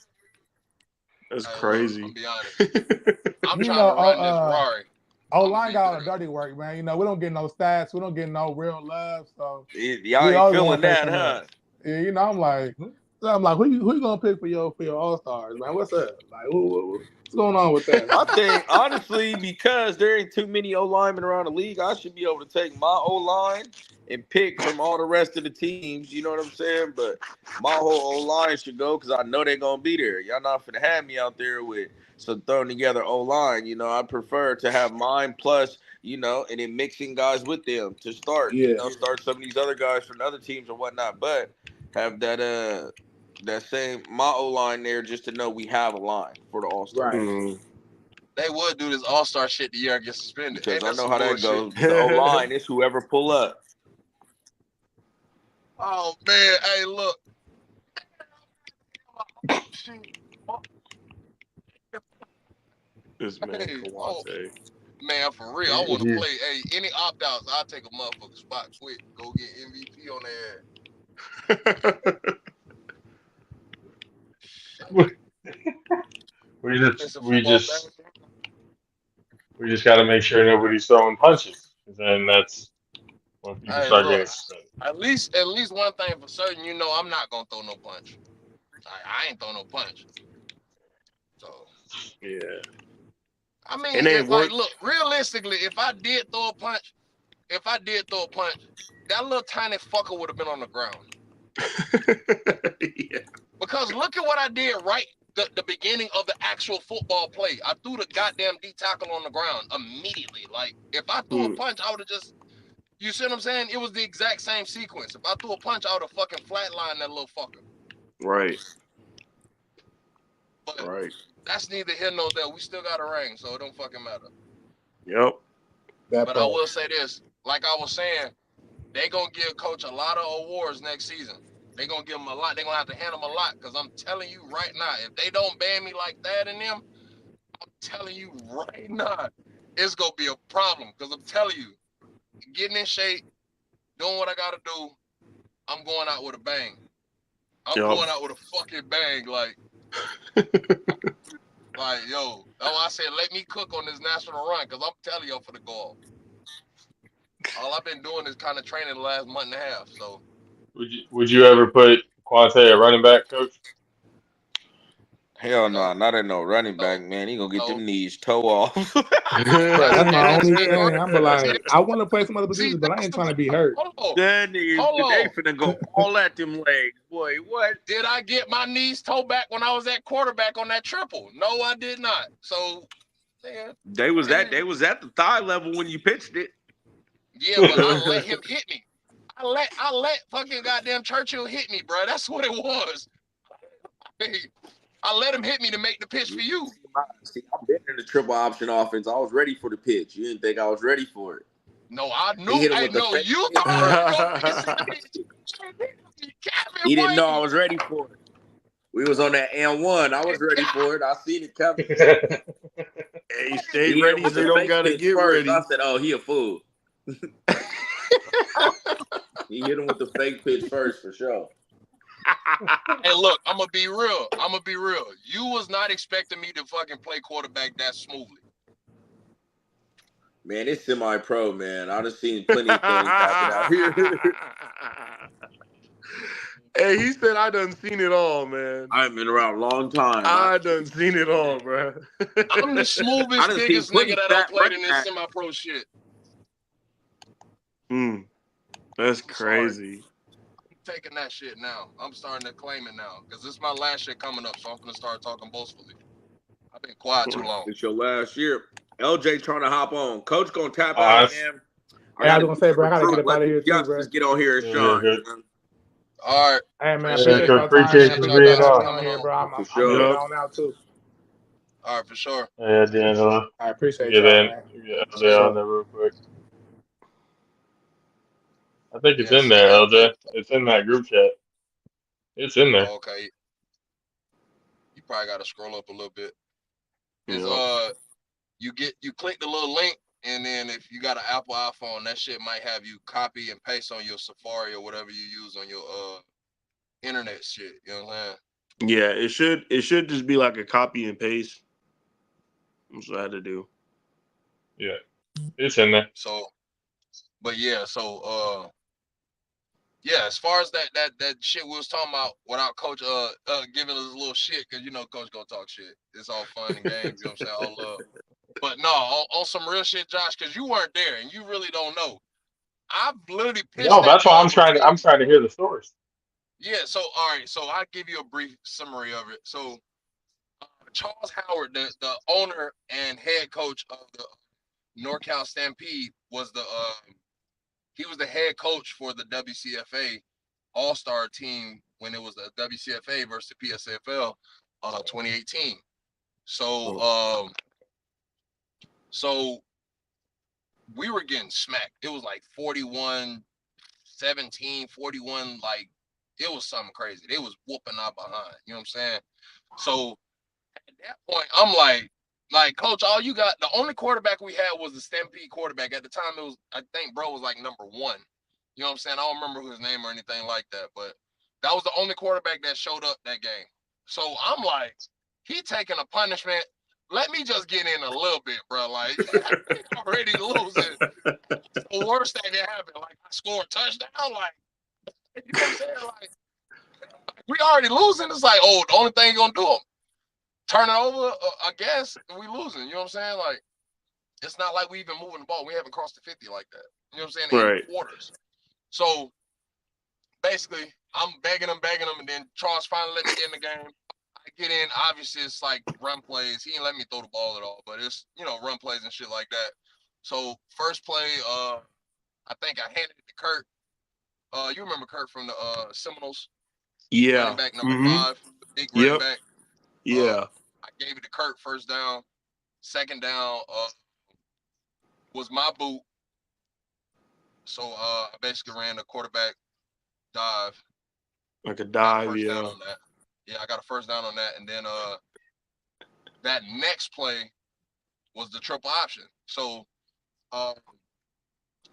Speaker 5: That's crazy.
Speaker 7: I'll be honest. I'm trying to run this Rari.
Speaker 9: O-line got all the dirty work, man. You know, we don't get no stats. We don't get no real love. So
Speaker 3: y'all ain't feeling that, huh?
Speaker 9: Yeah, you know, I'm like, who you gonna pick for your All-Stars, man? What's up? Like, what's going on with that?
Speaker 3: I think honestly, because there ain't too many O-linemen around the league, I should be able to take my O-line and pick from all the rest of the teams. You know what I'm saying? But my whole O-line should go because I know they're gonna be there. Y'all not finna have me out there with some thrown together O-line. You know, I prefer to have mine plus, you know, and then mixing guys with them to start. Yeah. You know, start some of these other guys from other teams or whatnot. But have that same my O-line there just to know we have a line for the All-Star.
Speaker 9: Right.
Speaker 3: Mm-hmm.
Speaker 7: They would do this All-Star shit the year I get suspended.
Speaker 3: Because I know how that goes. The O-line is whoever pull up.
Speaker 7: Oh man, hey look.
Speaker 5: This man, Kawate.
Speaker 7: Man, for real, I want to play. Hey, any opt-outs, I'll take a motherfucking spot quick. Go get MVP on their ass.
Speaker 2: We just got to make sure nobody's throwing punches. Then that's when people start getting suspended.
Speaker 7: At least one thing for certain, you know, I'm not gonna throw no punch. I ain't throw no punch. So
Speaker 5: yeah.
Speaker 7: I mean, it's like, look, realistically, if I did throw a punch, that little tiny fucker would have been on the ground.
Speaker 5: Yeah.
Speaker 7: Because look at what I did right the beginning of the actual football play. I threw the goddamn D tackle on the ground immediately. Like, if I threw a punch, I would have just, you see what I'm saying? It was the exact same sequence. If I threw a punch, I would have fucking flatlined that little fucker.
Speaker 5: Right.
Speaker 7: But that's neither here nor there. We still got a ring, so it don't fucking matter.
Speaker 5: Yep.
Speaker 7: But I will say this, like I was saying, they gonna give Coach a lot of awards next season. They gonna give him a lot. They gonna have to hand him a lot, because I'm telling you right now, if they don't ban me like that in them, I'm telling you right now, it's gonna be a problem. Because I'm telling you, getting in shape, doing what I gotta do, I'm going out with a bang. I'm going out with a fucking bang, like, yo. I said, let me cook on this national run, because I'm telling you, I'm finna go off. All I've been doing is kind of training the last month and a half, so.
Speaker 2: Would you ever put Quante at running back, Coach?
Speaker 3: Hell no, not in no running back, man. He gonna get them knees toe off.
Speaker 9: Bro, that's my only thing. I'm like, I want to play some other positions, but I ain't trying to be hurt.
Speaker 3: That nigga, they finna go all at them legs, boy. What?
Speaker 7: Did I get my knees toe back when I was at quarterback on that triple? No, I did not. So, yeah.
Speaker 3: They was at the thigh level when you pitched it.
Speaker 7: Yeah, but I let him hit me. I let fucking goddamn Churchill hit me, bro. That's what it was. I let him hit me to make the pitch for you.
Speaker 3: See, I've been in the triple option offense. I was ready for the pitch. You didn't think I was ready for it.
Speaker 7: No, I knew. I know you thought
Speaker 3: he didn't know I was ready for it. We was on that and1. I was ready for it. I seen it coming.
Speaker 5: Hey, stay ready. They don't gotta get ready.
Speaker 3: I said, "Oh, he a fool." He hit him with the fake pitch first for sure.
Speaker 7: Hey, look, I'm gonna be real. You was not expecting me to fucking play quarterback that smoothly.
Speaker 3: Man, it's semi-pro, man. I done seen plenty of things happen out here.
Speaker 5: Hey, he said I done seen it all, man.
Speaker 3: I've been around a long time.
Speaker 5: I done seen it all, bro.
Speaker 7: I'm the smoothest, biggest nigga that I played in this semi-pro shit.
Speaker 5: That's crazy.
Speaker 7: I'm taking that shit now. I'm starting to claim it now because this is my last shit coming up, so I'm gonna start talking boastfully. I've been quiet too long.
Speaker 3: It's your last year. LJ trying to hop on. Coach gonna tap out, man.
Speaker 9: I was gonna say, bro, I gotta get up out of here too, bro.
Speaker 3: Just get on here and Sean.
Speaker 7: All right.
Speaker 9: Hey, man.
Speaker 2: Appreciate you being on
Speaker 9: here, bro. I'm on out too.
Speaker 7: All right, for sure.
Speaker 2: Yeah, D'Angelo.
Speaker 9: I appreciate
Speaker 2: you.
Speaker 9: Man.
Speaker 2: Yeah, LJ on there real quick. I think it's in there, LJ. It's in that group chat. It's in there.
Speaker 7: Okay. You probably got to scroll up a little bit. You click the little link, and then if you got an Apple iPhone, that shit might have you copy and paste on your Safari or whatever you use on your internet shit. You know what I'm saying?
Speaker 5: Yeah, it should just be like a copy and paste. That's what I had to do.
Speaker 2: Yeah, it's in there.
Speaker 7: So, but yeah, yeah, as far as that shit we was talking about without Coach giving us a little shit, because you know Coach gonna talk shit. It's all fun and games, you know what I'm saying? All love. But no, on some real shit, Josh, because you weren't there and you really don't know. I've literally pitched. No,
Speaker 2: that's why I'm trying to hear the stories.
Speaker 7: Yeah, so all right, so I'll give you a brief summary of it. So Charles Howard, the owner and head coach of the NorCal Stampede, was he was the head coach for the WCFA All-Star team when it was the WCFA versus the PSFL 2018. So so we were getting smacked. It was like 41-17, 41, like it was something crazy. They was whooping our behind. You know what I'm saying? So at that point, I'm like, Coach, all you got, the only quarterback we had was the Stampede quarterback. At the time, it was, I think, bro was like number 1. You know what I'm saying? I don't remember his name or anything like that, but that was the only quarterback that showed up that game. So I'm like, he taking a punishment. Let me just get in a little bit, bro. Like, already losing. The worst thing that happened, like, I scored a touchdown. Like, you know what I'm saying? Like, we already losing. It's like, oh, the only thing you're going to do, turn it over, I guess, and we losing. You know what I'm saying? Like, it's not like we even moving the ball. We haven't crossed the 50 like that. You know what I'm saying?
Speaker 5: Right.
Speaker 7: In quarters. So, basically, I'm begging him, and then Charles finally let me get in the game. I get in. Obviously, it's like run plays. He didn't let me throw the ball at all, but it's, you know, run plays and shit like that. So, first play, I think I handed it to Kurt. You remember Kurt from the Seminoles?
Speaker 5: Yeah.
Speaker 7: Running back number 5. Big running back.
Speaker 5: Yeah.
Speaker 7: I gave it to Kurt first down. Second down was my boot. So I basically ran the quarterback dive.
Speaker 5: Like a dive, yeah.
Speaker 7: On that. Yeah, I got a first down on that. And then that next play was the triple option. So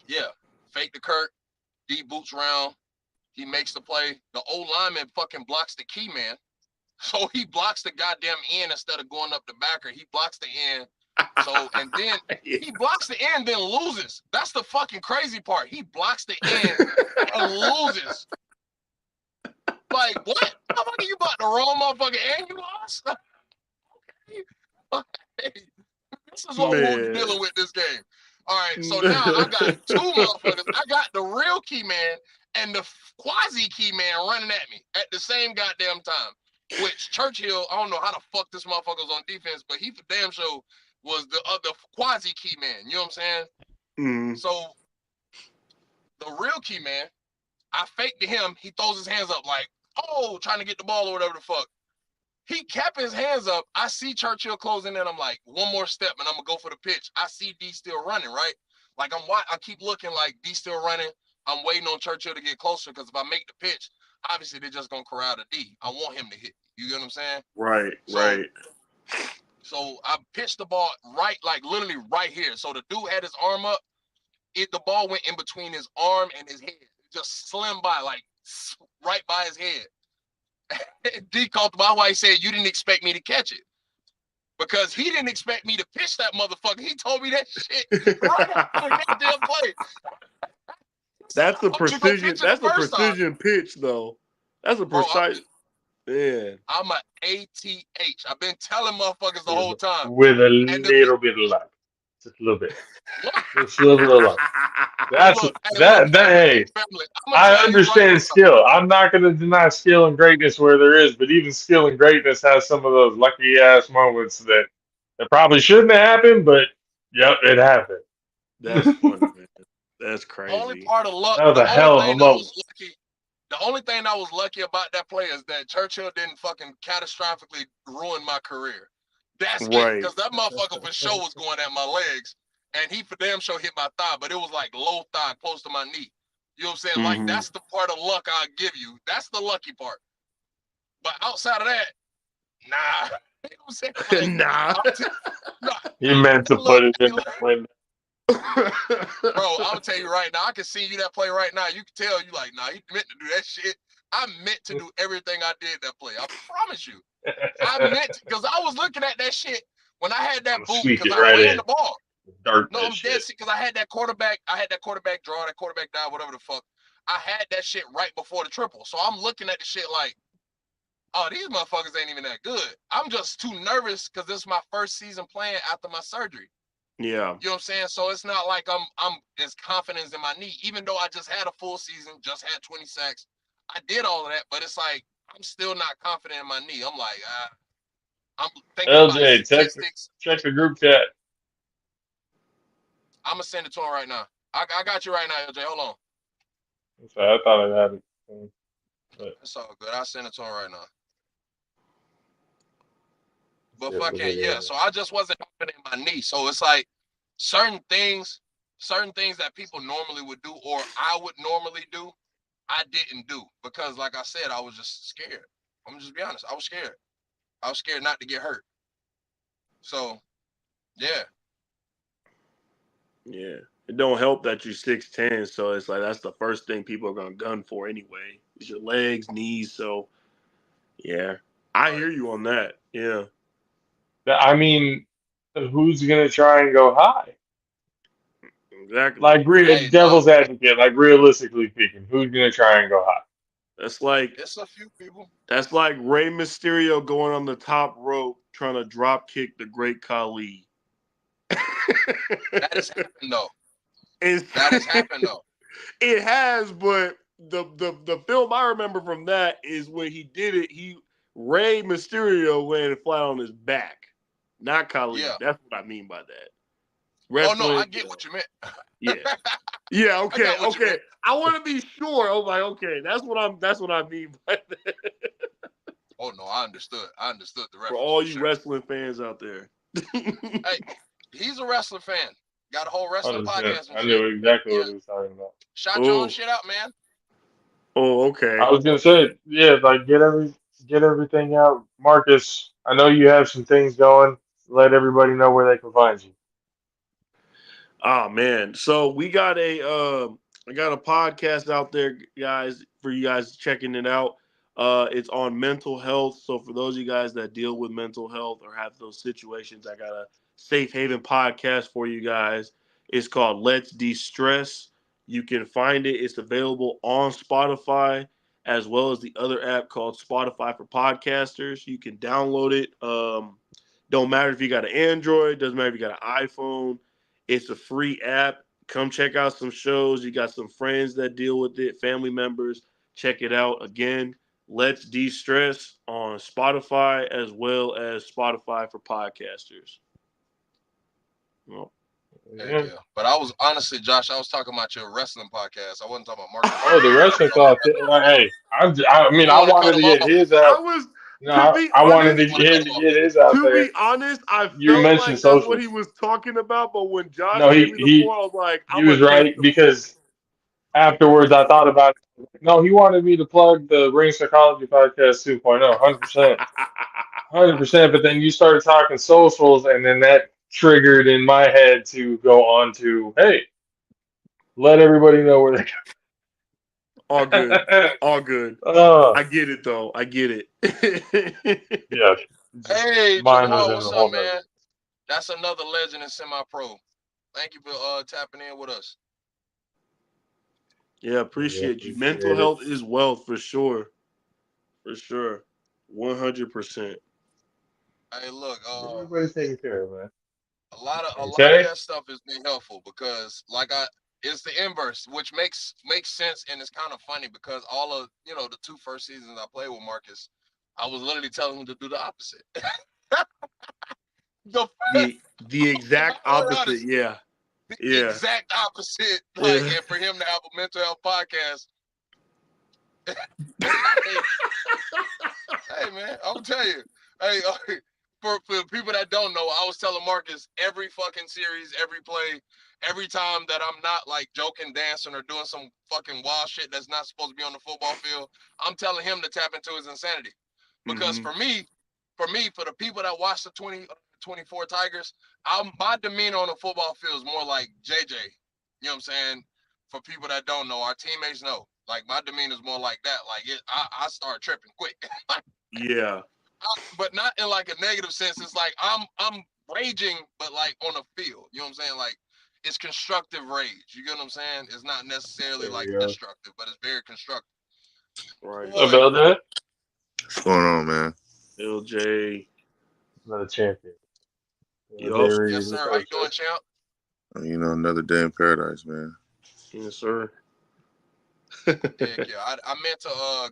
Speaker 7: yeah, fake to Kurt, deep boots round. He makes the play. The old lineman fucking blocks the key man. So he blocks the goddamn end instead of going up the backer. He blocks the end. So, and then he blocks the end, then loses. That's the fucking crazy part. He blocks the end and loses. Like, what? Motherfucker, you bought the wrong motherfucker and you lost? This is what we're dealing with this game. All right, so now I got two motherfuckers. I got the real key man and the quasi key man running at me at the same goddamn time. Which Churchill, I don't know how the fuck this motherfucker was on defense, but he for damn sure was the other quasi key man. You know what I'm saying?
Speaker 5: Mm-hmm.
Speaker 7: So the real key man, I faked to him. He throws his hands up like, oh, trying to get the ball or whatever the fuck. He kept his hands up. I see Churchill closing in. I'm like, one more step and I'm gonna go for the pitch. I see D still running, right? Like I keep looking like D still running. I'm waiting on Churchill to get closer because if I make the pitch, obviously they're just gonna corral the D. I want him to hit. You get what I'm saying?
Speaker 5: Right, right.
Speaker 7: So I pitched the ball right, like literally right here. So the dude had his arm up. The ball went in between his arm and his head. Just slim by, like right by his head. D called the ball. Why he said you didn't expect me to catch it because he didn't expect me to pitch that motherfucker. He told me that shit right after the goddamn play.
Speaker 5: That's a precision. That's a precision pitch, though. That's a precise. Man,
Speaker 7: I'm a ATH. I've been telling motherfuckers the whole time.
Speaker 2: With a little bit of luck, just a little bit. Just a little bit of luck. Hey, I understand skill. I'm not going to deny skill and greatness where there is, but even skill and greatness has some of those lucky ass moments that probably shouldn't have happened, but yep, it happened.
Speaker 5: That's funny, man. That's crazy.
Speaker 7: The only part of luck.
Speaker 2: That was a hell of a moment.
Speaker 7: The only thing I was lucky about that play is that Churchill didn't fucking catastrophically ruin my career. That's right. Because that motherfucker for sure was going at my legs. And he for damn sure hit my thigh, but it was like low thigh, close to my knee. You know what I'm saying? Like, that's the part of luck I'll give you. That's the lucky part. But outside of that, nah. You know what I'm saying? Like,
Speaker 2: He meant to put it in the window.
Speaker 7: Bro, I'll tell you right now, I can see you that play right now. You can tell you like, nah, he meant to do that shit. I meant to do everything I did that play. I promise you. I meant to, because I was looking at that shit when I had that boot because I ran the ball. No, I'm dead sick because I had that quarterback draw, that quarterback dive, whatever the fuck. I had that shit right before the triple. So I'm looking at the shit like, oh, these motherfuckers ain't even that good. I'm just too nervous because this is my first season playing after my surgery.
Speaker 5: Yeah.
Speaker 7: You know what I'm saying? So it's not like I'm as confident in my knee, even though I just had a full season, just had 20 sacks. I did all of that, but it's like I'm still not confident in my knee. I'm like, I'm thinking
Speaker 2: LJ,
Speaker 7: about statistics.
Speaker 2: Check the group chat.
Speaker 7: I'm gonna send it to him right now. I got you right now, LJ. Hold on.
Speaker 2: I thought I had it. But
Speaker 7: it's all good. I'll send it to him right now. But fucking yeah, so I just wasn't confident in my knee. So it's like certain things that people normally would do or I would normally do, I didn't do because like I said, I was just scared. I'm just be honest. I was scared. I was scared not to get hurt. So yeah.
Speaker 5: Yeah. It don't help that you're 6'10", so it's like that's the first thing people are gonna gun for anyway. It's your legs, knees, so yeah. I hear you on that. Yeah.
Speaker 2: I mean, who's gonna try and go high?
Speaker 5: Exactly.
Speaker 2: Like devil's advocate, like realistically speaking, who's gonna try and go high?
Speaker 5: That's like
Speaker 7: it's a few people.
Speaker 5: That's like Rey Mysterio going on the top rope trying to drop kick the Great Khali.
Speaker 7: That has happened though. That has happened though.
Speaker 5: It has, but the film I remember from that is when he did it. Rey Mysterio landed flat on his back, not Khali. Yeah. That's what I mean by that.
Speaker 7: Wrestling, oh no, I get what you meant.
Speaker 5: Yeah, yeah. Okay, okay. I want to be sure. I was like, okay, that's what I mean by that.
Speaker 7: Oh no, I understood. I understood the reference.
Speaker 5: For all you wrestling fans out there.
Speaker 7: Hey, he's a wrestling fan. Got a whole wrestling podcast.
Speaker 2: I knew exactly what he was talking about.
Speaker 7: Shot your own shit out, man.
Speaker 5: Oh, okay.
Speaker 2: I was gonna say, yeah, like get everything out. Marcus, I know you have some things going. Let everybody know where they can find you.
Speaker 5: Oh man. So we got I got a podcast out there, guys, for you guys checking it out. It's on mental health. So for those of you guys that deal with mental health or have those situations, I got a safe haven podcast for you guys. It's called Let's De-Stress. You can find it. It's available on Spotify as well as the other app called Spotify for Podcasters. You can download it. Don't matter if you got an Android. Doesn't matter if you got an iPhone. It's a free app. Come check out some shows. You got some friends that deal with it, family members. Check it out. Again, Let's De-Stress on Spotify as well as Spotify for podcasters. Well,
Speaker 7: yeah. But I was honestly, Josh, I was talking about your wrestling podcast. I wasn't talking about Marcus.
Speaker 2: Oh, the wrestling thought. Hey, I mean, I wanted to get his out. I wanted to get his out
Speaker 5: to
Speaker 2: there.
Speaker 5: To be honest, I
Speaker 2: you
Speaker 5: felt
Speaker 2: mentioned
Speaker 5: like
Speaker 2: social.
Speaker 5: that's what he was talking about. But when Josh
Speaker 2: No,
Speaker 5: gave me the floor, I was like,
Speaker 2: he was right because afterwards I thought about it. No, he wanted me to plug the Ring Psychology Podcast 2.0, 100%. 100%. But then you started talking socials, and then that triggered in my head to go on to, hey, let everybody know where they go.
Speaker 5: All good. All good. I get it, though. I get it.
Speaker 2: Yeah.
Speaker 7: Hey, Jamal, what's up, man? That's another legend in semi-pro. Thank you for tapping in with us.
Speaker 5: Yeah, appreciate you. Mental health is wealth for sure. For sure. 100%.
Speaker 7: Hey, look,
Speaker 2: everybody's taking care of, man.
Speaker 7: A lot of that stuff has been helpful because, it's the inverse, which makes sense, and it's kind of funny because all of the 2 first seasons I played with Marcus, I was literally telling him to do the opposite.
Speaker 5: the exact opposite, yeah.
Speaker 7: The exact opposite. And for him to have a mental health podcast. Hey, man, I'm tell you. Hey, for people that don't know, I was telling Marcus every fucking series, every play, every time that I'm not joking, dancing, or doing some fucking wild shit that's not supposed to be on the football field, I'm telling him to tap into his insanity. Because for the people that watch the 2024 Tigers, my demeanor on the football field is more like JJ. You know what I'm saying? For people that don't know, our teammates know. My demeanor is more like that. I start tripping quick.
Speaker 5: Yeah.
Speaker 7: But not in a negative sense. It's I'm raging, but on the field. You know what I'm saying? It's constructive rage. You get what I'm saying? It's not necessarily destructive, but it's very constructive.
Speaker 5: Right.
Speaker 2: About that?
Speaker 10: What's going on, man?
Speaker 5: LJ.
Speaker 2: Another champion.
Speaker 7: Yes, sir. How you doing, champ?
Speaker 10: Another day in paradise, man.
Speaker 5: Yes, sir.
Speaker 7: Heck yeah. I meant to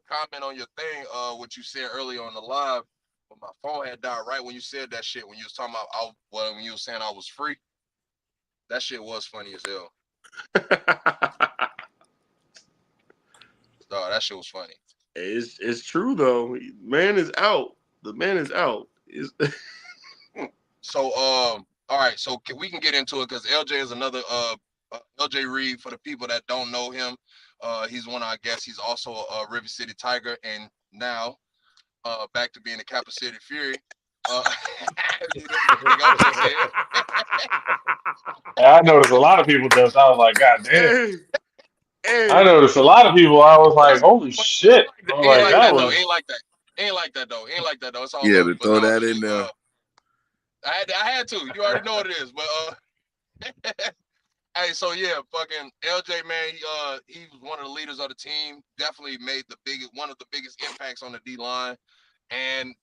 Speaker 7: comment on your thing, what you said earlier on the live, but my phone had died right when you said that shit. When you was talking about when you were saying I was free, that shit was funny as hell. No, that shit was funny.
Speaker 5: It's true though. Man is out. The man is out.
Speaker 7: So all right. So we can get into it because LJ is another LJ Reed. For the people that don't know him, he's he's also a River City Tiger, and now back to being a Kappa City Fury.
Speaker 2: I noticed a lot of people just. I was like, God damn.
Speaker 5: Hey.
Speaker 2: I noticed a lot of people. I was like, holy shit.
Speaker 7: Ain't like that though. It's all
Speaker 10: yeah,
Speaker 7: love.
Speaker 10: to throw that in there.
Speaker 7: I had to. You already know what it is. But hey, so yeah, fucking LJ, man, he was one of the leaders of the team. Definitely made one of the biggest impacts on the D line, and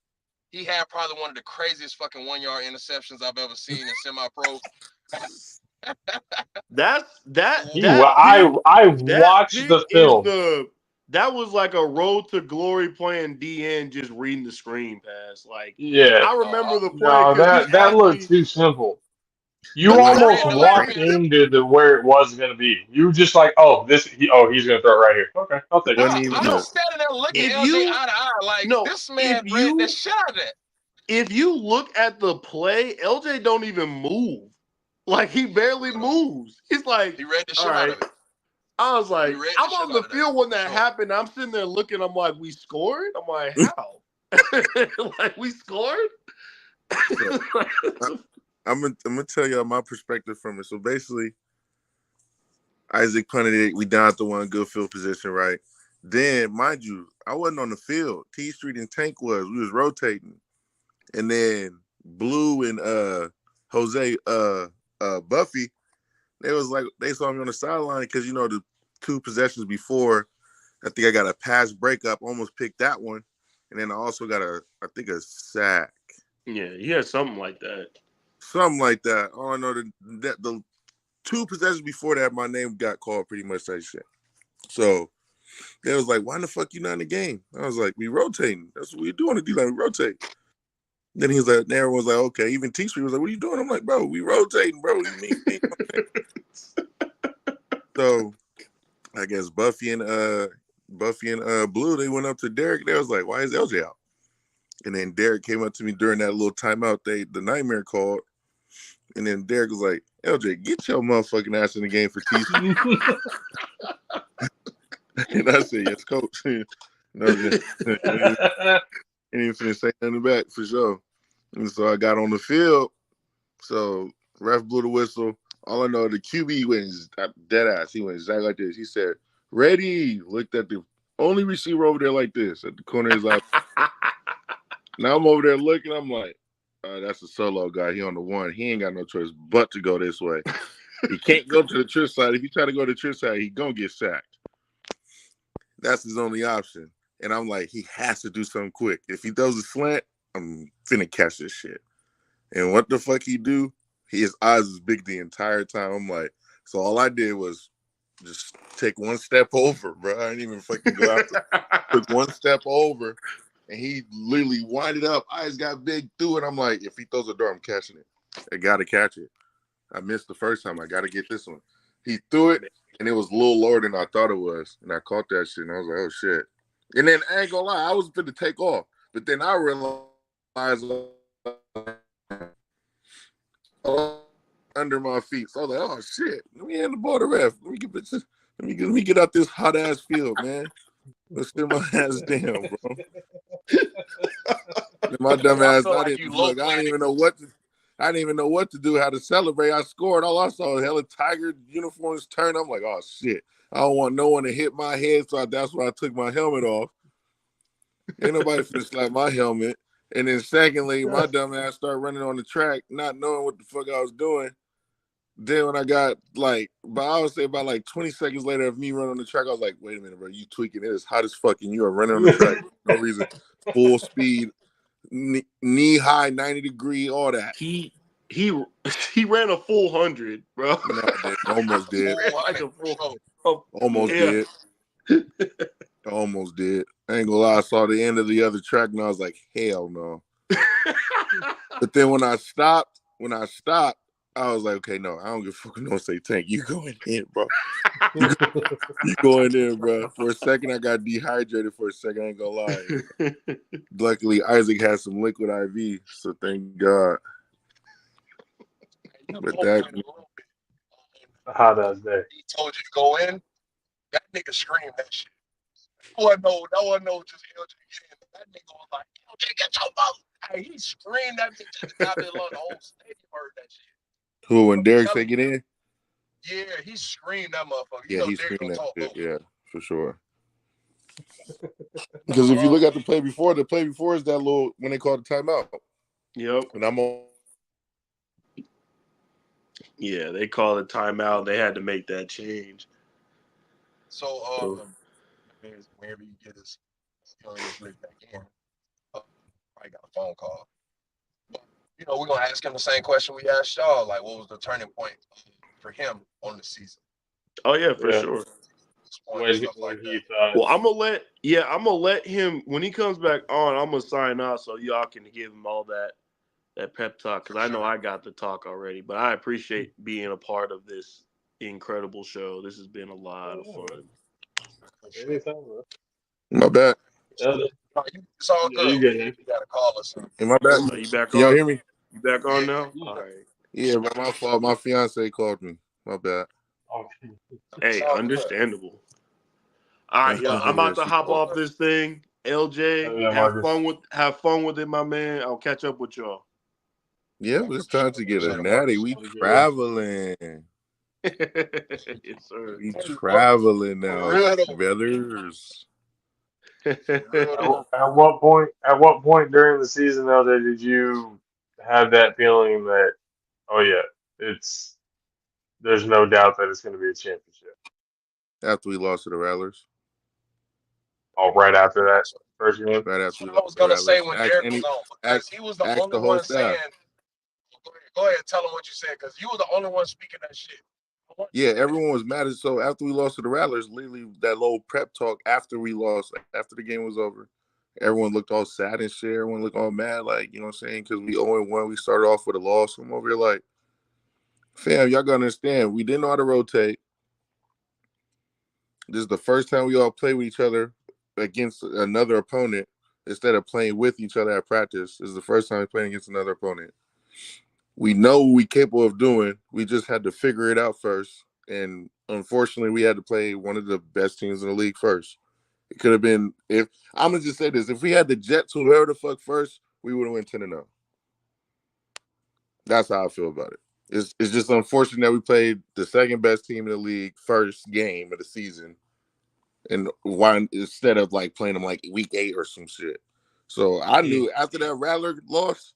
Speaker 7: he had probably one of the craziest fucking 1-yard interceptions I've ever seen in semi-pro.
Speaker 2: I watched the film.
Speaker 5: That was like a road to glory playing DN, just reading the screen pass.
Speaker 2: Yeah,
Speaker 5: I remember the play.
Speaker 2: No, that looked too simple. You almost walked into where it was going to be. You were just like, he's going to throw it right here. Okay, I'll take it.
Speaker 7: I'm just standing there looking at LJ eye to eye, this man read the shit out of that.
Speaker 5: If you look at the play, LJ don't even move. He barely moves. He's like,
Speaker 7: he read the shit out of it.
Speaker 5: I was like, I'm on the field when that happened. I'm sitting there looking. I'm like, we scored? I'm like, how? We scored?
Speaker 10: I'm gonna tell y'all my perspective from it. So basically, Isaac punted it. We down to one good field position, right? Then, mind you, I wasn't on the field. T Street and Tank was. We was rotating, and then Blue and Jose Buffy, they saw me on the sideline because the 2 possessions before, I think I got a pass breakup, almost picked that one, and then I also got a sack.
Speaker 5: Yeah, he had something like that.
Speaker 10: Something like that. All I know that the 2 possessions before that, my name got called pretty much that shit. So they was like, "Why the fuck you not in the game?" I was like, "We rotating. That's what we do on the D line. We rotate." Then he was like, everyone was like, "Okay." Even T Street was like, "What are you doing?" I'm like, "Bro, we rotating, bro. What do you mean?" So I guess Buffy and Blue, they went up to Derek. They was like, "Why is LJ out?" And then Derek came up to me during that little timeout the Nightmare called. And then Derek was like, "LJ, get your motherfucking ass in the game for T Street." And I said, "Yes, coach." No, ain't even finna say nothing back for sure. And so I got on the field. So ref blew the whistle. All I know, the QB went dead ass. He went exactly like this. He said, "Ready." Looked at the only receiver over there like this at the corner of his eye. Now I'm over there looking. I'm like, that's a solo guy. He on the 1. He ain't got no choice but to go this way. He can't go to the trip side. If he try to go to the trip side, he gonna get sacked. That's his only option. And I'm like, he has to do something quick. If he throws a slant, I'm finna catch this shit. And what the fuck he do? His eyes was big the entire time. I'm like, so all I did was just take one step over, bro. I didn't even fucking go after. Took one step over, and he literally winded up. Eyes got big through it. I'm like, if he throws a dart, I'm catching it. I got to catch it. I missed the first time. I got to get this one. He threw it, and it was a little lower than I thought it was. And I caught that shit, and I was like, oh, shit. And then I ain't gonna lie, I was fit to take off. But then I realized under my feet. So I was like, oh, shit. Let me hand the ball to ref. Let me get out this hot-ass field, man. Let's sit my ass down, bro. My dumb ass, I didn't even know what to do, how to celebrate. I scored. All I saw was hella Tiger uniforms turn. I'm like, oh shit. I don't want no one to hit my head, so that's why I took my helmet off. Ain't nobody finna slap my helmet. And then secondly, my dumb ass started running on the track, not knowing what the fuck I was doing. Then when I got I would say about 20 seconds later of me running on the track, I was like, wait a minute, bro, you tweaking. It is hot as fuck, and you are running on the track for no reason. Full speed, knee high, 90-degree, all that.
Speaker 5: He ran a full 100, bro.
Speaker 10: No, I didn't. Almost did. Almost did. I ain't gonna lie, I saw the end of the other track, and I was like, hell no. But then when I stopped, I was like, okay, no, I don't give a fuck. Don't say tank. You going in, bro. You going in, bro. For a second, I got dehydrated for a second. I ain't gonna lie. Luckily, Isaac had some liquid IV, so thank God. But that
Speaker 2: hot ass day.
Speaker 7: He told you to go in. That nigga screamed that shit. No one know just LJ get in. That nigga was like, LJ, get your mouth. Hey, he screamed that bitch at the top of the lung. The whole stadium heard that shit.
Speaker 10: Who, when Derek said get in?
Speaker 7: Yeah, he screamed that motherfucker.
Speaker 10: Yeah, he screamed that shit. Yeah, for sure. Because if you look at the play before is that little when they called the timeout.
Speaker 5: Yep.
Speaker 10: And I'm on.
Speaker 5: Yeah, they called a timeout. They had to make that change.
Speaker 7: So, whenever you get this, back in, I got a phone call. But, we're going to ask him the same question we asked y'all. Like, what was the turning point for him on the season?
Speaker 5: Oh, yeah, for sure. Well, I'm gonna let him when he comes back on. I'm gonna sign off so y'all can give him all that pep talk because I know I got the talk already. But I appreciate being a part of this incredible show. This has been a lot of fun.
Speaker 10: My bad.
Speaker 7: It's all good. You gotta call us.
Speaker 10: My bad.
Speaker 5: Are you back on?
Speaker 10: Y'all hear me?
Speaker 5: You back on now? All right.
Speaker 10: Yeah, but my fault. My fiance called me. My bad.
Speaker 5: Hey, understandable. All right, y'all. I'm about to hop off this thing. LJ, have fun with it, my man. I'll catch up with y'all.
Speaker 10: Yeah, it's time to get a natty. We traveling.
Speaker 5: Yes, sir.
Speaker 10: We traveling now, brothers.
Speaker 2: At what point during the season, LJ, did you have that feeling that, oh yeah, there's no doubt that it's going to be a championship?
Speaker 10: After we lost to the Rattlers.
Speaker 2: Oh, right after that? First game.
Speaker 10: Right after
Speaker 7: I was gonna say when Derek was on, because he was the only one saying. Go ahead, tell him what you said, because you were the only one speaking that shit.
Speaker 10: Yeah, everyone was mad. So after we lost to the Rattlers, literally that little prep talk after we lost, after the game was over, everyone looked all sad and shit. Everyone looked all mad, like, you know what I'm saying? Because we 0-1, we started off with a loss. I'm over here like, fam, y'all gotta understand, we didn't know how to rotate. This is the first time we all play with each other against another opponent instead of playing with each other at practice. This is the first time we're playing against another opponent. We know what we're capable of doing. We just had to figure it out first. And unfortunately, we had to play one of the best teams in the league first. It could have been, if I'm going to just say this, if we had the Jets, whoever the fuck first, we would have went 10-0. That's how I feel about it. It's just unfortunate that we played the second best team in the league first game of the season. And why, instead of like playing them like week 8 or some shit. So I knew after that Rattler loss,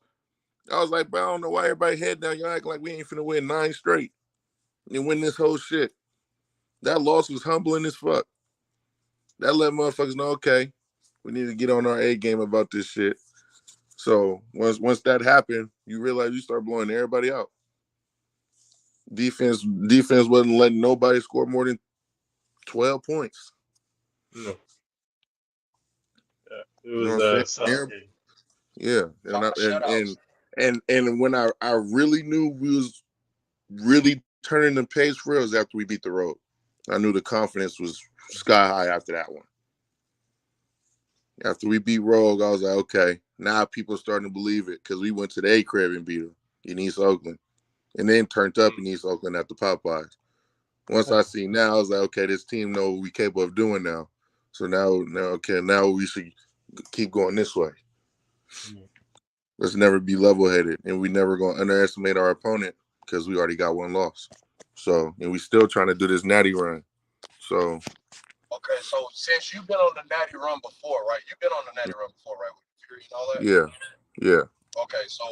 Speaker 10: I was like, bro, I don't know why everybody head down. Y'all act like we ain't finna win 9 straight and win this whole shit. That loss was humbling as fuck. That let motherfuckers know, okay, we need to get on our A game about this shit. So once that happened, you realize you start blowing everybody out. Defense wasn't letting nobody score more than 12 points.
Speaker 2: No. Yeah, it was a solid game.
Speaker 10: Yeah, and when I really knew we was really turning the page for us after we beat the Road. I knew the confidence was sky high after that one. After we beat Rogue, I was like, okay, now people are starting to believe it because we went to the A crib and beat them in East Oakland, and then turned up in East Oakland at the Popeyes. Once I see now, I was like, okay, this team know what we're capable of doing now. So now we should keep going this way. Let's never be level-headed, and we never going to underestimate our opponent because we already got one loss. So, and we still trying to do this natty run. So.
Speaker 7: Okay, so since you've been on the natty run before, right? You've been on the natty run before, right? With Fury and all that?
Speaker 10: Yeah.
Speaker 7: Okay, so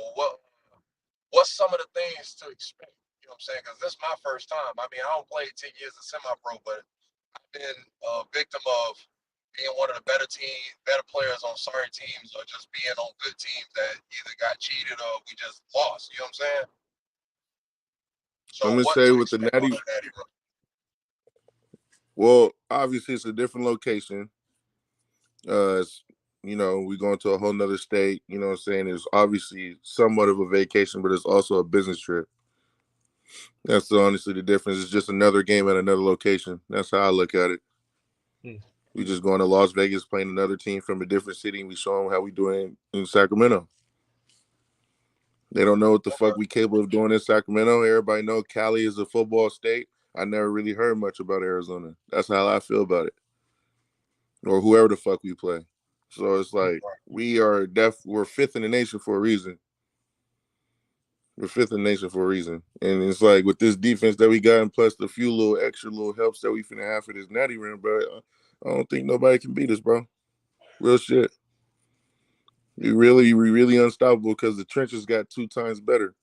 Speaker 7: what's some of the things to expect? You know what I'm saying? Because this is my first time. I mean, I don't play 10 years of semi-pro, but I've been a victim of being one of the better players on sorry teams, or just being on good teams that either got cheated or we just lost. You know what I'm saying? So
Speaker 10: I'm gonna say with the natty
Speaker 7: run?
Speaker 10: Well, obviously it's a different location. We're going to a whole nother state. You know what I'm saying? It's obviously somewhat of a vacation, but it's also a business trip. That's honestly the difference. It's just another game at another location. That's how I look at it. We just going to Las Vegas, playing another team from a different city, and we show them how we doing in Sacramento. They don't know what the fuck we capable of doing in Sacramento. Everybody know Cali is a football state. I never really heard much about Arizona. That's how I feel about it. Or whoever the fuck we play. So it's like we're 5th in the nation for a reason. We're 5th in the nation for a reason. And it's like with this defense that we got, and plus the few little extra little helps that we finna have for this natty run, bro, I don't think nobody can beat us, bro. Real shit. We really unstoppable because the trenches got 2 times better.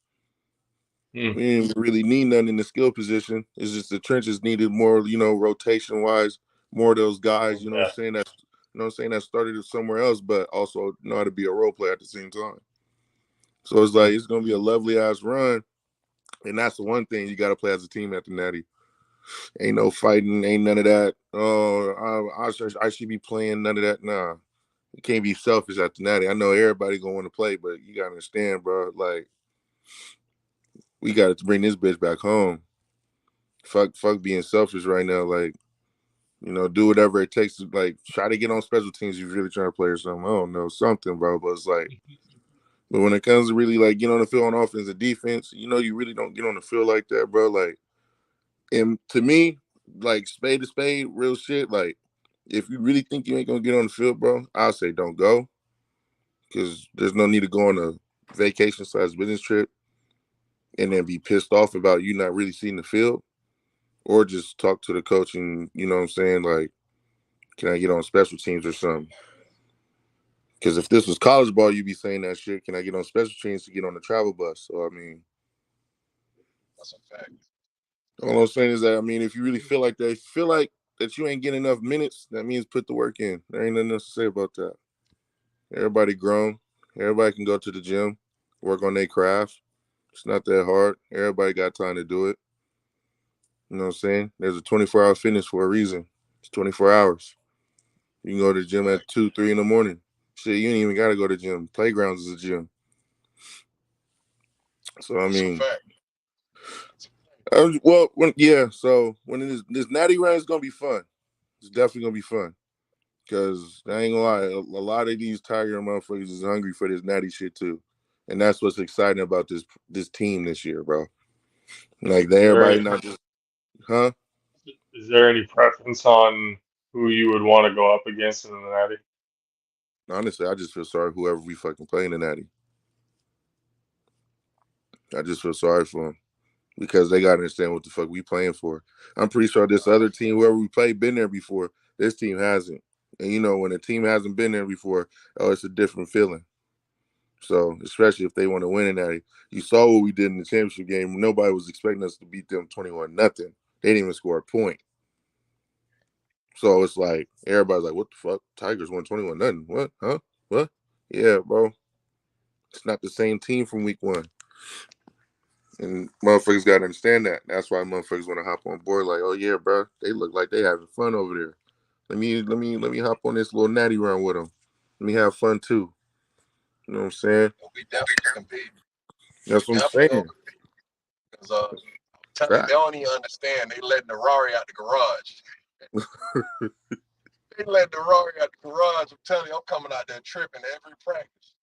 Speaker 10: We didn't really need nothing in the skill position. It's just the trenches needed more, rotation wise, more of those guys, you know what I'm saying, that started somewhere else, but also know how to be a role player at the same time. So it's like it's gonna be a lovely ass run. And that's the one thing you gotta play as a team at the natty. Ain't no fighting, ain't none of that. Oh, I should be playing none of that. Nah. You can't be selfish at the natty. I know everybody gonna want to play, but you gotta understand, bro, like we got to bring this bitch back home. Fuck being selfish right now. Like, do whatever it takes to, like, try to get on special teams if you're really trying to play or something. I don't know, something, bro. But it's like, but when it comes to really, like, get on the field on offense and defense, you really don't get on the field like that, bro. Like, and to me, like, spade to spade, real shit, like, if you really think you ain't going to get on the field, bro, I'll say don't go. Because there's no need to go on a vacation/business trip and then be pissed off about you not really seeing the field. Or just talk to the coach and, you know what I'm saying, like, can I get on special teams or something? Because if this was college ball, you'd be saying that shit. Can I get on special teams to get on the travel bus? So, I mean.
Speaker 7: That's a fact.
Speaker 10: All I'm saying is that, I mean, if you really feel like that you ain't getting enough minutes, that means put the work in. There ain't nothing else to say about that. Everybody grown. Everybody can go to the gym, work on their craft. It's not that hard. Everybody got time to do it. You know what I'm saying? There's a 24-hour fitness for a reason. It's 24 hours. You can go to the gym at 2, 3 in the morning. Shit, you ain't even got to go to the gym. Playgrounds is a gym. So, I mean, so when this natty run is going to be fun. It's definitely going to be fun. Because I ain't going to lie, a lot of these Tiger motherfuckers is hungry for this natty shit too. And that's what's exciting about this team this year, bro. Like, everybody not just, huh?
Speaker 2: Is there any preference on who you would want to go up against in the natty?
Speaker 10: Honestly, I just feel sorry whoever we fucking play in the natty. I just feel sorry for them because they got to understand what the fuck we playing for. I'm pretty sure this other team, whoever we played, been there before. This team hasn't. And, you know, when a team hasn't been there before, it's a different feeling. So, especially if they want to win in natty. You saw what we did in the championship game. Nobody was expecting us to beat them 21-0. They didn't even score a point. So, it's like, everybody's like, what the fuck? Tigers won 21-0. What? Huh? What? Yeah, bro. It's not the same team from week one. And motherfuckers got to understand that. That's why motherfuckers want to hop on board like, oh, yeah, bro, they look like they having fun over there. Let me hop on this little natty run with them. Let me have fun, too. You know what I'm saying?
Speaker 7: We definitely compete.
Speaker 10: That's what I'm saying.
Speaker 7: Because they don't even understand. They letting the Rari out the garage. They let the Rari out the garage. I'm telling you, I'm coming out there tripping every practice.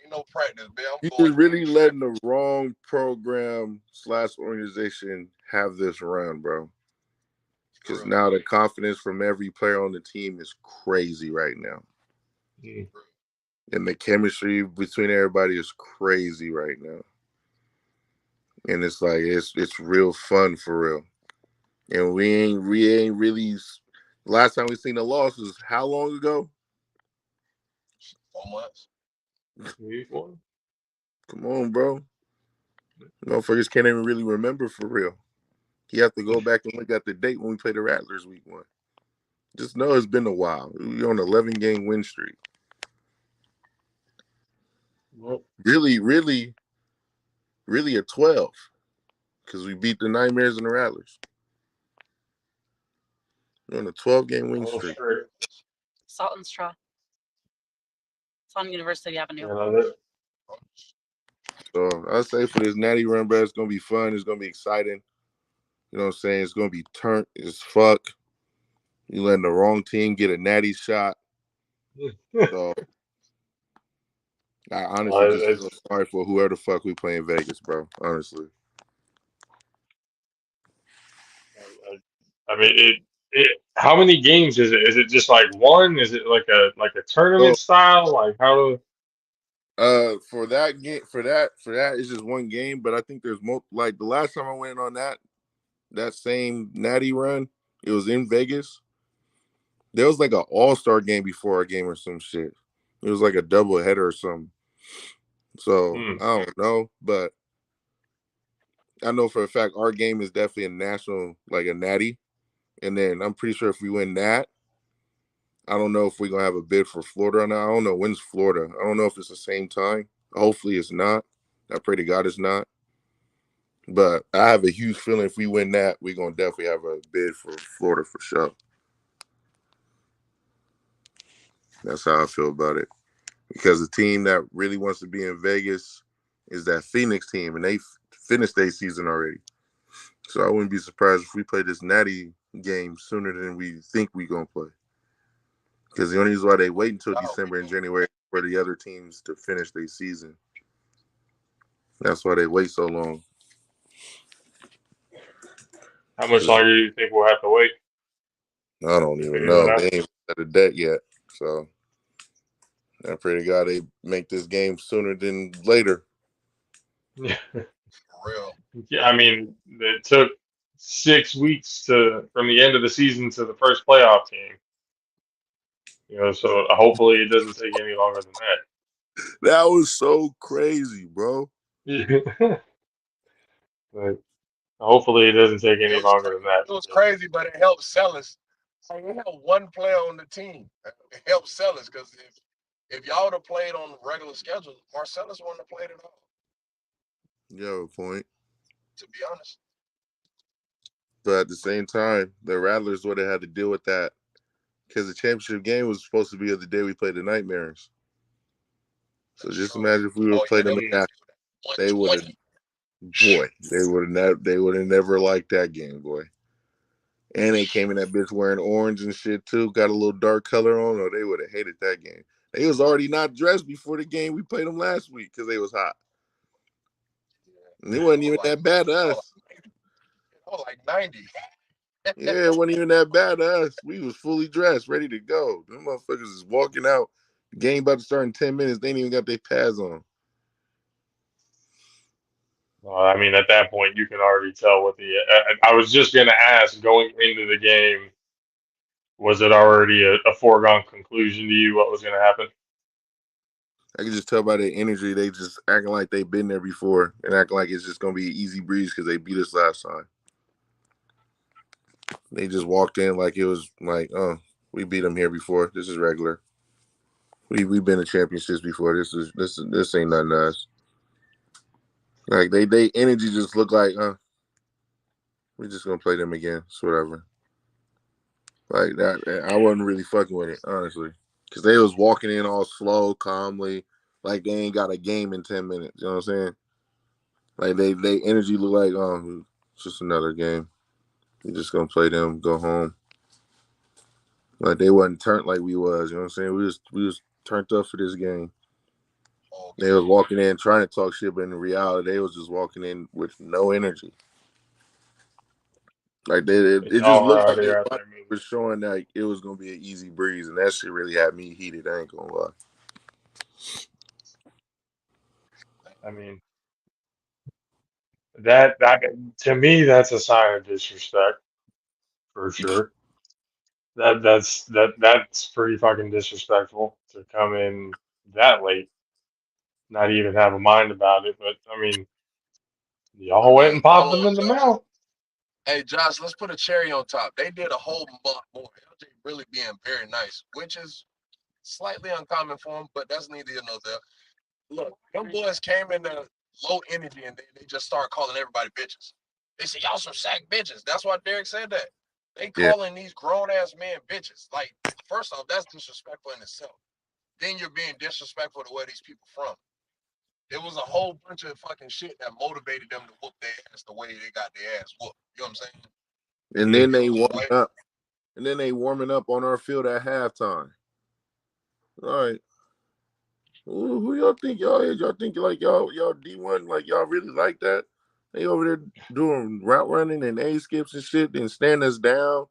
Speaker 7: Ain't no practice, man.
Speaker 10: You're really letting the wrong program / organization have this run, bro. Because now the confidence from every player on the team is crazy right now. And the chemistry between everybody is crazy right now. And it's like it's real fun for real. And we ain't really. Last time we seen the loss was how long ago?
Speaker 7: 4 months.
Speaker 10: Come on, bro. Motherfuckers can't even really remember for real. You have to go back and look at the date when we played the Rattlers week 1. Just know it's been a while. We're on an 11-game win streak.
Speaker 2: Well,
Speaker 10: really a 12 because we beat the Nightmares and the Rattlers. We're on a 12-game win streak.
Speaker 11: Salt and Straw. It's on University Avenue.
Speaker 10: So I say for this natty run, bro, it's gonna be fun. It's gonna be exciting. You know what I'm saying? It's gonna be turnt as fuck. You letting the wrong team get a natty shot. So I honestly just feel sorry for whoever the fuck we play in Vegas, bro. Honestly.
Speaker 2: I mean, how many games is it? Is it just like one? Is it like a tournament style? Like how?
Speaker 10: For that game, for that, it's just one game. But I think there's more. Like the last time I went on that same natty run, it was in Vegas. There was like an all-star game before our game or some shit. It was like a double header or something. So I don't know, but I know for a fact our game is definitely a national, like a natty. And then I'm pretty sure if we win that, I don't know if we're gonna have a bid for Florida or not. I don't know when's Florida. I don't know if it's the same time. Hopefully it's not. I pray to God it's not. But I have a huge feeling if we win that, we're gonna definitely have a bid for Florida for sure. That's how I feel about it. Because the team that really wants to be in Vegas is that Phoenix team, and they finished their season already. So I wouldn't be surprised if we play this natty game sooner than we think we're going to play. Because the only reason why they wait until December and January for the other teams to finish their season. That's why they wait so long.
Speaker 2: How much longer do you think we'll have to wait?
Speaker 10: I don't even know. They ain't set a date yet. So I pray to God they make this game sooner than later.
Speaker 2: Yeah.
Speaker 7: For real.
Speaker 2: Yeah, I mean, it took 6 weeks from the end of the season to the first playoff game. You know, so hopefully it doesn't take any longer than that.
Speaker 10: That was so crazy, bro.
Speaker 2: But hopefully it doesn't take any longer than that.
Speaker 7: It was crazy, but it helped sell us. We had one player on the team. It helped sell us because if y'all would have played on the regular schedule, Marcellus wouldn't have played at all.
Speaker 10: You have a point.
Speaker 7: To be honest.
Speaker 10: But at the same time, the Rattlers would have had to deal with that because the championship game was supposed to be the day we played the Nightmares. So just imagine if we would have played them in that. They would have, they would have never liked that game, boy. And they came in that bitch wearing orange and shit too. Got a little dark color on, or they would have hated that game. They was already not dressed before the game we played them last week because they was hot. And it wasn't even that bad to us.
Speaker 7: Oh, like 90.
Speaker 10: Yeah, it wasn't even that bad to us. We was fully dressed, ready to go. Them motherfuckers is walking out. The game about to start in 10 minutes. They ain't even got their pads on.
Speaker 2: I mean, at that point, you can already tell what the. I was just going to ask, going into the game, was it already a foregone conclusion to you what was going to happen?
Speaker 10: I can just tell by their energy, they just acting like they've been there before and acting like it's just going to be an easy breeze because they beat us last time. They just walked in like it was like, oh, we beat them here before. This is regular. We've been to championships before. This ain't nothing to us. Like they energy just look like, we're just gonna play them again. It's whatever. Like that, I wasn't really fucking with it, honestly, because they was walking in all slow, calmly, like they ain't got a game in 10 minutes. You know what I'm saying? Like they energy look like, oh, it's just another game. We're just gonna play them, go home. Like they wasn't turned like we was. You know what I'm saying? We was turned up for this game. They was walking in trying to talk shit, but in reality, they was just walking in with no energy. Like it just looked like they were showing that it was gonna be an easy breeze, and that shit really had me heated. I ain't gonna lie.
Speaker 2: I mean, that to me, that's a sign of disrespect, for sure. That's pretty fucking disrespectful to come in that late, not even have a mind about it. But I mean, y'all went and popped them in the mouth.
Speaker 7: Hey Josh, let's put a cherry on top. They did a whole month more. LJ really being very nice, which is slightly uncommon for him, but that's neither here nor there. Look, them boys came in the low energy and they just start calling everybody bitches. They say y'all some sack bitches. That's why Derek said that. They calling these grown ass men bitches. Like, first off, that's disrespectful in itself. Then you're being disrespectful to where these people from. There was a whole bunch of fucking shit that motivated them to whoop their ass the way they got their ass whooped. You know what I'm saying?
Speaker 10: And then they warming up. And then they warming up on our field at halftime. All right. Who y'all think y'all is? Y'all think like y'all D1 like y'all really like that? They over there doing route running and A skips and shit, then stand us down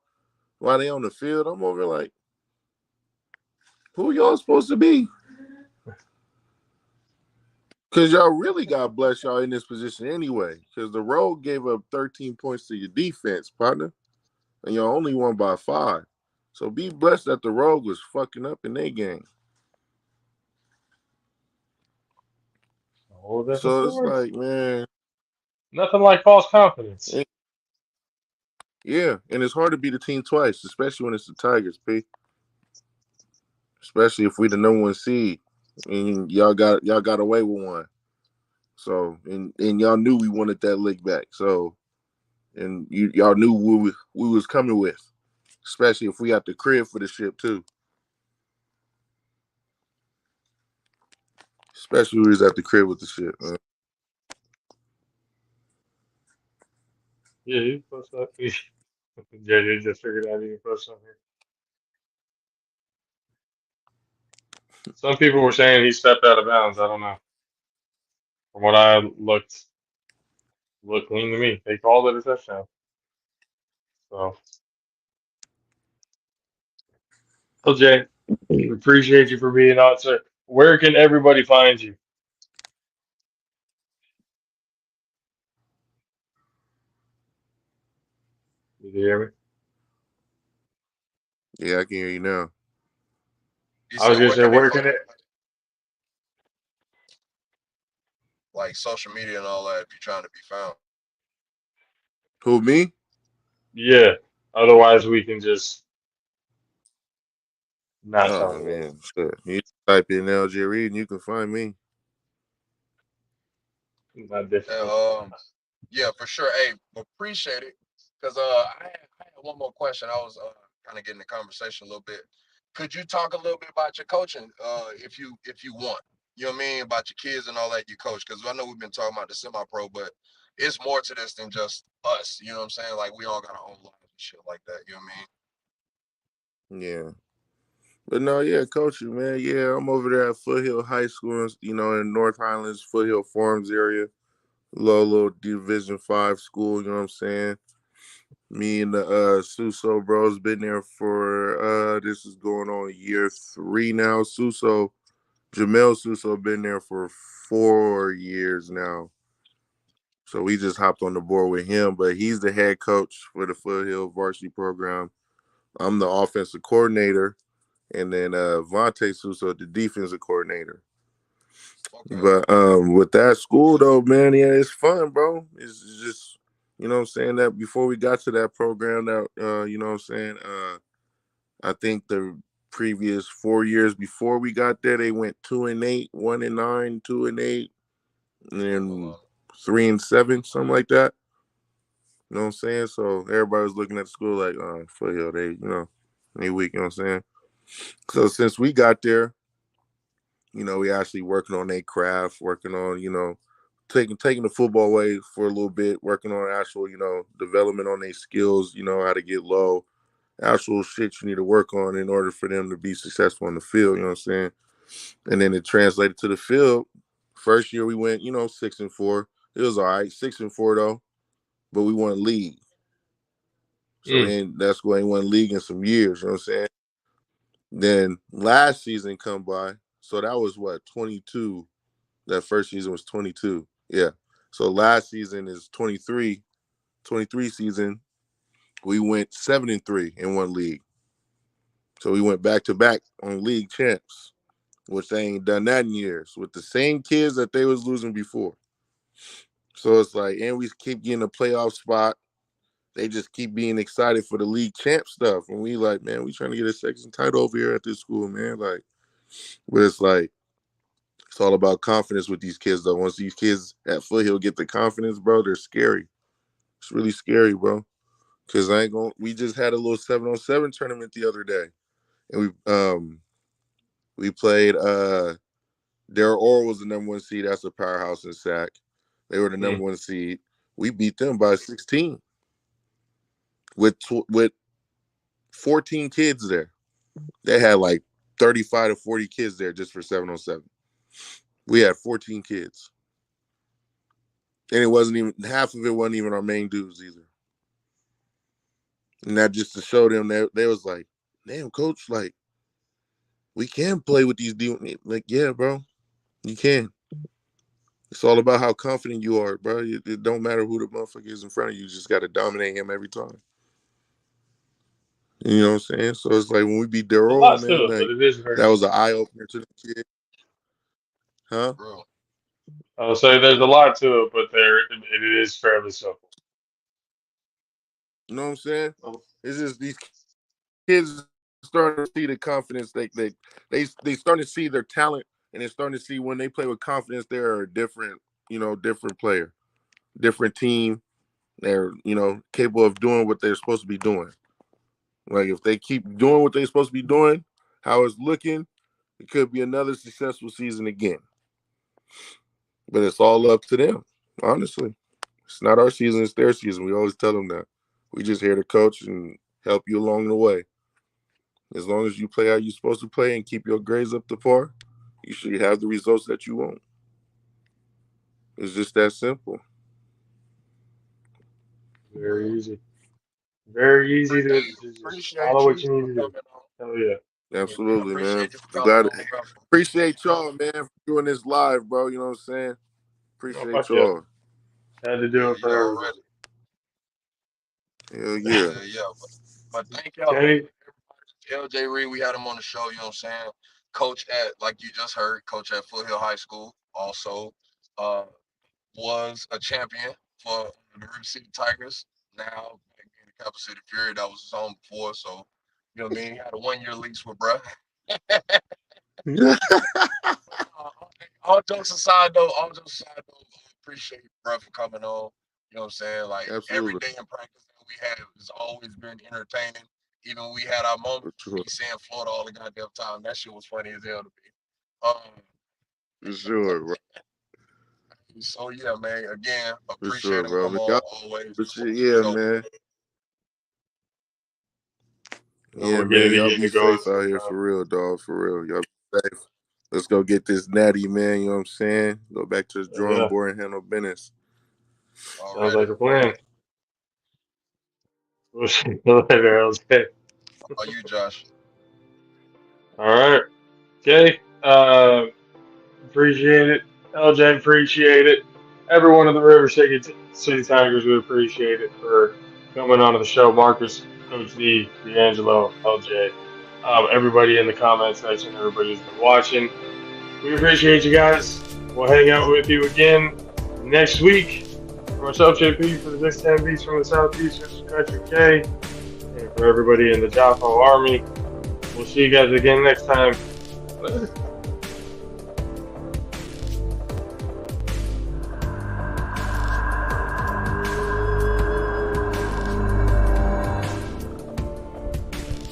Speaker 10: while they on the field. I'm over like, who y'all supposed to be? Because y'all really got blessed y'all in this position anyway. Because the Rogue gave up 13 points to your defense, partner. And y'all only won by 5. So be blessed that the Rogue was fucking up in their game. So it's like, man.
Speaker 2: Nothing like false confidence.
Speaker 10: Yeah, and it's hard to beat a team twice, especially when it's the Tigers, P. Especially if we the number 1 seed. And y'all got away with one. So and y'all knew we wanted that lick back. So and y'all knew we was coming with. Especially if we got the crib for the ship too. Especially when we was at the crib with the ship, man.
Speaker 2: Yeah, you post that. JJ just figured out you can post something here. Some people were saying he stepped out of bounds. I don't know. From what I looked clean to me. They called it a touchdown. So, well, Jay, we appreciate you for being on, sir. Where can everybody find you? Did you hear me?
Speaker 10: Yeah, I can hear you now.
Speaker 2: I was just saying, where can it?
Speaker 7: Like social media and all that, if you're trying to be found.
Speaker 10: Who, me?
Speaker 2: Yeah. Otherwise, we can just Not
Speaker 10: Oh
Speaker 2: telling you.
Speaker 10: man, shit. You type in LJ Reed and you can find me.
Speaker 2: Not difficult.
Speaker 7: Yeah, for sure. Hey, appreciate it. Cause I had one more question. I was kind of getting the conversation a little bit. Could you talk a little bit about your coaching, if you want? You know what I mean, about your kids and all that you coach? Because I know we've been talking about the semi-pro, but it's more to this than just us. You know what I'm saying? Like we all got our own lives and shit like that. You know what I mean?
Speaker 10: Yeah. But no, yeah, coaching, man. Yeah, I'm over there at Foothill High School, you know, in North Highlands, Foothill Farms area. Little Division 5 school, you know what I'm saying? Me and the Suso bros been there for this is going on year 3 now. Jamel Suso been there for 4 years now. So we just hopped on the board with him, but he's the head coach for the Foothill varsity program. I'm the offensive coordinator, and then Vontae Suso, the defensive coordinator.
Speaker 7: Okay.
Speaker 10: But with that school though, man, yeah, it's fun, bro. It's just, you know what I'm saying, that before we got to that program, that you know what I'm saying, I think the previous 4 years before we got there, they went 2-8, 1-9, 2-8, and then 3-7, something like that. You know what I'm saying? So everybody was looking at the school like, Foothill, they, you know, they weak, you know what I'm saying? So since we got there, you know, we actually working on their craft, working on, you know, taking the football away for a little bit, working on actual, you know, development on their skills, you know, how to get low, actual shit you need to work on in order for them to be successful in the field, you know what I'm saying? And then it translated to the field. First year we went, you know, 6-4. It was all right, 6-4 though, but we won league. So that's why he won league in some years, you know what I'm saying? Then last season come by, so that was what, 22. That first season was 22. Yeah. So last season is 23 season. We went 7-3 in one league. So we went back to back on league champs, which they ain't done that in years with the same kids that they was losing before. So it's like, and we keep getting a playoff spot. They just keep being excited for the league champ stuff. And we like, man, we trying to get a second title over here at this school, man. Like, but it's like, it's all about confidence with these kids, though. Once these kids at Foothill get the confidence, bro, they're scary. It's really scary, bro. Because we just had a little 7-on-7 tournament the other day. And we played, Darrell Orr was the number 1 seed. That's a powerhouse in SAC. They were the number 1 seed. We beat them by 16 with 14 kids there. They had like 35 to 40 kids there just for 7-on-7. We had 14 kids. And it wasn't even, half of it wasn't even our main dudes either. And that just to show them that they was like, damn, coach, like, we can play with these dudes. Like, yeah, bro, you can. It's all about how confident you are, bro. It don't matter who the motherfucker is in front of you. You just got to dominate him every time. You know what I'm saying? So it's like when we beat Darrell, man, like, that was an eye-opener to the kid. Huh?
Speaker 7: Bro.
Speaker 2: I'll say there's a lot to it, but it is fairly simple.
Speaker 10: You know what I'm saying? It's just these kids starting to see the confidence. They starting to see their talent, and they're starting to see when they play with confidence, they're a different player, different team. They're, you know, capable of doing what they're supposed to be doing. Like if they keep doing what they're supposed to be doing, how it's looking, it could be another successful season again. But it's all up to them, honestly. It's not our season, it's their season. We always tell them that. We just here to coach and help you along the way. As long as you play how you're supposed to play and keep your grades up to par, you should have the results that you want. It's just that simple.
Speaker 2: Very easy. Very easy to just follow what you need to do. Hell yeah.
Speaker 10: Absolutely, man. Appreciate y'all, man, for doing this live, bro. You know what I'm saying? Appreciate y'all.
Speaker 2: Had to do it for everybody.
Speaker 10: Hell yeah.
Speaker 7: Yeah. But thank y'all. LJ Reed, we had him on the show, you know what I'm saying? Coach at, like you just heard, coach at Foothill High School, also was a champion for the River City Tigers. Now in the Capital City Fury, that was his home before, so you know what I mean? He had a 1-year lease with bruh. All jokes aside, though, I appreciate you, bro, for coming on. You know what I'm saying? Like,
Speaker 10: Absolutely.
Speaker 7: every day in practice that we have has always been entertaining. Even when we had our moments,
Speaker 10: For sure.
Speaker 7: we saying Florida all the goddamn time. That shit was funny as hell to me.
Speaker 10: For sure, bro.
Speaker 7: So, yeah, man, again,
Speaker 10: For
Speaker 7: appreciate
Speaker 10: sure,
Speaker 7: it.
Speaker 10: bro.
Speaker 7: Come
Speaker 10: But
Speaker 7: on,
Speaker 10: y'all,
Speaker 7: always.
Speaker 10: but shit, yeah, man. Yeah,
Speaker 2: We'll get
Speaker 10: man.
Speaker 2: it
Speaker 10: Y'all
Speaker 2: again
Speaker 10: be
Speaker 2: to go
Speaker 10: safe out here, for real, dog. For real. Y'all be safe. Let's go get this natty, man. You know what I'm saying? Go back to the drawing board and handle business.
Speaker 2: Sounds like a plan. We'll see you later, LJ.
Speaker 7: How about you, Josh?
Speaker 2: All right. Okay. Appreciate it. LJ, appreciate it. Everyone in the River City Tigers would appreciate it for coming onto the show. Marcus, Coach D, D'Angelo, LJ, everybody in the comment section, everybody who's been watching. We appreciate you guys. We'll hang out with you again next week. For myself, JP, for the Big Ten Beats from the Southeast, Country K, and for everybody in the Jaffo Army. We'll see you guys again next time. Later.